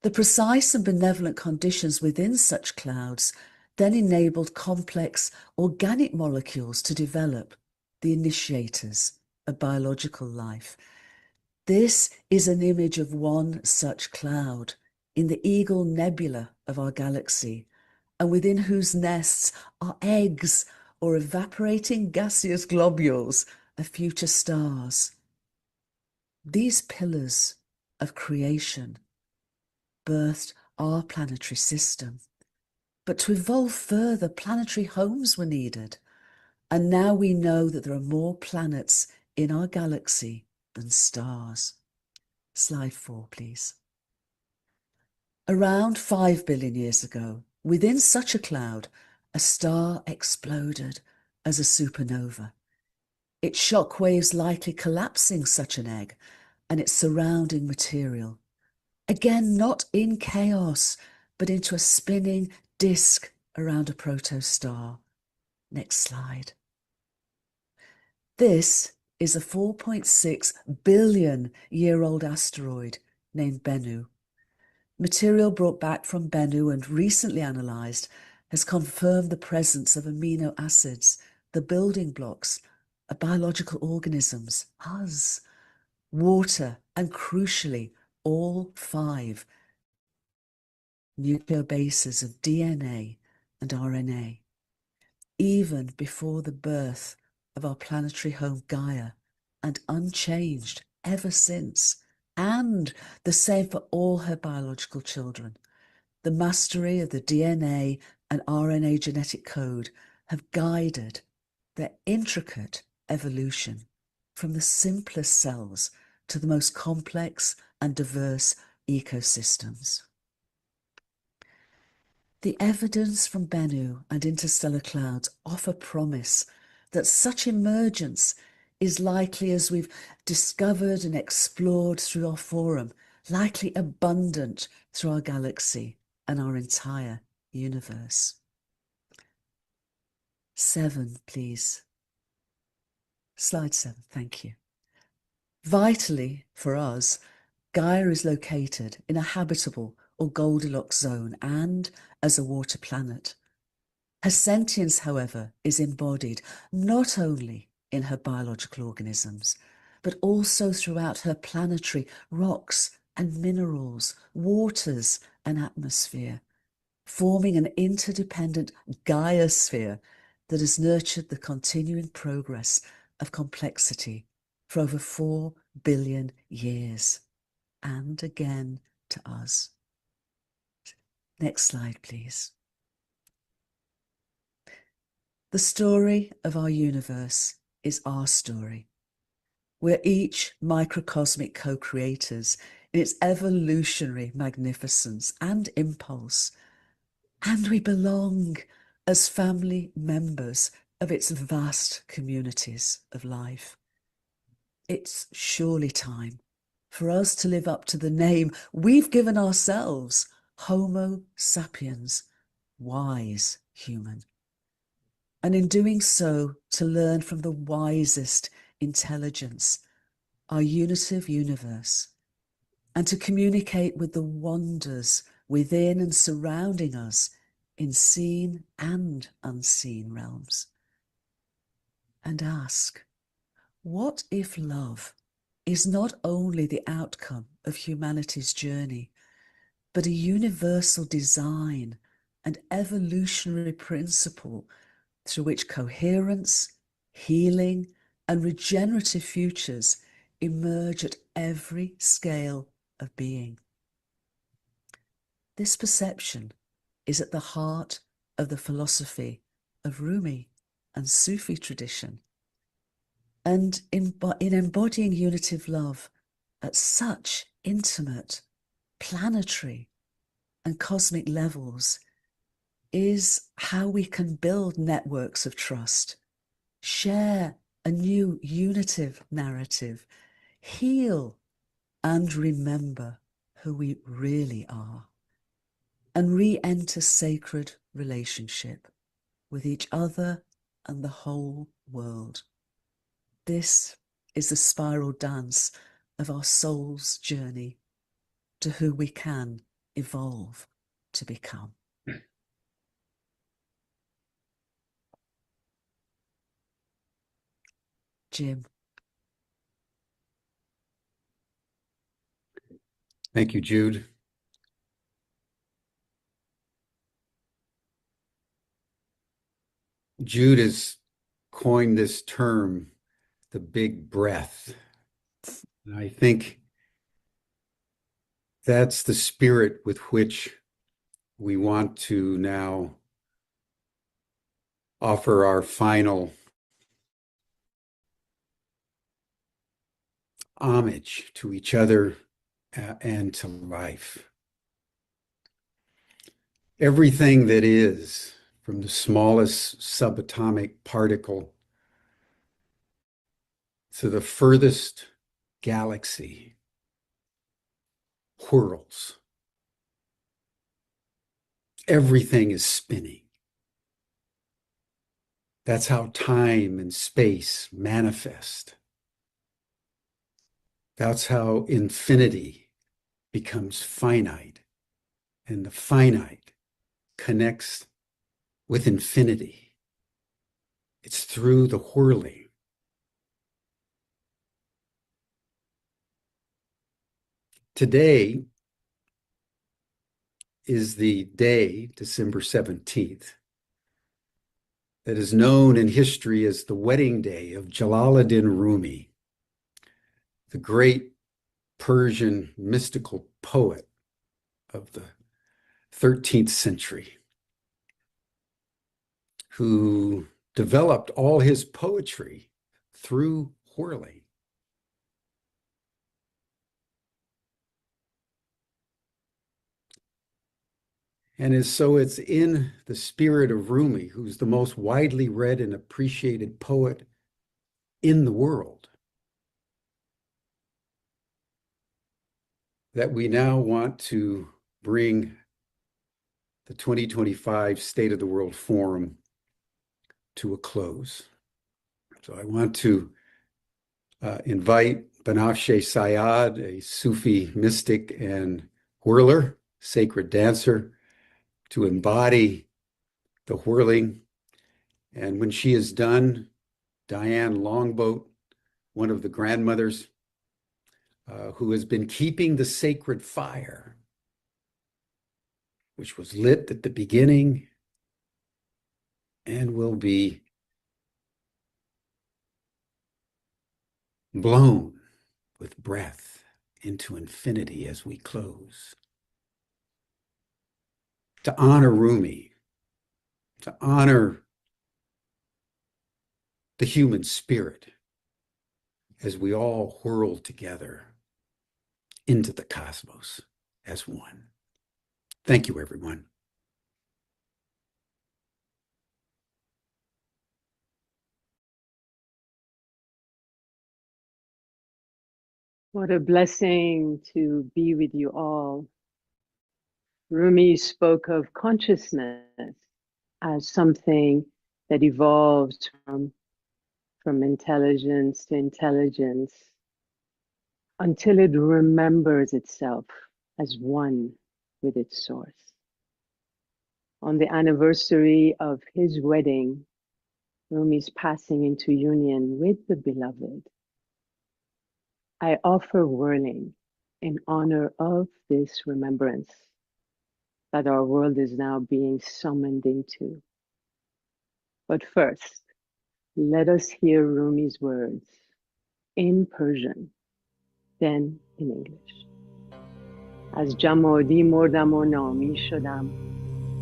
Speaker 13: The precise and benevolent conditions within such clouds then enabled complex organic molecules to develop, the initiators of biological life. This is an image of one such cloud in the Eagle Nebula of our galaxy, and within whose nests are eggs or evaporating gaseous globules of future stars. These pillars of creation birthed our planetary system. But to evolve further, planetary homes were needed. And now we know that there are more planets in our galaxy than stars. Slide 4, please. Around 5 billion years ago, within such a cloud, a star exploded as a supernova. Its shock waves likely collapsing such an egg and its surrounding material. Again, not in chaos, but into a spinning disk around a protostar. Next slide. This is a 4.6 billion year old asteroid named Bennu. Material brought back from Bennu and recently analysed has confirmed the presence of amino acids, the building blocks of biological organisms, us, water, and crucially, all 5 nucleobases of DNA and RNA, even before the birth of our planetary home Gaia, and unchanged ever since, and the same for all her biological children. The mastery of the DNA and RNA genetic code have guided their intricate evolution from the simplest cells to the most complex and diverse ecosystems. The evidence from Bennu and interstellar clouds offer promise that such emergence is likely, as we've discovered and explored through our forum, likely abundant through our galaxy and our entire universe. 7, please. Slide 7, thank you. Vitally for us, Gaia is located in a habitable or Goldilocks zone and as a water planet. Her sentience, however, is embodied not only in her biological organisms, but also throughout her planetary rocks and minerals, waters and atmosphere, forming an interdependent Gaia-sphere that has nurtured the continuing progress of complexity for over 4 billion years, and again to us. Next slide, please. The story of our universe is our story. We're each microcosmic co-creators in its evolutionary magnificence and impulse, and we belong as family members of its vast communities of life. It's surely time for us to live up to the name we've given ourselves, Homo sapiens, wise human. And in doing so, to learn from the wisest intelligence, our unitive universe, and to communicate with the wonders within and surrounding us in seen and unseen realms. And ask, what if love is not only the outcome of humanity's journey, but a universal design and evolutionary principle through which coherence, healing, and regenerative futures emerge at every scale of being? This perception is at the heart of the philosophy of Rumi and Sufi tradition. And in embodying unitive love at such intimate, planetary, and cosmic levels is how we can build networks of trust, share a new unitive narrative, heal and remember who we really are, and re-enter sacred relationship with each other and the whole world. This is the spiral dance of our soul's journey to who we can evolve to become. Jim.
Speaker 21: Thank you, Jude. Jude has coined this term, the big breath. And I think that's the spirit with which we want to now offer our final homage to each other and to life. Everything that is, from the smallest subatomic particle to the furthest galaxy, whirls. Everything is spinning. That's how time and space manifest. That's how infinity becomes finite, and the finite connects with infinity. It's through the whirling. Today is the day, December 17th, that is known in history as the wedding day of Jalaluddin Rumi, the great Persian mystical poet of the 13th century, who developed all his poetry through whirling. And so it's in the spirit of Rumi, who's the most widely read and appreciated poet in the world, that we now want to bring the 2025 State of the World Forum to a close. So I want to invite Banafsheh Sayad, a Sufi mystic and whirler, sacred dancer, to embody the whirling. And when she is done, Diane Longboat, one of the grandmothers, who has been keeping the sacred fire, which was lit at the beginning and will be blown with breath into infinity as we close. To honor Rumi, to honor the human spirit as we all whirl together into the cosmos as one. Thank you, everyone.
Speaker 11: What a blessing to be with you all. Rumi spoke of consciousness as something that evolves from intelligence to intelligence until it remembers itself as one with its source. On the anniversary of his wedding, Rumi's passing into union with the beloved, I offer whirling in honor of this remembrance that our world is now being summoned into. But first, let us hear Rumi's words in Persian, then in English. از جمادی مردم و نامی شدم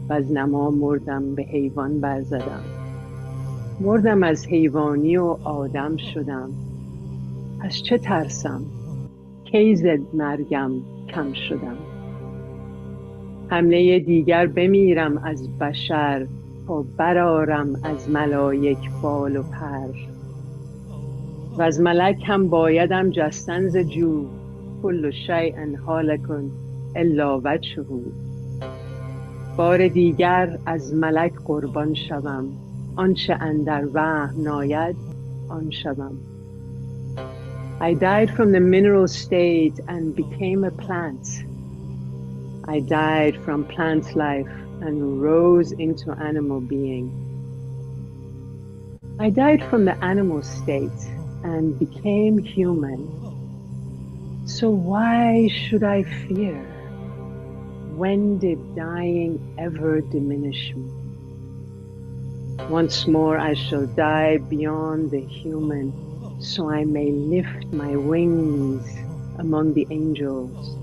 Speaker 11: و از نما مردم به حیوان برزدم مردم از حیوانی و آدم شدم از چه ترسم کی ز مرگم کم شدم حمله دیگر بمیرم از بشر تا برآرم از ملائک بال و پر و از ملک هم بایدم جستن ز جو کل شیء هالک الا وجهه بار دیگر از ملک قربان شوم آنچه اندر وهم ناید آن شوم I died from the mineral state and became a plant. I died from plant life and rose into animal being. I died from the animal state and became human. So why should I fear? When did dying ever diminish me? Once more I shall die beyond the human, so I may lift my wings among the angels.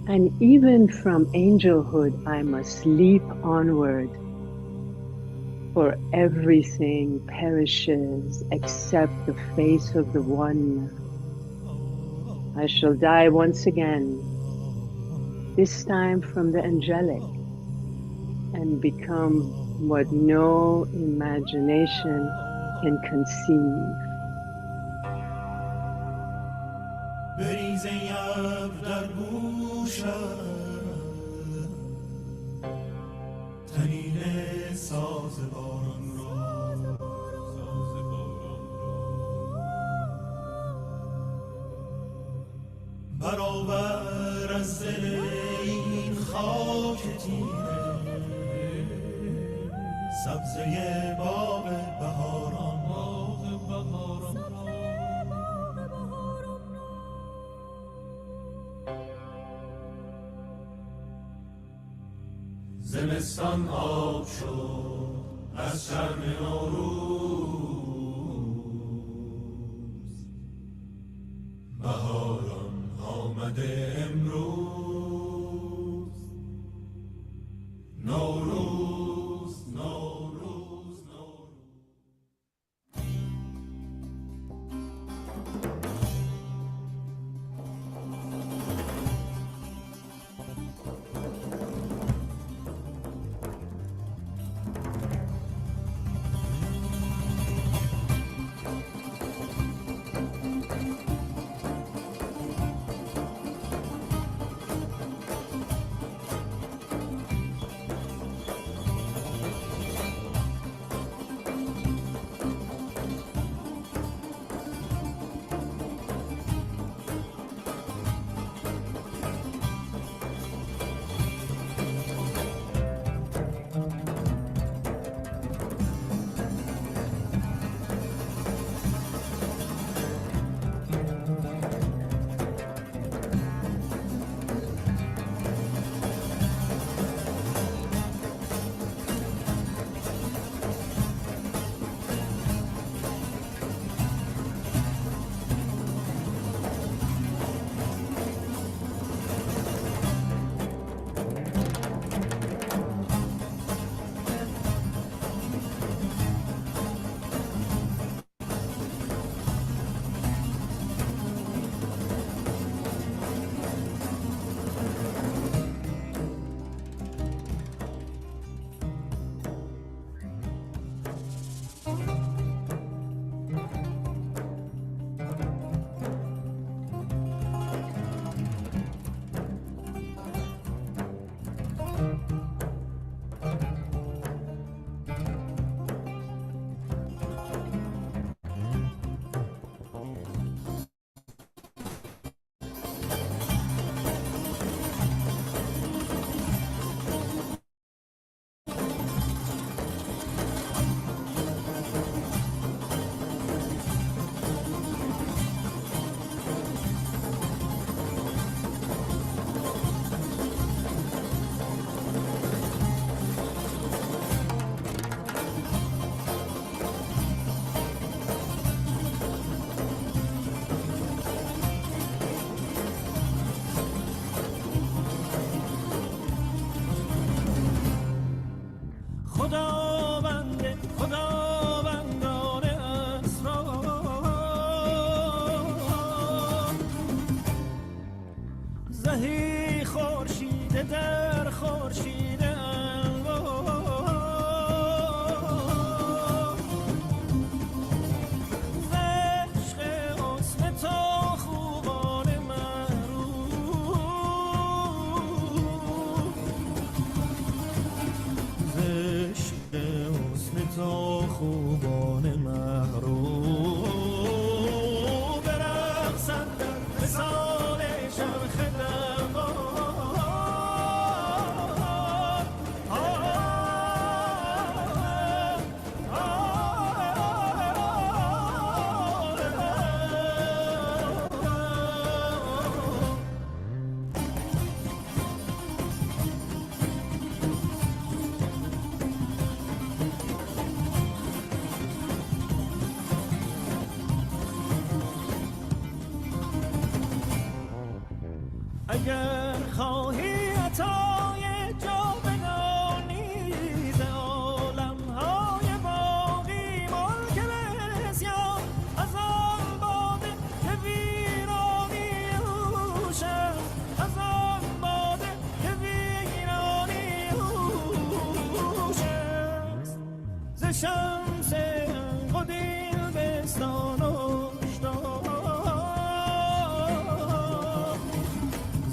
Speaker 11: And even from angelhood I must leap onward, for everything perishes except the face of the One. I shall die once again, this time from the angelic, and become what no imagination can conceive.
Speaker 15: بریزه ابر در گوشم طنین ساز باران را برآور از دل این خاک تیره سبزه باغ بهاران زمستان آب شد از شرم نوروز بهاران آمده امروز نوروز نوروز خوبان محروم برم اگر خواهی عطای جاودانی ز عالم‌های باقی ملک بسیار از آن باده که ویرانی اوش است از آن باده که ویرانی اوش است ز شمس قدیم بستان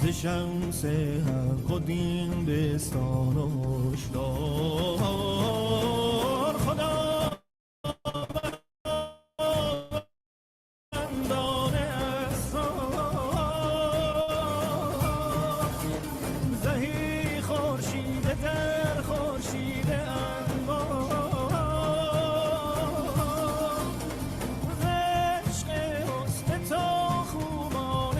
Speaker 15: ز شمس حق و دین بستان و هشدار خدا بندانه اسرار زهی خورشید در خورشید انوار ز عشق حسن تو خوبان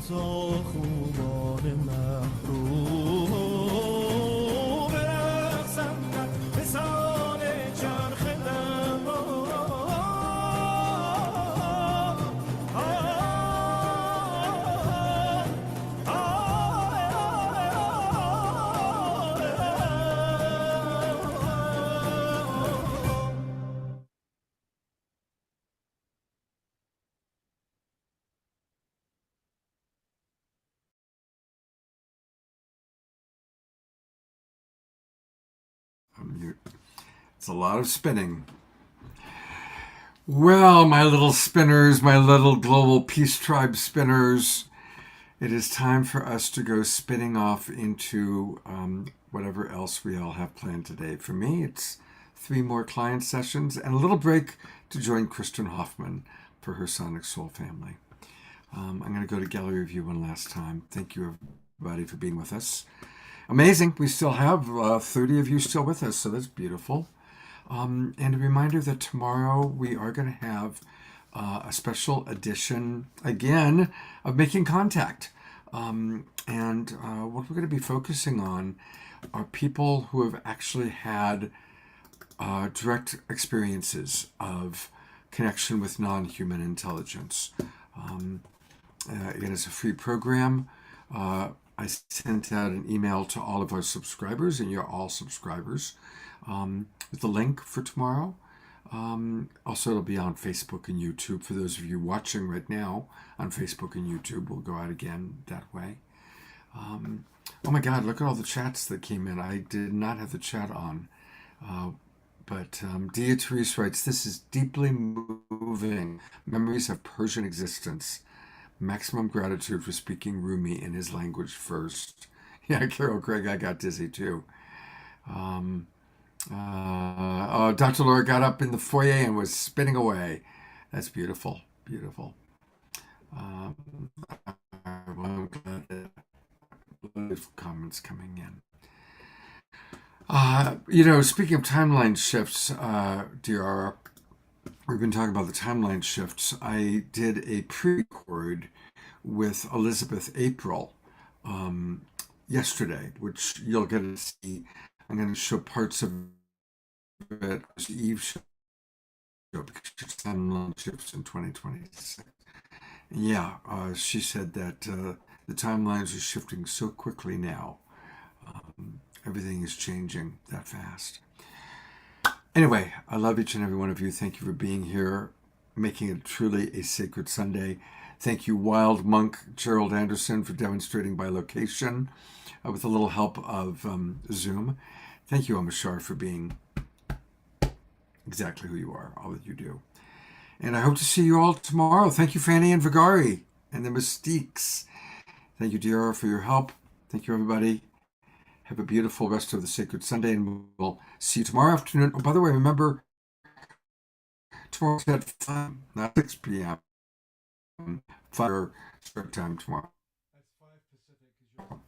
Speaker 15: تا خوبان محروم برقصم در مثال چرخ
Speaker 4: It's a lot of spinning. Well, my little spinners, my little global peace tribe spinners, it is time for us to go spinning off into whatever else we all have planned today. For me, it's 3 more client sessions and a little break to join Kristen Hoffman for her Sonic Soul family. I'm going to go to gallery review one last time. Thank you, everybody, for being with us. Amazing. We still have 30 of you still with us, so that's beautiful. And a reminder that tomorrow we are going to have a special edition, again, of Making Contact. And what we're going to be focusing on are people who have actually had direct experiences of connection with non-human intelligence. Again, it's a free program. I sent out an email to all of our subscribers, and you're all subscribers, with the link for tomorrow. Also, it'll be on Facebook and YouTube. For those of you watching right now on Facebook and YouTube, we'll go out again that way. Oh my God, look at all the chats that came in. I did not have the chat on. But Dia Therese writes, this is deeply moving. Memories of Persian existence. Maximum gratitude for speaking Rumi in his language first. Yeah, Carol Craig, I got dizzy too. Dr. Laura got up in the foyer and was spinning away. That's beautiful, beautiful. Well, I'm glad that beautiful comments coming in. Speaking of timeline shifts, DR, we've been talking about the timeline shifts. I did a pre-record with Elizabeth April yesterday, which you'll get to see. I'm going to show parts of it as Eve show because she's timeline shifts in 2026. Yeah, she said that the timelines are shifting so quickly now. Everything is changing that fast. Anyway, I love each and every one of you. Thank you for being here, making it truly a sacred Sunday. Thank you, Wild Monk Gerald Anderson, for demonstrating by location with a little help of Zoom. Thank you, Amashar, for being exactly who you are, all that you do. And I hope to see you all tomorrow. Thank you, Fanny and Vigari and the Mystiques. Thank you, DR, for your help. Thank you, everybody. Have a beautiful rest of the Sacred Sunday, and we'll see you tomorrow afternoon. Oh, by the way, remember, tomorrow's at 5, not 6 p.m. 5 start time tomorrow. That's 5 Pacific.